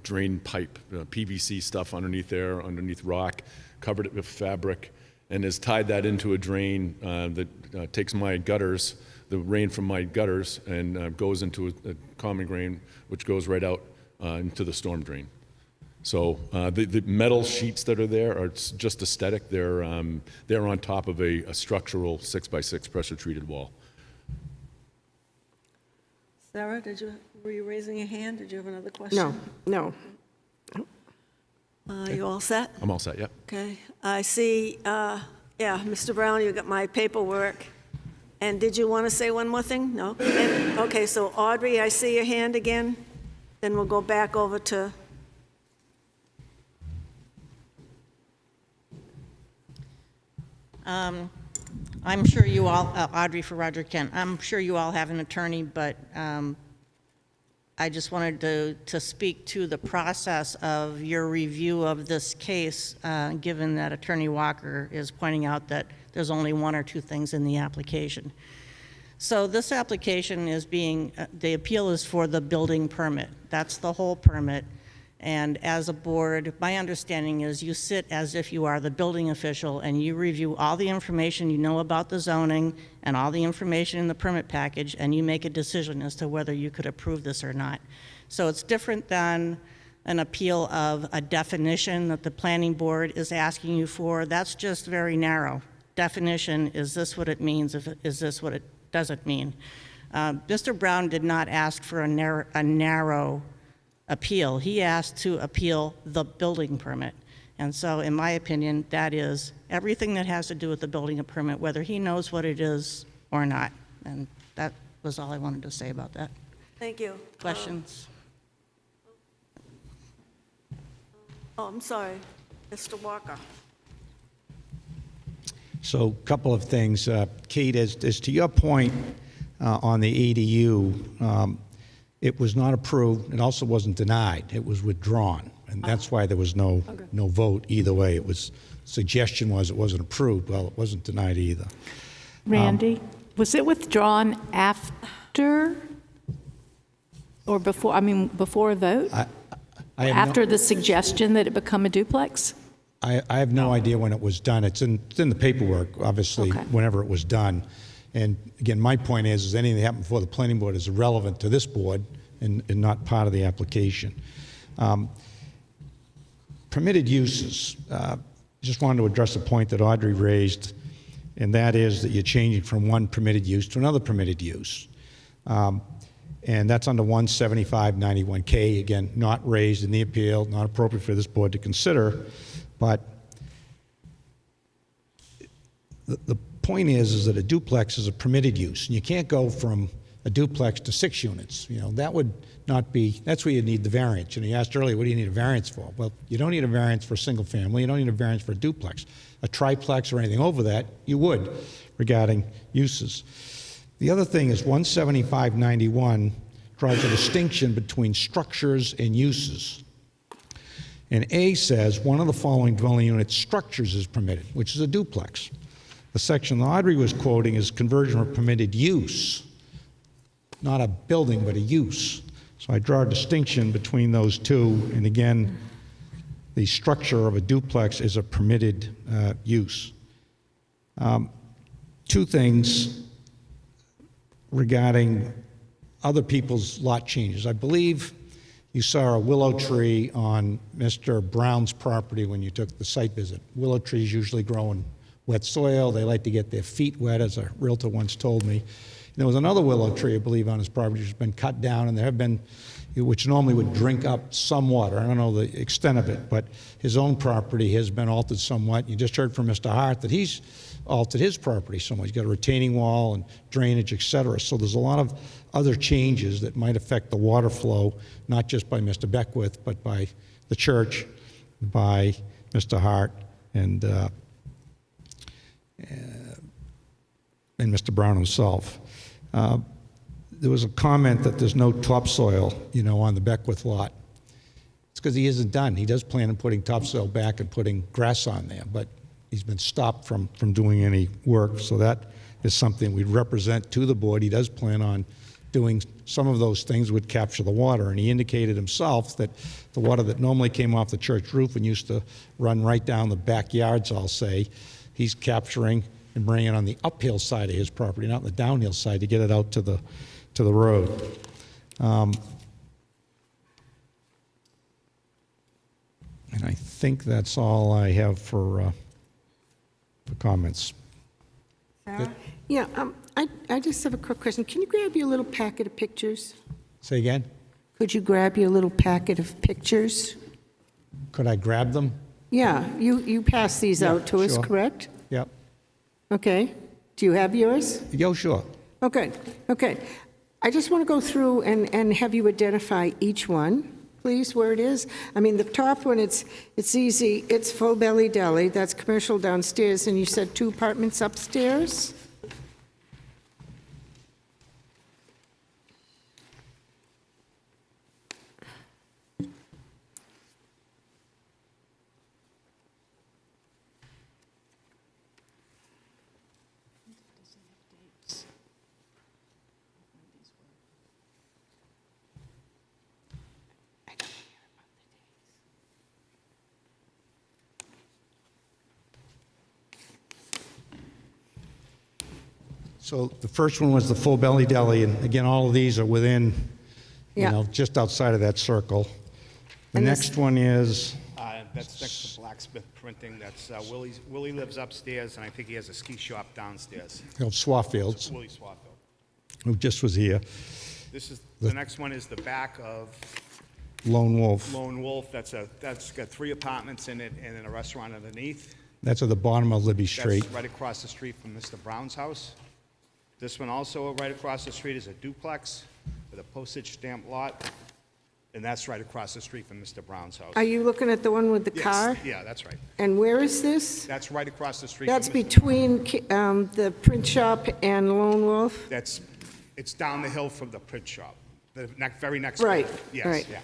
drain pipe, PVC stuff underneath there, underneath rock, covered it with fabric, and has tied that into a drain that takes my gutters, the rain from my gutters, and goes into a common drain, which goes right out into the storm drain. So the metal sheets that are there are just aesthetic. They're on top of a structural 6x6 pressure-treated wall. Sarah, were you raising your hand? Did you have another question? No. You all set? I'm all set, yep. Okay. I see, Mr. Brown, you got my paperwork. And did you want to say one more thing? No? Okay, so Audrey, I see your hand again. Then we'll go back over to... I'm sure you all, Audrey for Roger Kent, I'm sure you all have an attorney, but I just wanted to speak to the process of your review of this case, given that Attorney Walker is pointing out that there's only 1 or 2 things in the application. So this application is the appeal is for the building permit. That's the whole permit. And as a board, my understanding is you sit as if you are the building official and you review all the information you know about the zoning and all the information in the permit package, and you make a decision as to whether you could approve this or not. So it's different than an appeal of a definition that the planning board is asking you for. That's just very narrow. Definition, is this what it means? Is this what it doesn't mean? Mr. Brown did not ask for a narrow appeal. He asked to appeal the building permit. And so in my opinion, that is everything that has to do with the building permit, whether he knows what it is or not. And that was all I wanted to say about that. Thank you. Questions? I'm sorry. Mr. Walker. So a couple of things. Kate, as to your point on the ADU, it was not approved. It also wasn't denied. It was withdrawn. And that's why there was no vote either way. It was, suggestion was it wasn't approved. Well, it wasn't denied either. Randy, was it withdrawn after or before, before a vote? After the suggestion that it become a duplex? I have no idea when it was done. It's in the paperwork, obviously, whenever it was done. And again, my point is anything that happened before the planning board is irrelevant to this board and not part of the application. Permitted uses. Just wanted to address a point that Audrey raised, and that is that you're changing from one permitted use to another permitted use. And that's under 17591K, again, not raised in the appeal, not appropriate for this board to consider, but the point is that a duplex is a permitted use, and you can't go from a duplex to 6 units. You know, that would not be, that's where you need the variance. And you asked earlier, what do you need a variance for? Well, you don't need a variance for a single family, you don't need a variance for a duplex. A triplex or anything over that, you would, regarding uses. The other thing is 17591 draws a distinction between structures and uses. And A says one of the following dwelling unit structures is permitted, which is a duplex. The section that Audrey was quoting is conversion of permitted use, not a building, but a use. So I draw a distinction between those two, and again, the structure of a duplex is a permitted use. Two things regarding other people's lot changes. I believe you saw a willow tree on Mr. Brown's property when you took the site visit. Willow trees usually grow in wet soil. They like to get their feet wet, as a realtor once told me. And there was another willow tree, I believe, on his property which has been cut down, and there have been, which normally would drink up some water. I don't know the extent of it, but his own property has been altered somewhat. You just heard from Mr. Hart that he's altered his property somewhat. He's got a retaining wall and drainage, et cetera. So there's a lot of other changes that might affect the water flow, not just by Mr. Beckwith, but by the church, by Mr. Hart, and Mr. Brown himself. There was a comment that there's no topsoil, you know, on the Beckwith lot. It's because he isn't done. He does plan on putting topsoil back and putting grass on there, but he's been stopped from doing any work. So that is something we'd represent to the board. He does plan on doing some of those things would capture the water. And he indicated himself that the water that normally came off the church roof and used to run right down the backyards, I'll say, he's capturing and bringing it on the uphill side of his property, not the downhill side, to get it out to the road. And I think that's all I have for comments. Sarah? Yeah, I just have a quick question. Can you grab your little packet of pictures? Say again? Could you grab your little packet of pictures? Could I grab them? Yeah, you passed these out to us, sure. correct? Yep. Okay. Do you have yours? Yo, sure. Okay, okay. I just want to go through and have you identify each one, please, where it is. I mean, the top one, it's easy. It's Full Belly Deli. That's commercial downstairs, and you said 2 apartments upstairs? So the first one was the Full Belly Deli, and again, all of these are within, Yeah. just outside of that circle. The And this- next one is, That's next to Blacksmith Printing. That's Willie lives upstairs, and I think he has a ski shop downstairs. Swafield's, Willie Swaffield. who just was here. This is the next one is the back of Lone Wolf. Lone Wolf. That's got 3 apartments in it and then a restaurant underneath. That's at the bottom of Libby Street. That's right across the street from Mr. Brown's house. This one also right across the street is a duplex with a postage stamp lot, and that's right across the street from Mr. Brown's house. Are you looking at the one with the Yes, car? yeah, that's right. And where is this? That's right across the street. That's from Mr. between the print shop and Lone Wolf? It's down the hill from the print shop, the very next. Right, building. Yes, right. yeah.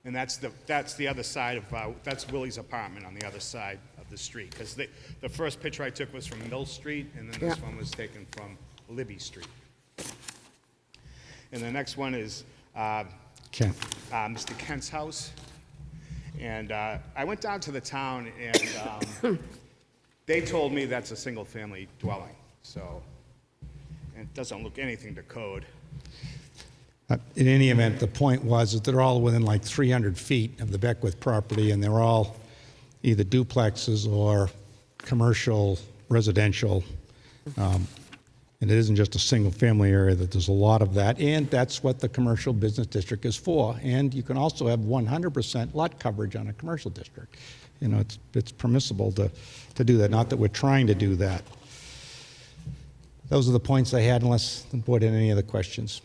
And that's the other side of, that's Willie's apartment on the other side of the street. Because the first picture I took was from Mill Street, and then this Yeah. one was taken from Libby Street. And the next one is Kent. Mr. Kent's house. And I went down to the town, and they told me that's a single-family dwelling. So, and it doesn't look anything to code. In any event, the point was that they're all within like 300 feet of the Beckwith property, and they're all either duplexes or commercial, residential. And it isn't just a single-family area, that there's a lot of that, and that's what the commercial business district is for. And you can also have 100% lot coverage on a commercial district. You know, it's permissible to do that, not that we're trying to do that. Those are the points I had, unless the board had any other questions.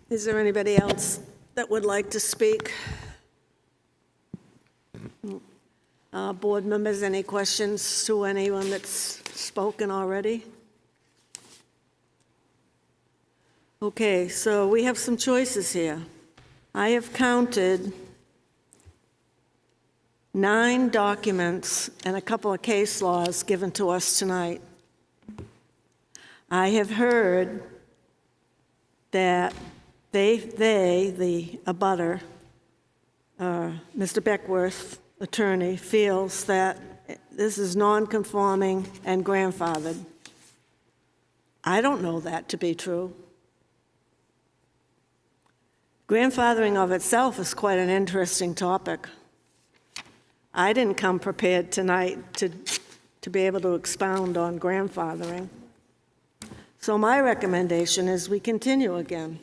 Is there anybody else that would like to speak? Board members, any questions to anyone that's spoken already? Okay, so we have some choices here. I have counted 9 documents and a couple of case laws given to us tonight. I have heard that the abutter, Mr. Beckworth, attorney, feels that this is non-conforming and grandfathered. I don't know that to be true. Grandfathering of itself is quite an interesting topic. I didn't come prepared tonight to be able to expound on grandfathering. So my recommendation is we continue again.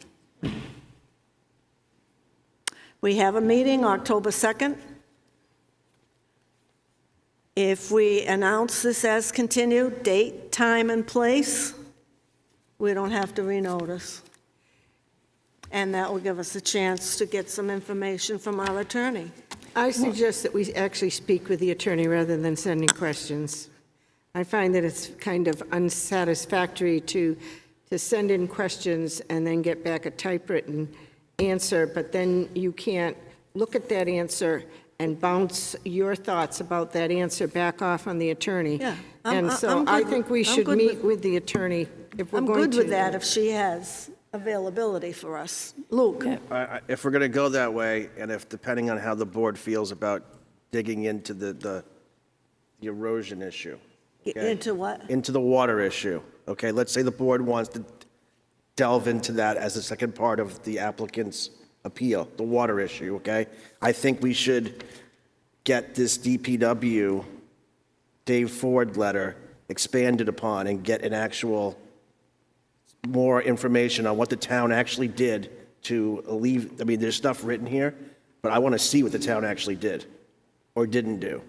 We have a meeting October 2nd. If we announce this as continued, date, time, and place, we don't have to renotice. And that will give us a chance to get some information from our attorney. I suggest that we actually speak with the attorney rather than sending questions. I find that it's kind of unsatisfactory to send in questions and then get back a typewritten answer, but then you can't look at that answer and bounce your thoughts about that answer back off on the attorney. Yeah, And so I think we should meet with the attorney if we're I'm going to. good with that if she has availability for us. Luke? If we're going to go that way, and if, depending on how the board feels about digging into the erosion issue. Okay? Into what? Into the water issue. Okay, let's say the board wants to delve into that as a second part of the applicant's appeal, the water issue, okay? I think we should get this DPW Dave Ford letter expanded upon and get an actual more information on what the town actually did to alleviate. I mean, there's stuff written here, but I want to see what the town actually did or didn't do.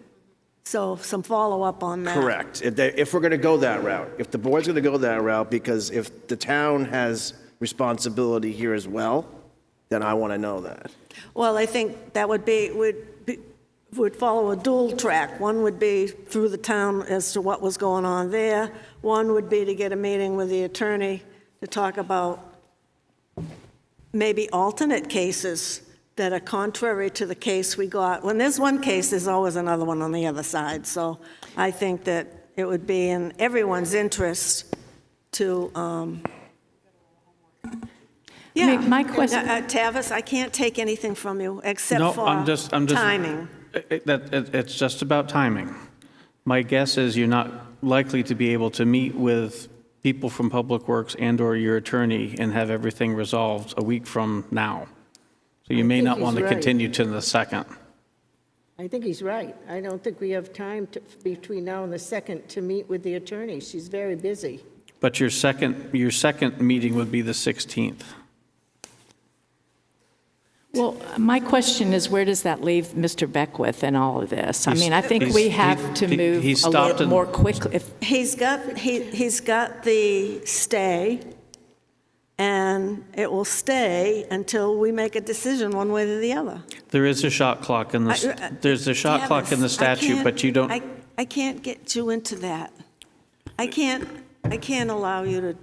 So some follow-up on that. Correct. If we're going to go that route, if the board's going to go that route, because if the town has responsibility here as well, then I want to know that. Well, I think that would follow a dual track. One would be through the town as to what was going on there. One would be to get a meeting with the attorney to talk about maybe alternate cases that are contrary to the case we got. When there's one case, there's always another one on the other side. So I think that it would be in everyone's interest to, yeah. My question. Tavis, I can't take anything from you except No, for I'm just timing. It's just about timing. My guess is you're not likely to be able to meet with people from Public Works and/or your attorney and have everything resolved a week from now. So you may not want to continue to the 2nd. I think he's right. I don't think we have time between now and the 2nd to meet with the attorney. She's very busy. But your second meeting would be the 16th. Well, my question is, where does that leave Mr. Beckwith in all of this? I mean, I think we have to move a little more quickly. He's got the stay, and it will stay until we make a decision one way or the other. There is a shot clock in the, there's a shot clock in the statute, but you don't. I can't get you into that. I can't allow you to.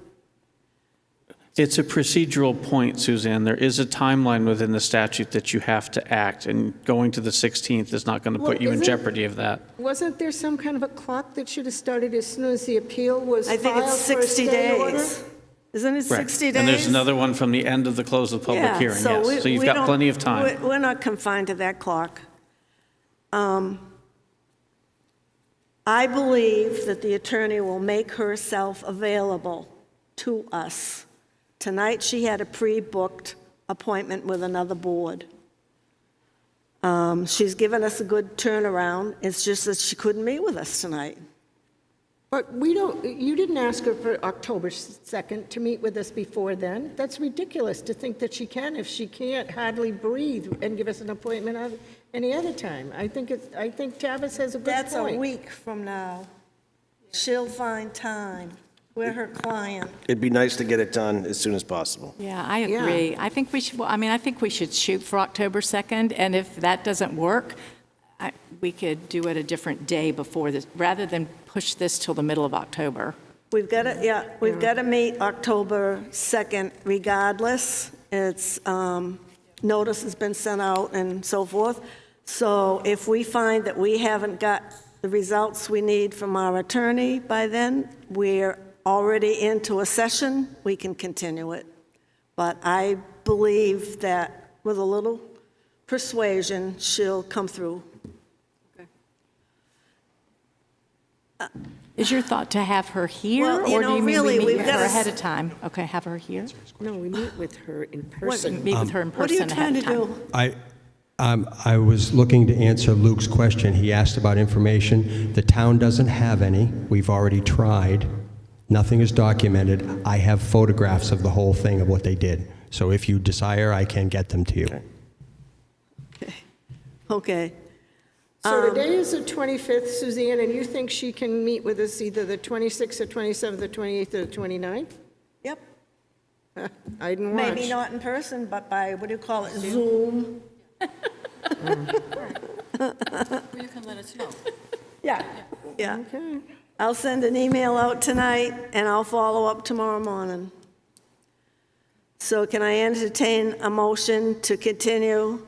It's a procedural point, Suzanne. There is a timeline within the statute that you have to act, and going to the 16th is not going to put you in jeopardy of that. Wasn't there some kind of a clock that should have started as soon as the appeal was filed? I think it's 60 days. Isn't it 60 days? And there's another one from the end of the close of public hearing, yes. So you've got plenty of time. We're not confined to that clock. I believe that the attorney will make herself available to us. Tonight, she had a pre-booked appointment with another board. She's given us a good turnaround. It's just that she couldn't meet with us tonight. But you didn't ask her for October 2nd to meet with us before then. That's ridiculous to think that she can if she can't hardly breathe and give us an appointment at any other time. I think Tavis has a good point. That's a week from now. She'll find time. We're her client. It'd be nice to get it done as soon as possible. Yeah, I agree. I think we should, well, I mean, I think we should shoot for October 2nd, and if that doesn't work, we could do it a different day before this, rather than push this till the middle of October. We've got to, we've got to meet October 2nd regardless. It's, notice has been sent out and so forth. So if we find that we haven't got the results we need from our attorney by then, we're already into a session, we can continue it. But I believe that with a little persuasion, she'll come through. Is your thought to have her here, Well, you or know, do you mean really, we meet we've with got her to ahead of time? Okay, have her here? No, we meet with her in person. Meet with her in What are you person trying ahead to of time. do? I was looking to answer Luke's question. He asked about information. The town doesn't have any. We've already tried. Nothing is documented. I have photographs of the whole thing of what they did. So if you desire, I can get them to you. Okay. So today is the 25th, Suzanne, and you think she can meet with us either the 26th or 27th or 28th or the 29th? Yep. I didn't watch. Maybe not in person, but by, what do you call it, Zoom? You can let us know. Yeah. Yeah. Okay. I'll send an email out tonight, and I'll follow up tomorrow morning. So can I entertain a motion to continue?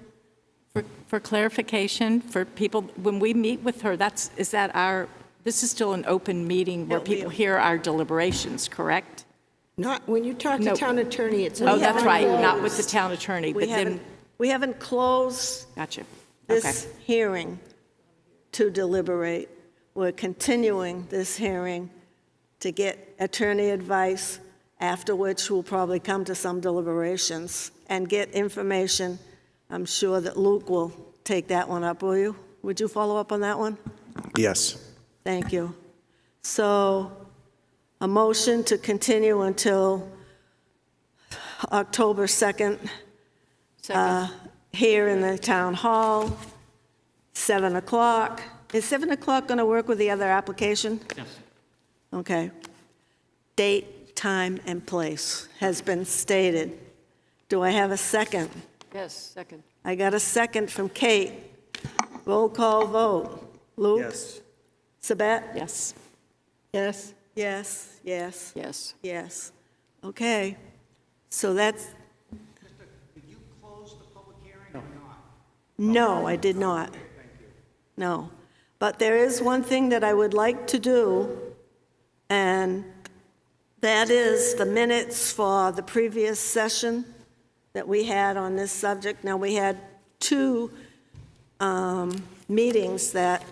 For clarification, for people, when we meet with her, this is still an open meeting where people hear our deliberations, correct? Not, when you talk to No. town attorney, it's. Oh, that's right, closed. not with the town attorney, but then, We haven't closed gotcha. Okay. this hearing to deliberate. We're continuing this hearing to get attorney advice, after which we'll probably come to some deliberations and get information. I'm sure that Luke will take that one up, will you? Would you follow up on that one? Yes. Thank you. So, a motion to continue until October 2nd, here in the town hall, 7 o'clock. Is 7 o'clock going to work with the other application? Yes. Okay. Date, time, and place has been stated. Do I have a second? Yes, second. I got a second from Kate. Roll call vote. Luke? Yes. Sabette? Yes. Yes. Yes, yes, Yes. yes. Okay. So that's, Did you close the public hearing or not? no, I did not. No. But there is one thing that I would like to do, and that is the minutes for the previous session that we had on this subject. Now, we had two meetings that,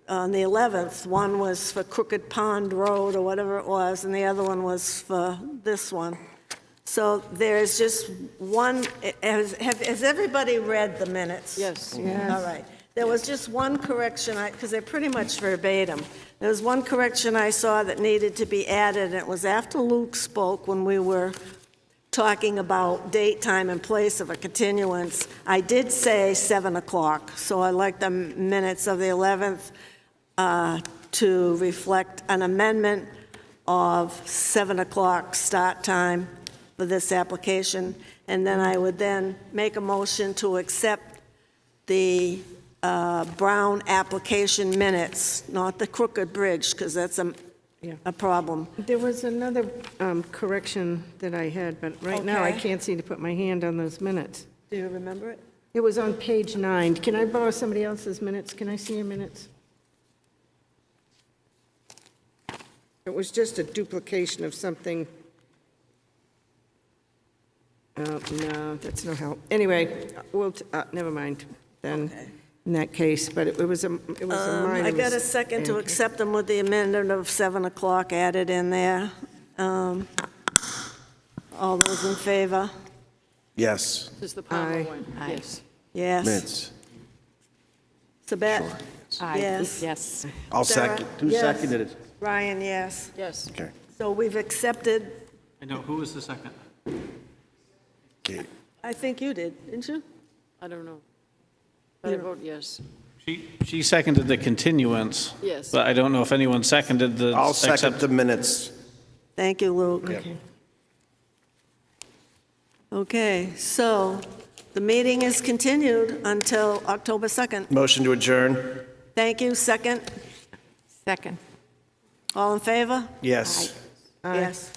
on the 11th, one was for Crooked Pond Road or whatever it was, and the other one was for this one. So there's just one, has everybody read the minutes? Yes. All right. There was just one correction, because they're pretty much verbatim. There was one correction I saw that needed to be added, and it was after Luke spoke when we were talking about date, time, and place of a continuance. I did say 7 o'clock, so I'd like the minutes of the 11th to reflect an amendment of 7 o'clock start time for this application, and then I would then make a motion to accept the Brown application minutes, not the Crooked Bridge, because that's a problem. There was another correction that I had, but right now I Okay. can't seem to put my hand on those minutes. Do you remember it? It was on page 9. Can I borrow somebody else's minutes? Can I see your minutes? It was just a duplication of something. No, that's no help. Anyway, never mind then. Okay. in that case, but it was a minor. I got a second to mistake. accept them with the amendment of 7 o'clock added in there. All those in favor? Yes. This is the Palmer Aye. one. Yes. Yes. Minutes. Sabette? Aye. Yes. Yes. I'll Sarah? second. Who Yes. seconded it? Ryan, yes. Yes. Okay. So we've accepted, I know, who was the second? Okay. I think you did, didn't you? I don't know. But I vote yes. She seconded the continuance. Yes. But I don't know if anyone seconded the. I'll second accept- the minutes. Thank you, Luke. Yep. Okay, so the meeting is continued until October 2nd. Motion to adjourn? Thank you. Second? Second. All in favor? Yes. Yes.